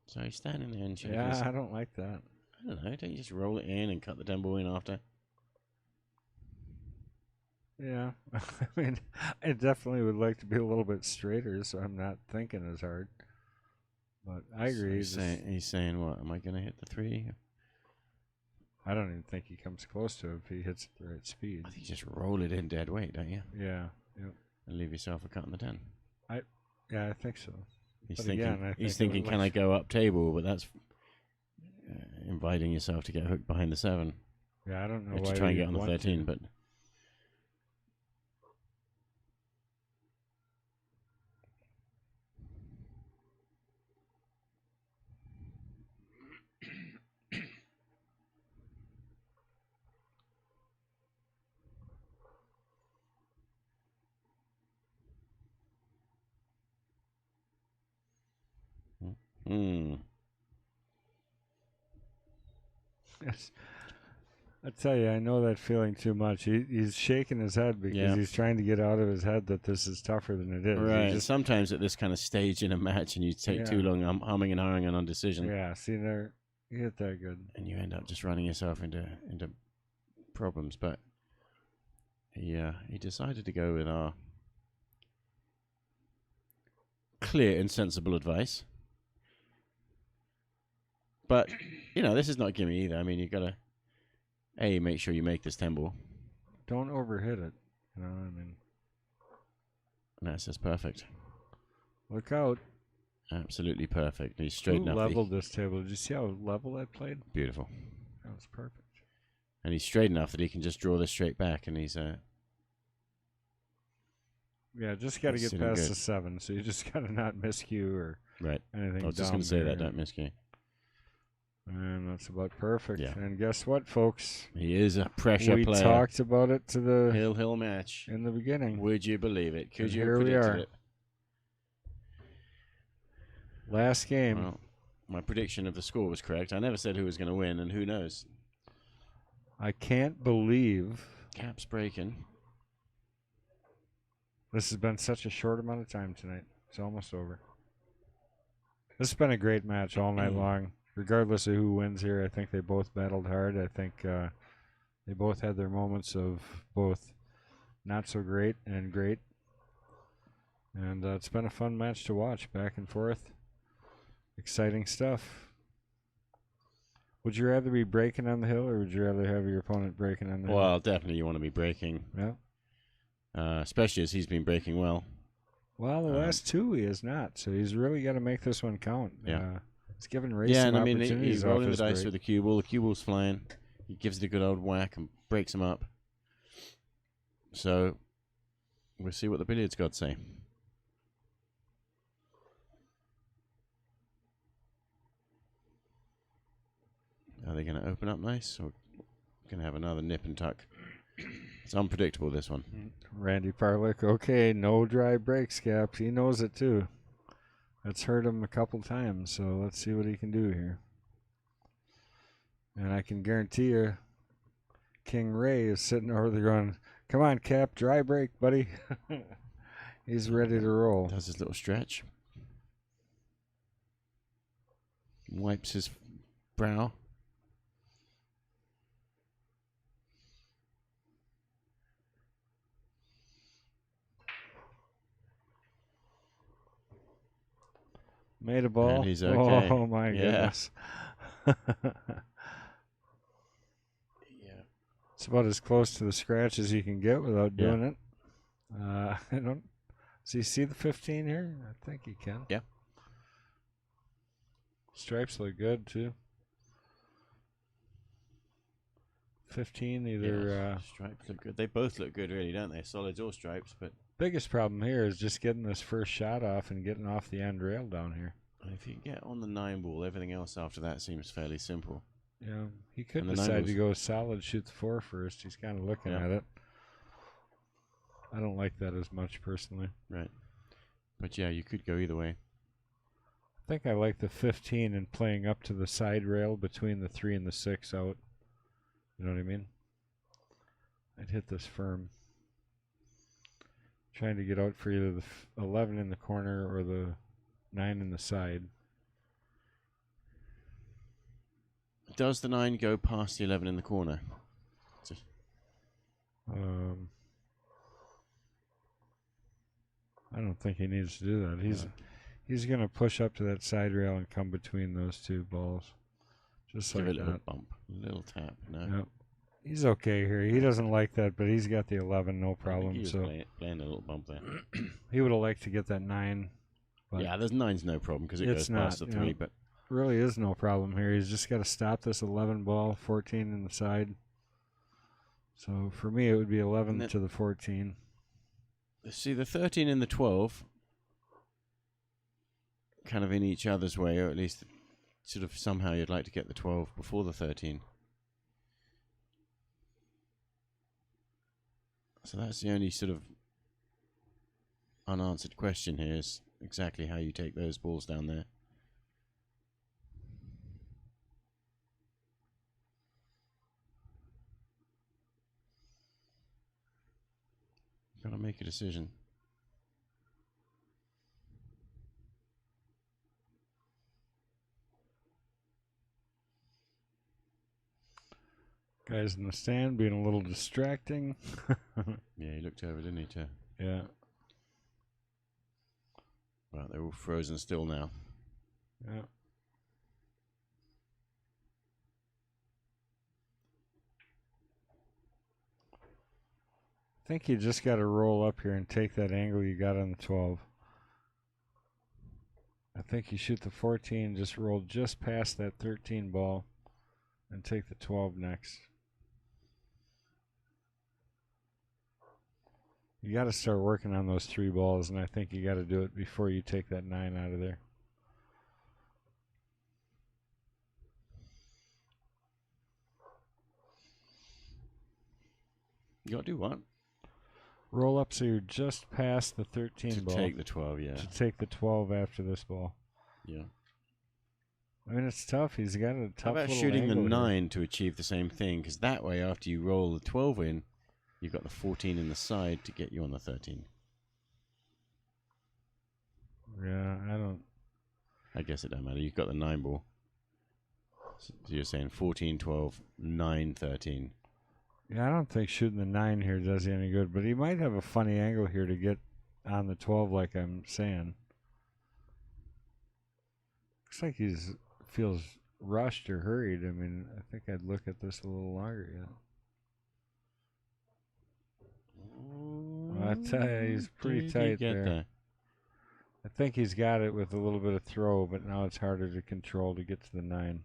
So he's standing there and shaking Yeah, his, I don't like that. I don't know. Don't you just roll it in and cut the 10 ball in after? Yeah, I mean, I definitely would like to be a little bit straighter, so I'm not thinking as hard. But I agree. So he's saying, what? Am I going to hit the 3? I don't even think he comes close to it if he hits at the right speed. I think you just roll it in dead weight, don't you? Yeah, yep. And leave yourself a cut in the 10. Yeah, I think so. He's But thinking, again, he's thinking, can I go up table? But that's inviting yourself to get hooked behind the 7. Yeah, I don't know To why try and you'd get on the want 13, to. but Yes. I tell you, I know that feeling too much. He's shaking his head because he's trying to get out of his head that this is tougher than it is. Right. Sometimes at this kind of stage in a match, and you take too long humming and hawing on decision. Yeah. See there, you hit that good, and you end up just running yourself into problems. But yeah, he decided to go with our clear and sensible advice. But this is not a gimme either. I mean, you gotta make sure you make this 10 ball. Don't overhit it. I mean. And that's just perfect. Look out. Absolutely perfect. He's straight enough. Leveled this table. Did you see how level I played? Beautiful. That was perfect. And he's straight enough that he can just draw this straight back, and he's yeah, just got to get past good. the 7. So you just got to not miscue or anything. I was just going to say that. Don't miscue. And that's about perfect. Yeah. And guess what, folks? He is a pressure player. We talked about it to the Hill match in the beginning. Would you believe it? Could you here have predicted we are. it? Last game. Well, my prediction of the score was correct. I never said who was going to win, and who knows? I can't believe Cap's breaking. This has been such a short amount of time tonight. It's almost over. This has been a great match all night long. Regardless of who wins here, I think they both battled hard. I think they both had their moments of both not so great and great. And it's been a fun match to watch, back and forth. Exciting stuff. Would you rather be breaking on the hill, or would you rather have your opponent breaking on the hill? Well, definitely you want to be breaking. Yeah. Especially as he's been breaking well. Well, the last 2 he has not, so he's really got to make this one count. Yeah. It's giving Ray some opportunities. He's rolling the dice with the cue ball. The cue ball's flying. He gives it a good old whack and breaks him up. So we'll see what the billiards gods say. Are they going to open up nice, or going to have another nip and tuck? It's unpredictable, this one. Randy Parlick, okay, no dry breaks, Caps. He knows it too. That's hurt him a couple times, so let's see what he can do here. And I can guarantee you, King Ray is sitting over there going, come on, Cap, dry break, buddy. He's ready to roll. Does his little stretch. Wipes his brow. Made a ball. And he's okay. Oh my Yeah. goodness. Yeah. It's about as close to the scratch as you can get without doing it. I don't. Does he see the 15 here? I think he can. Yeah. Stripes look good too. 15 either. Stripes look good. They both look good, really, don't they? Solids or stripes, but Biggest problem here is just getting this first shot off and getting off the end rail down here. if you get on the 9 ball, everything else after that seems fairly simple. Yeah, he could And the decide 9 to go solid, shoot the 4 first. He's kind of looking at it. I don't like that as much personally. Right. But yeah, you could go either way. I think I like the 15 and playing up to the side rail between the 3 and the 6 out. You know what I mean? I'd hit this firm. Trying to get out for either the 11 in the corner or the 9 in the side. Does the 9 go past the 11 in the corner? I don't think he needs to do that. He's going to push up to that side rail and come between those two balls. Just Give like it a little that. bump. A little tap. No. Yep. He's okay here. He doesn't like that, but he's got the 11, no I think problem. he was So playing a little bump there. he would have liked to get that 9. But Yeah, there's 9's no problem because it it's goes past not, the you 3. know. But really is no problem here. He's just got to stop this 11 ball, 14 in the side. So for me, it would be 11 to the 14. see, the 13 and the 12 kind of in each other's way, or at least sort of somehow you'd like to get the 12 before the 13. So that's the only sort of unanswered question here, is exactly how you take those balls down there. Gotta make a decision. Guys in the stand being a little distracting. Yeah, he looked over, didn't he, too? Yeah. Well, they're all frozen still now. Yeah. I think you just got to roll up here and take that angle you got on the 12. I think you shoot the 14, just roll just past that 13 ball and take the 12 next. You got to start working on those 3 balls, and I think you got to do it before you take that 9 out of there. You gotta do what? Roll up so you're just past the 13 ball. To take the 12, yeah. To take the 12 after this ball. Yeah. I mean, it's tough. He's got a tough How about little shooting the angle 9 here. to achieve the same thing? Because that way, after you roll the 12 in, you've got the 14 in the side to get you on the 13. Yeah, I guess it don't matter. You've got the 9 ball. So you're saying 14, 12, 9, 13. Yeah, I don't think shooting the 9 here does you any good, but he might have a funny angle here to get on the 12, like I'm saying. Looks like he feels rushed or hurried. I mean, I think I'd look at this a little longer yet. Well, I tell you, he's pretty tight there. I think he's got it with a little bit of throw, but now it's harder to control to get to the 9.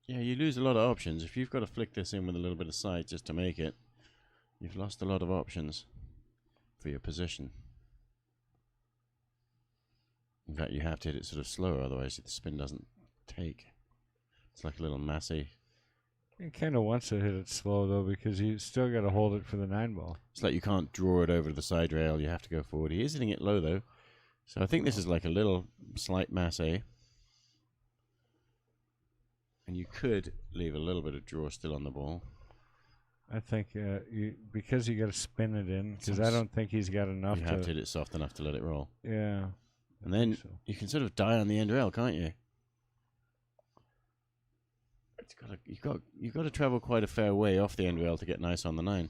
Yeah, you lose a lot of options. If you've got to flick this in with a little bit of side just to make it, you've lost a lot of options for your position. In fact, you have to hit it sort of slower, otherwise the spin doesn't take. It's like a little massé. He kind of wants to hit it slow, though, because you still got to hold it for the 9 ball. It's like you can't draw it over to the side rail. You have to go forward. He is hitting it low, though. So I think this is like a little slight massé. And you could leave a little bit of draw still on the ball. I think because you got to spin it in, because I don't think he's got enough You to. have to hit it soft enough to let it roll. Yeah. And then So. you can sort of die on the end rail, can't you? You've got to travel quite a fair way off the end rail to get nice on the 9.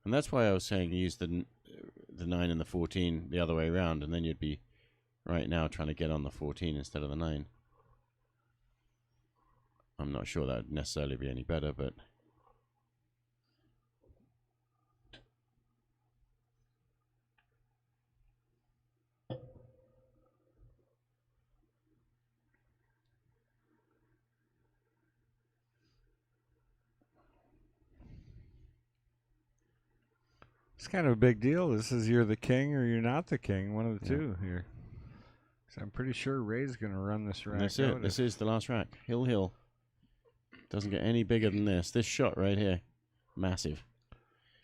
And that's why I was saying use the 9 and the 14 the other way around, and then you'd be right now trying to get on the 14 instead of the 9. I'm not sure that would necessarily be any better, but It's kind of a big deal. This is you're the king or you're not the king. One of the two here. So I'm pretty sure Ray's going to run this rack. and that's it. This is the last rack. Hill. Doesn't get any bigger than this. This shot right here, massive.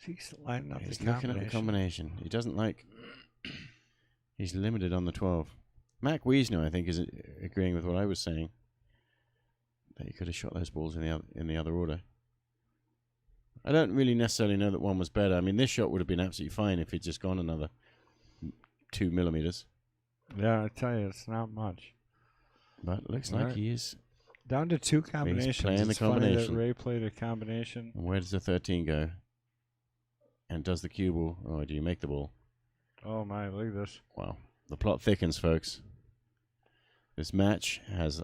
He's lining up He's the looking at the combination. He doesn't like. He's limited on the 12. Mac Wiesner, I think, is agreeing with what I was saying. That he could have shot those balls in the other order. I don't really necessarily know that one was better. I mean, this shot would have been absolutely fine if he'd just gone another 2 millimeters. Yeah, I tell you, it's not much. But it looks like he is down to 2 combinations. He's playing the combination. Funny that Ray played a combination. And where does the 13 go? And does the cue ball? Oh, do you make the ball? Oh my! Look at this. Wow, the plot thickens, folks. This match has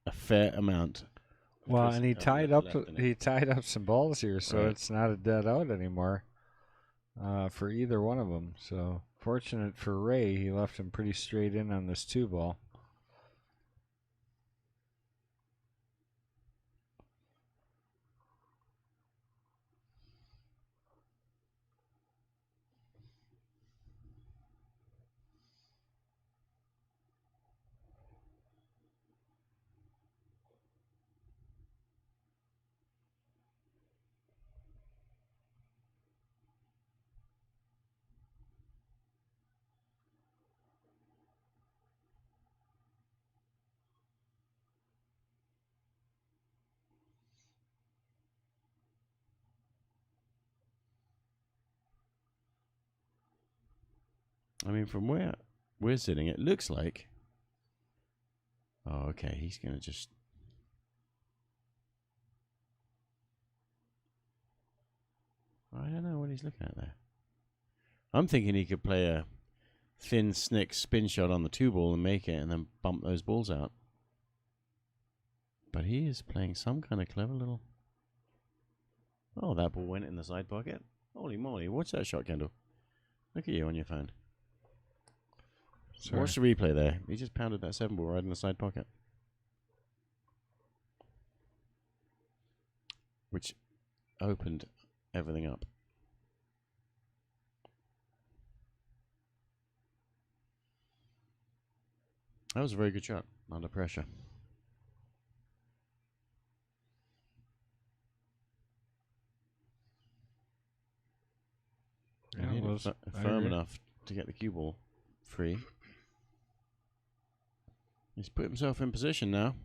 a fair amount. Well, and he tied up some balls here, so it's not a dead out anymore for either one of them. So fortunate for Ray, he left him pretty straight in on this 2 ball. I mean, from where we're sitting, it looks like. Oh, okay. He's going to just. I don't know what he's looking at there. I'm thinking he could play a thin snick spin shot on the 2 ball and make it and then bump those balls out. But he is playing some kind of clever little. Oh, that ball went in the side pocket. Holy moly. Watch that shot, Kendall. Look at you on your phone. Watch the replay there. He just pounded that 7 ball right in the side pocket. Which opened everything up. That was a very good shot under pressure. Yeah, it was firm enough to get the cue ball free. He's put himself in position now.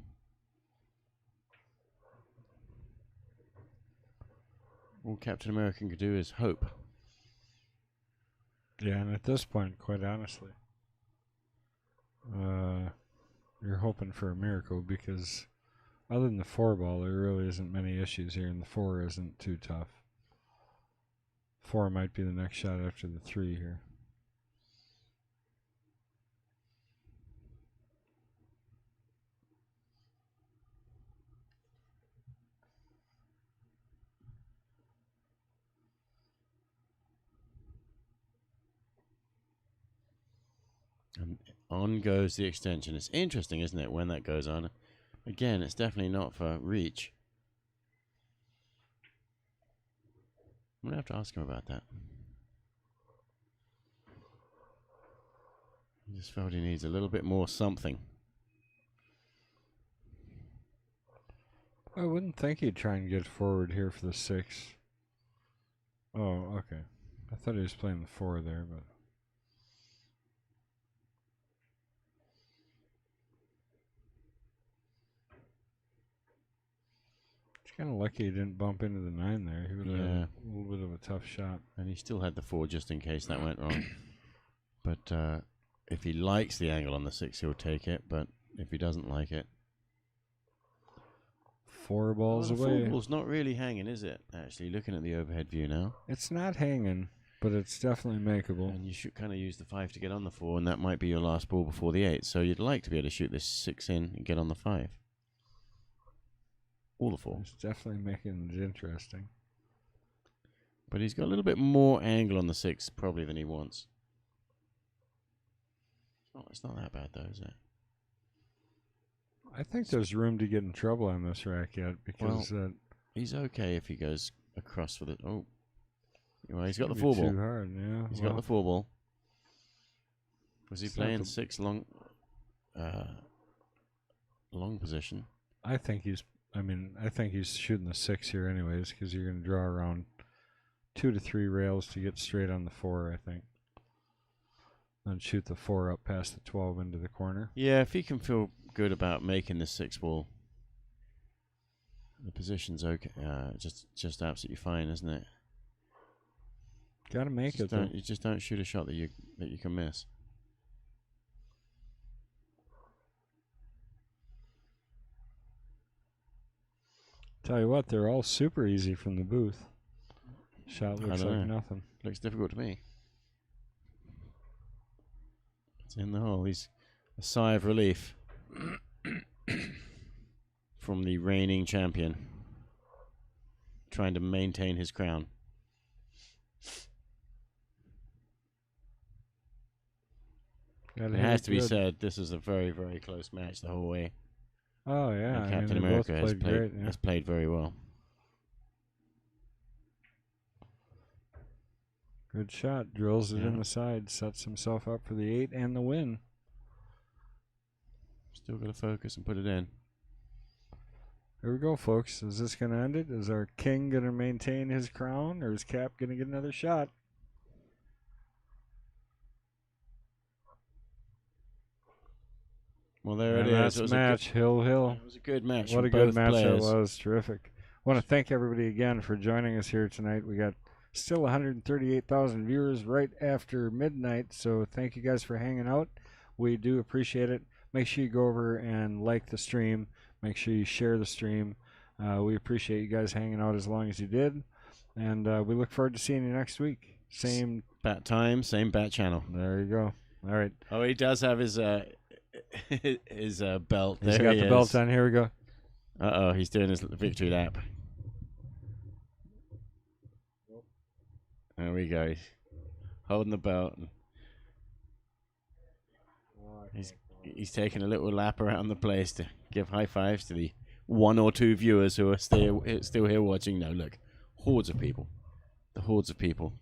All Captain America could do is hope. Yeah, and at this point, quite honestly, you're hoping for a miracle because other than the 4 ball, there really isn't many issues here, and the 4 isn't too tough. 4 might be the next shot after the 3 here. And on goes the extension. It's interesting, isn't it, when that goes on? Again, it's definitely not for reach. I'm going to have to ask him about that. He just felt he needs a little bit more something. I wouldn't think he'd try and get forward here for the 6. Oh, okay. I thought he was playing the 4 there, but... kind of lucky he didn't bump into the 9 there. He would have had a little bit of a tough shot. And he still had the 4 just in case that went wrong. But if he likes the angle on the 6, he'll take it. But if he doesn't like it... 4 balls the away. 4 ball's not really hanging, is it? Actually, looking at the overhead view now. It's not hanging, but it's definitely makeable. And you should kind of use the 5 to get on the 4, and that might be your last ball before the 8. So you'd like to be able to shoot this 6 in and get on the 5. Or the 4. It's definitely making it interesting. But he's got a little bit more angle on the 6 probably than he wants. Oh, it's not that bad though, is it? I think there's room to get in trouble on this rack yet because he's okay if he goes across for the... Oh. Well, he's got the be 4 ball. too hard, yeah. He's got the 4 ball. Was he playing 6 long... long position? I think he's shooting the 6 here anyways because you're going to draw around 2 to 3 rails to get straight on the 4, I think. And shoot the 4 up past the 12 into the corner. Yeah, if he can feel good about making the 6 ball, the position's okay. Just absolutely fine, isn't it? Got to make it. You just don't shoot a shot that you can miss. Tell you what, they're all super easy from the booth. Shot looks like nothing. Looks difficult to me. It's in the hole. He's a sigh of relief from the reigning champion, trying to maintain his crown. It has to be said, this is a very, very close match the whole way. Oh, yeah. And Captain America has played very well. Good shot. Drills it in the side. Sets himself up for the 8 and the win. Still got to focus and put it in. Here we go, folks. Is this going to end it? Is our king going to maintain his crown, or is Cap going to get another shot? Well, there it is. It was match, Hill. It was a good match. What a good match that was. Terrific. I want to thank everybody again for joining us here tonight. We got still 138,000 viewers right after midnight, so thank you guys for hanging out. We do appreciate it. Make sure you go over and like the stream. Make sure you share the stream. We appreciate you guys hanging out as long as you did, and we look forward to seeing you next week. Same bat time, same bat channel. There you go. All right. Oh, he does have his his belt. He's got the belt on. Here we go. Uh-oh, he's doing his victory lap. There we go. Holding the belt. He's taking a little lap around the place to give high fives to the 1 or 2 viewers who are still here watching. No, look. Hordes of people. The hordes of people.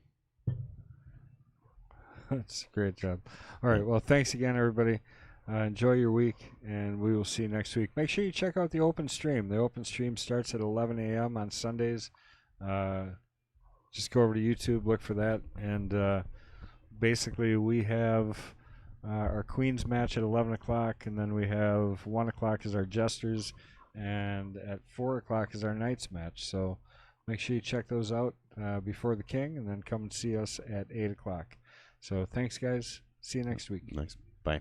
That's a great job. All right. Well, thanks again, everybody. Enjoy your week, and we will see you next week. Make sure you check out the open stream. The open stream starts at 11 a.m. on Sundays. Just go over to YouTube, look for that, and basically we have our Queens match at 11 o'clock, and then we have 1 o'clock as our Jesters, and at 4 o'clock is our Knights match. So make sure you check those out before the King, and then come and see us at 8 o'clock. So thanks, guys. See you next week. Bye.